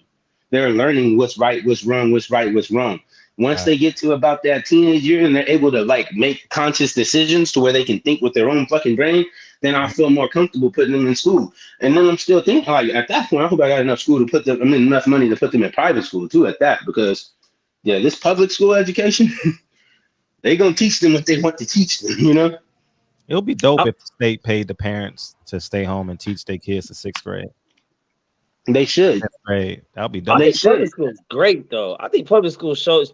They're learning what's right, what's wrong, what's right, what's wrong. Once they get to about that teenage year and they're able to like make conscious decisions to where they can think with their own fucking brain, then I feel more comfortable putting them in school. And then I'm still thinking like at that point, I hope I got enough school to put them, enough money to put them in private school too at that, because yeah, this public school education, they gonna teach them what they want to teach them, you know? It'll be dope if the state paid the parents to stay home and teach their kids to 6th grade. They should. Great. That'll be dope. I think public school is great though. I think public school shows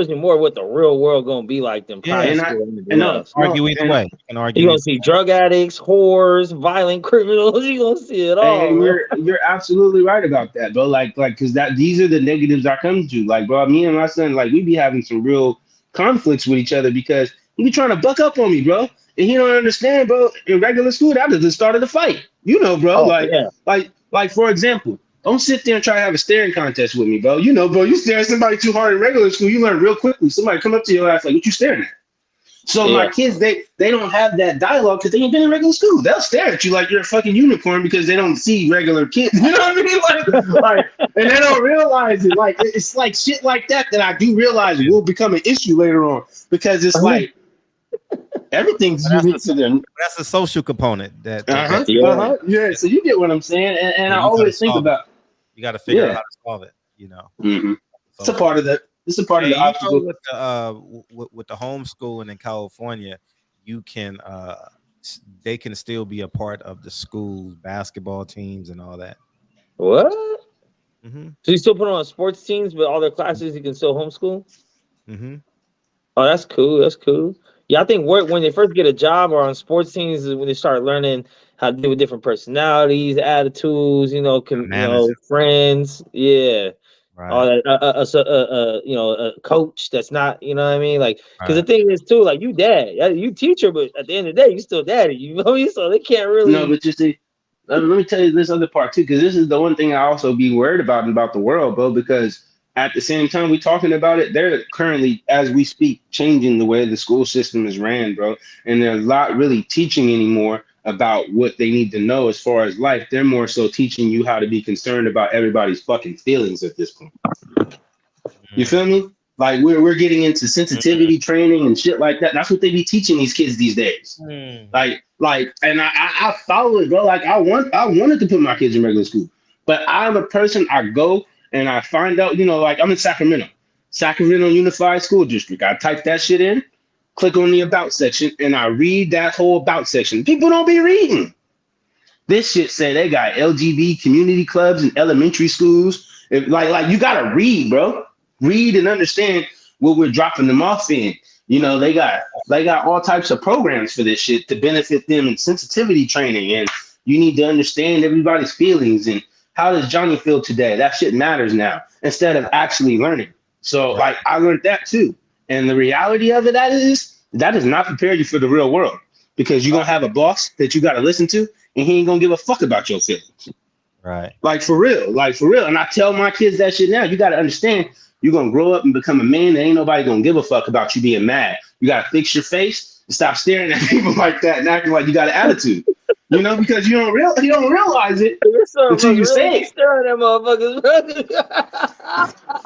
you more what the real world gonna be like than private school. Argue either way. You can argue. You're gonna see drug addicts, whores, violent criminals. You're gonna see it all. And you're absolutely right about that, bro. Like because these are the negatives I come to. Like, bro, me and my son, like we be having some real conflicts with each other because he be trying to buck up on me, bro. And he don't understand, bro. In regular school, that was the start of the fight. You know, bro. Like for example, don't sit there and try to have a staring contest with me, bro. You know, bro, you stare at somebody too hard in regular school, you learn real quickly. Somebody come up to your ass like, what you staring at? So my kids, they don't have that dialogue because they ain't been in regular school. They'll stare at you like you're a fucking unicorn because they don't see regular kids. You know what I mean? Like, and they don't realize it. Like, it's like shit like that I do realize will become an issue later on because it's like everything's unique to them. That's a social component. Yeah. So you get what I'm saying, and I always think about. You got to figure out how to solve it. You know, it's a part of that. It's a part of the obstacle. With the homeschooling in California, you can they can still be a part of the school basketball teams and all that. What? So you still put on sports teams, but all their classes you can still homeschool. Oh, that's cool. That's cool. Yeah, I think when they first get a job or on sports teams is when they start learning how to deal with different personalities, attitudes, friends. Yeah. Right. All that, a coach that's not, you know what I mean? Like, because the thing is too, like you you teacher, but at the end of the day, you still daddy, you know what I mean? So they can't really. No, but you see, let me tell you this other part too, because this is the one thing I also be worried about the world, bro, because at the same time we talking about it, they're currently, as we speak, changing the way the school system is ran, bro. And they're not really teaching anymore about what they need to know as far as life. They're more so teaching you how to be concerned about everybody's fucking feelings at this point. You feel me? Like we're getting into sensitivity training and shit like that. That's what they be teaching these kids these days. Like, and I follow it, bro. Like I wanted to put my kids in regular school, but I'm a person, I go and I find out, like I'm in Sacramento Unified School District. I type that shit in, click on the about section, and I read that whole about section. People don't be reading. This shit say they got LGBT community clubs in elementary schools. Like you gotta read, bro. Read and understand what we're dropping them off in. They got all types of programs for this shit to benefit them in sensitivity training, and you need to understand everybody's feelings and how does Johnny feel today? That shit matters now instead of actually learning. So like I learned that too. And the reality of it is That does not prepare you for the real world because you're gonna have a boss that you gotta listen to, and he ain't gonna give a fuck about your feelings. Right. Like for real. And I tell my kids that shit now. You gotta understand, you're gonna grow up and become a man, and ain't nobody gonna give a fuck about you being mad. You gotta fix your face and stop staring at people like that and acting like you got an attitude. You know, because you don't realize it until you say it. Staring at motherfuckers.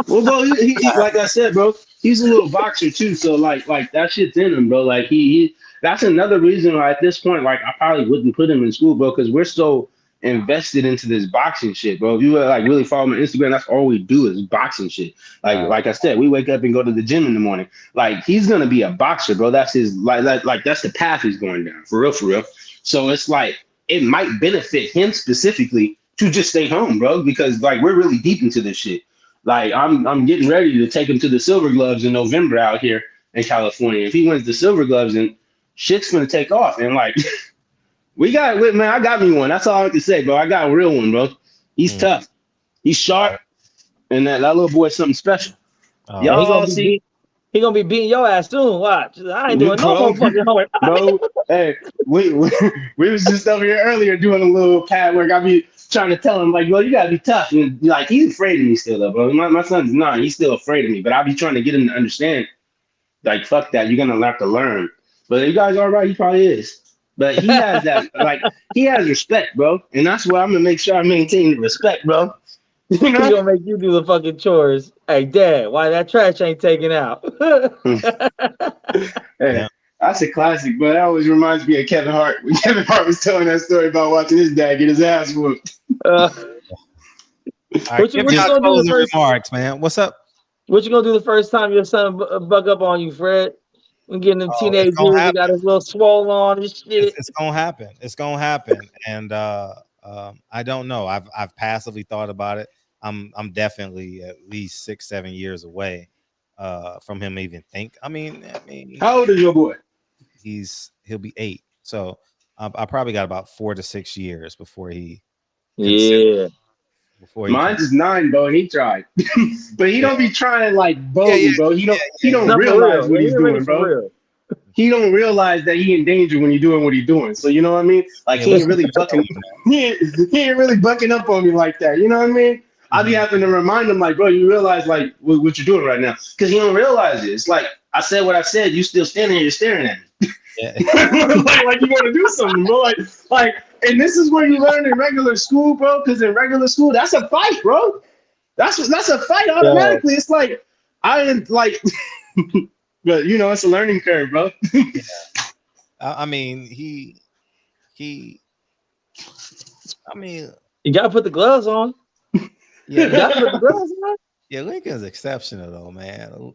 Well, bro, he like I said, bro, he's a little boxer too. So like that shit's in him, bro. Like he that's another reason why at this point, like I probably wouldn't put him in school, bro, because we're so invested into this boxing shit, bro. If you were like really follow me on Instagram, that's all we do is boxing shit. Like I said, we wake up and go to the gym in the morning. Like he's gonna be a boxer, bro. That's his like that's the path he's going down. For real. So it's like it might benefit him specifically to just stay home, bro, because like we're really deep into this shit. Like I'm getting ready to take him to the Silver Gloves in November out here in California. If he wins the Silver Gloves, and shit's gonna take off. And like I got me one. That's all I can say, bro. I got a real one, bro. He's tough. He's sharp, and that little boy's something special. Y'all gonna see. He gonna be beating your ass soon. Watch. I ain't doing no more fucking homework. Bro, hey, we was just over here earlier doing a little pad work. I be trying to tell him, like, well, you gotta be tough. And like he's afraid of me still, though, bro. My son's not. He's still afraid of me. But I be trying to get him to understand, like, fuck that. You're gonna have to learn. But you guys are right. He probably is. But he has that, like, he has respect, bro. And that's why I'm gonna make sure I maintain the respect, bro. He's gonna make you do the fucking chores. Hey, Dad, why that trash ain't taken out? Hey, that's a classic, but that always reminds me of Kevin Hart. When Kevin Hart was telling that story about watching his dad get his ass whooped. All right, give me our closing remarks, man. What's up? What you gonna do the first time your son buck up on you, Fred? When getting them teenage years, he got his little swole on and shit. It's gonna happen. It's gonna happen. And I don't know. I've passively thought about it. I'm definitely at least 6-7 years away from him even think. I mean, how old is your boy? He'll be 8. So I probably got about 4 to 6 years before he. Yeah. Mine's is 9, bro. And he tried, but he don't be trying like boldly, bro. He don't realize what he's doing, bro. He don't realize that he in danger when he's doing what he's doing. So you know what I mean? Like he ain't really bucking. He ain't really bucking up on me like that. You know what I mean? I be having to remind him, like, bro, you realize like what you're doing right now, because he don't realize it. It's like I said what I said. You still standing here, you're staring at me. Yeah. like you want to do something, bro. Like, and this is what you learn in regular school, bro. Because in regular school, that's a fight, bro. That's a fight automatically. Yeah. It's like I am like, but you know, it's a learning curve, bro. Yeah. I mean, I mean, you gotta put the gloves on. Yeah, you gotta put the gloves on. Yeah, Lincoln's exceptional though, man.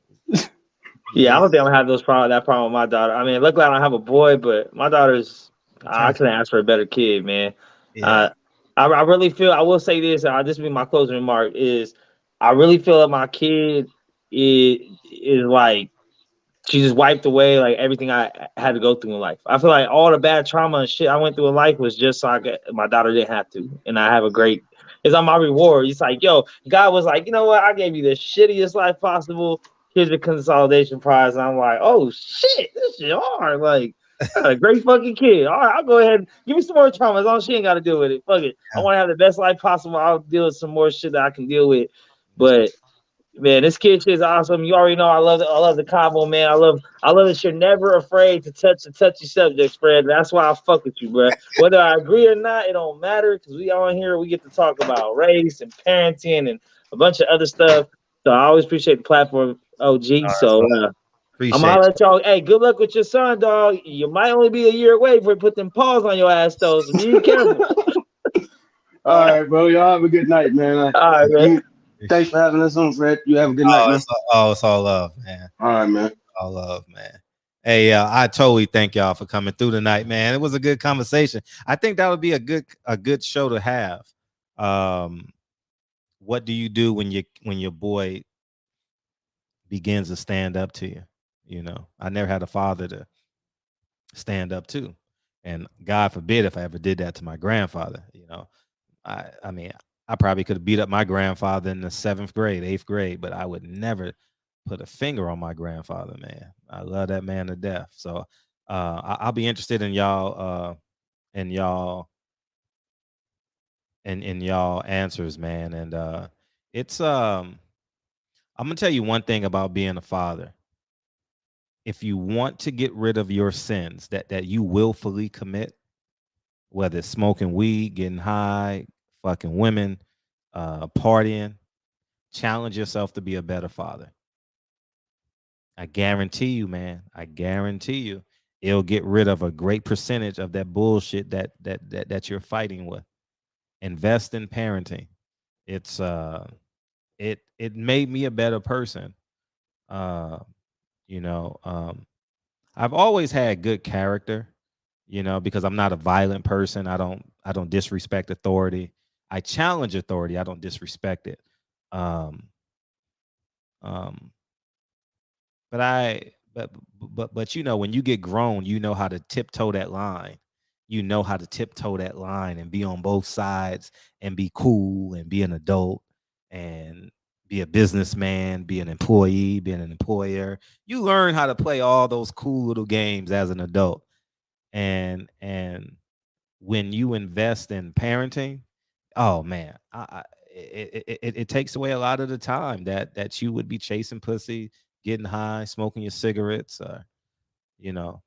Yeah, I don't think I'm gonna have that problem with my daughter. I mean, luckily I don't have a boy, but my daughter's. I couldn't ask for a better kid, man. Yeah. I really feel. I will say this. This will be my closing remark. Is I really feel that my kid is like she just wiped away like everything I had to go through in life. I feel like all the bad trauma and shit I went through in life was just so my daughter didn't have to, and I have a great. It's on my reward. It's like, yo, God was like, you know what? I gave you the shittiest life possible. Here's the consolidation prize. And I'm like, oh shit, this shit hard. Like, I got a great fucking kid. All right, I'll go ahead and give me some more trauma. As long as she ain't got to deal with it. Fuck it. I want to have the best life possible. I'll deal with some more shit that I can deal with. But man, this kid shit is awesome. You already know I love the combo, man. I love that you're never afraid to touch the touchy subjects, Fred. That's why I fuck with you, bro. Whether I agree or not, it don't matter because we on here, we get to talk about race and parenting and a bunch of other stuff. So I always appreciate the platform, OG. So I'm gonna let y'all. Hey, good luck with your son, dog. You might only be a year away before you put them paws on your ass, though. So be careful. All right, bro. Y'all have a good night, man. All right, man. Thanks for having us on, Fred. You have a good night, man. It's all love, man. All right, man. All love, man. Hey, I totally thank y'all for coming through tonight, man. It was a good conversation. I think that would be a good show to have. What do you do when your boy begins to stand up to you? You know, I never had a father to stand up to, and God forbid if I ever did that to my grandfather. You know, I mean, I probably could have beat up my grandfather in the 7th grade, 8th grade, but I would never put a finger on my grandfather, man. I love that man to death. So I'll be interested in y'all in y'all in y'all answers, man. And it's I'm gonna tell you one thing about being a father. If you want to get rid of your sins that you willfully commit, whether it's smoking weed, getting high, fucking women, partying, challenge yourself to be a better father. I guarantee you, man. I guarantee you, it'll get rid of a great percentage of that bullshit that you're fighting with. Invest in parenting. It's it made me a better person. You know, I've always had good character, you know, because I'm not a violent person. I don't disrespect authority. I challenge authority. I don't disrespect it. Um, but you know, when you get grown, you know how to tiptoe that line. You know how to tiptoe that line and be on both sides and be cool and be an adult and be a businessman, be an employee, be an employer. You learn how to play all those cool little games as an adult. And when you invest in parenting, oh man, it takes away a lot of the time that you would be chasing pussy, getting high, smoking your cigarettes, you know.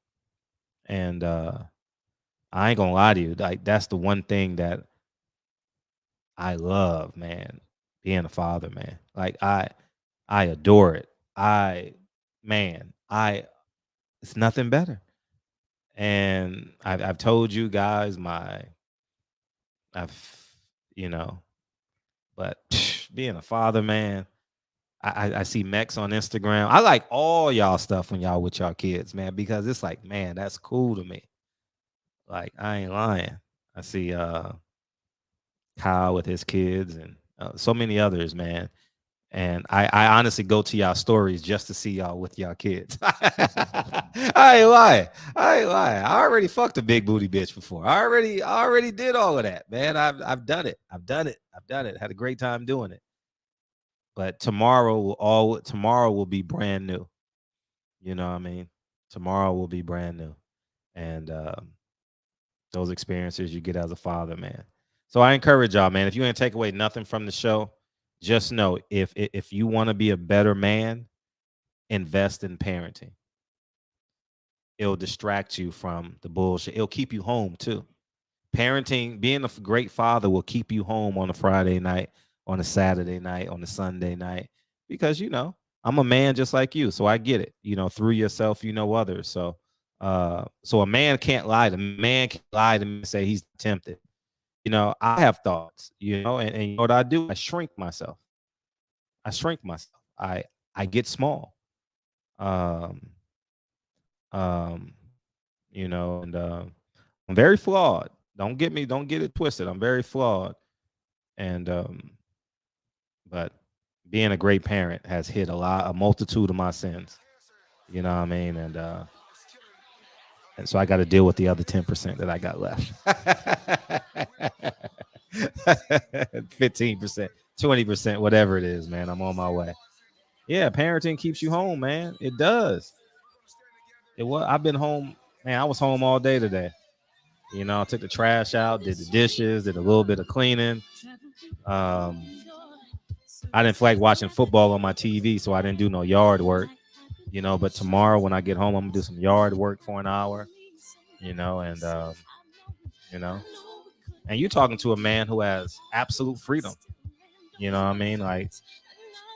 And I ain't gonna lie to you, like that's the one thing that I love, man, being a father, man. Like I adore it. It's nothing better. And I've told you guys you know, but being a father, man, I see Mex on Instagram. I like all y'all stuff when y'all with y'all kids, man, because it's like, man, that's cool to me. Like, I ain't lying. I see Kyle with his kids and so many others, man. And I honestly go to y'all stories just to see y'all with y'all kids. I ain't lying. I already fucked a big booty bitch before. I already did all of that, man. I've done it. I've done it. Had a great time doing it. But tomorrow will be brand new. You know what I mean? Tomorrow will be brand new. And those experiences you get as a father, man. So I encourage y'all, man, if you ain't take away nothing from the show, just know if you want to be a better man, invest in parenting. It'll distract you from the bullshit. It'll keep you home too. Parenting, being a great father will keep you home on a Friday night, on a Saturday night, on a Sunday night, because you know, I'm a man just like you, so I get it. You know, through yourself, you know others. So a man can't lie to me. Man can't lie to me and say he's tempted. You know, I have thoughts, you know, and you know what I do? I shrink myself. I get small. You know, and I'm very flawed. Don't get it twisted. I'm very flawed. And but being a great parent has hid a multitude of my sins. You know what I mean? And so I got to deal with the other 10% that I got left. 15%, 20%, whatever it is, man. I'm on my way. Yeah, parenting keeps you home, man. It does. I've been home, man. I was home all day today. You know, I took the trash out, did the dishes, did a little bit of cleaning. I didn't feel like watching football on my TV, so I didn't do no yard work. You know, but tomorrow when I get home, I'm gonna do some yard work for an hour. You know, and you know, and you're talking to a man who has absolute freedom. You know what I mean? Like,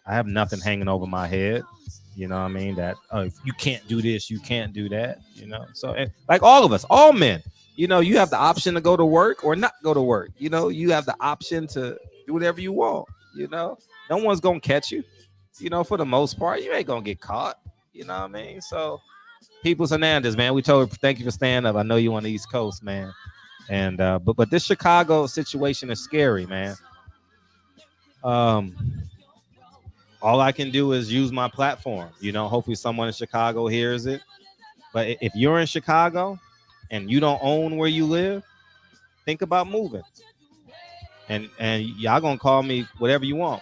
I have nothing hanging over my head. You know what I mean? That you can't do this, you can't do that. You know, so like all of us, all men. You know, you have the option to go to work or not go to work. You know, you have the option to do whatever you want. You know, no one's gonna catch you. You know, for the most part, you ain't gonna get caught. You know what I mean? So, Peoples Hernandez, man, we told her thank you for staying up. I know you on the East Coast, man. And but this Chicago situation is scary, man. All I can do is use my platform. You know, hopefully someone in Chicago hears it. But if you're in Chicago and you don't own where you live, think about moving. And y'all gonna call me whatever you want.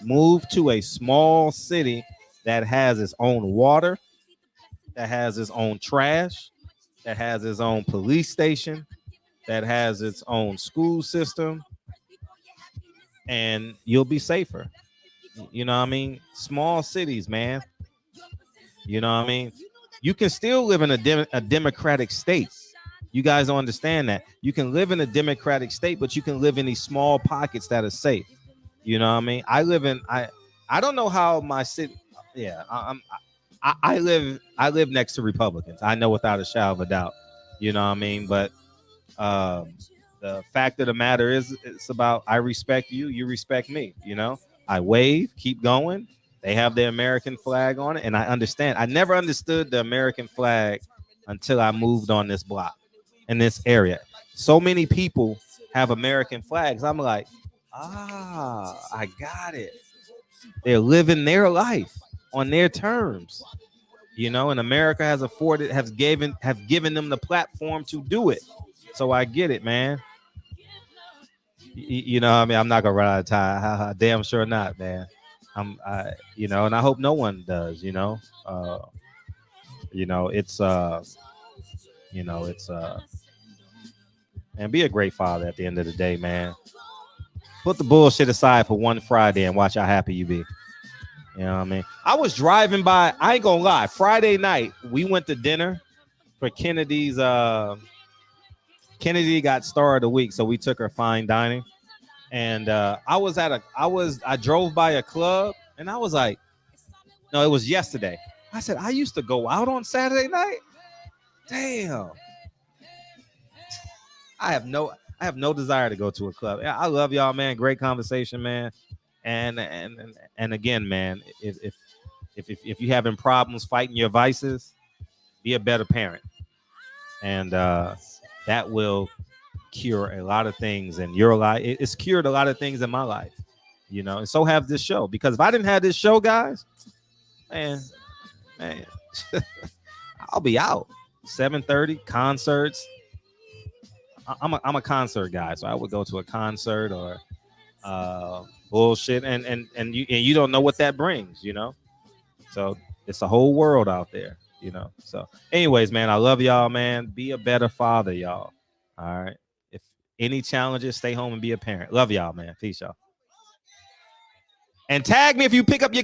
Move to a small city that has its own water, that has its own trash, that has its own police station, that has its own school system, and you'll be safer. You know what I mean? Small cities, man. You know what I mean? You can still live in a democratic state. You guys don't understand that. You can live in a democratic state, but you can live in these small pockets that are safe. You know what I mean? I don't know how my city. Yeah, I live next to Republicans. I know without a shadow of a doubt. You know what I mean? But the fact of the matter is, it's about I respect you, you respect me. You know, I wave, keep going. They have the American flag on it, and I understand. I never understood the American flag until I moved on this block in this area. So many people have American flags. I'm like, I got it. They're living their life on their terms, you know, and America has given them the platform to do it. So I get it, man. You know what I mean? I'm not gonna run out of time. Damn sure not, man. You know, and I hope no one does, you know. And be a great father at the end of the day, man. Put the bullshit aside for one Friday and watch how happy you be. You know what I mean? I was driving by, I ain't gonna lie, Friday night, we went to dinner for Kennedy's Kennedy got star of the week, so we took her fine dining. And I drove by a club and I was like, no, it was yesterday. I said, I used to go out on Saturday night. Damn. I have no desire to go to a club. I love y'all, man. Great conversation, man. And again, man, if you're having problems fighting your vices, be a better parent. And that will cure a lot of things in your life. It's cured a lot of things in my life, you know, and so have this show. Because if I didn't have this show, guys, man, I'll be out. 7:30 concerts. I'm a concert guy, so I would go to a concert or bullshit, and you don't know what that brings, you know. So it's a whole world out there, you know. So, anyways, man, I love y'all, man. Be a better father, y'all. All right. If any challenges, stay home and be a parent. Love y'all, man. Peace, y'all. And tag me if you pick up your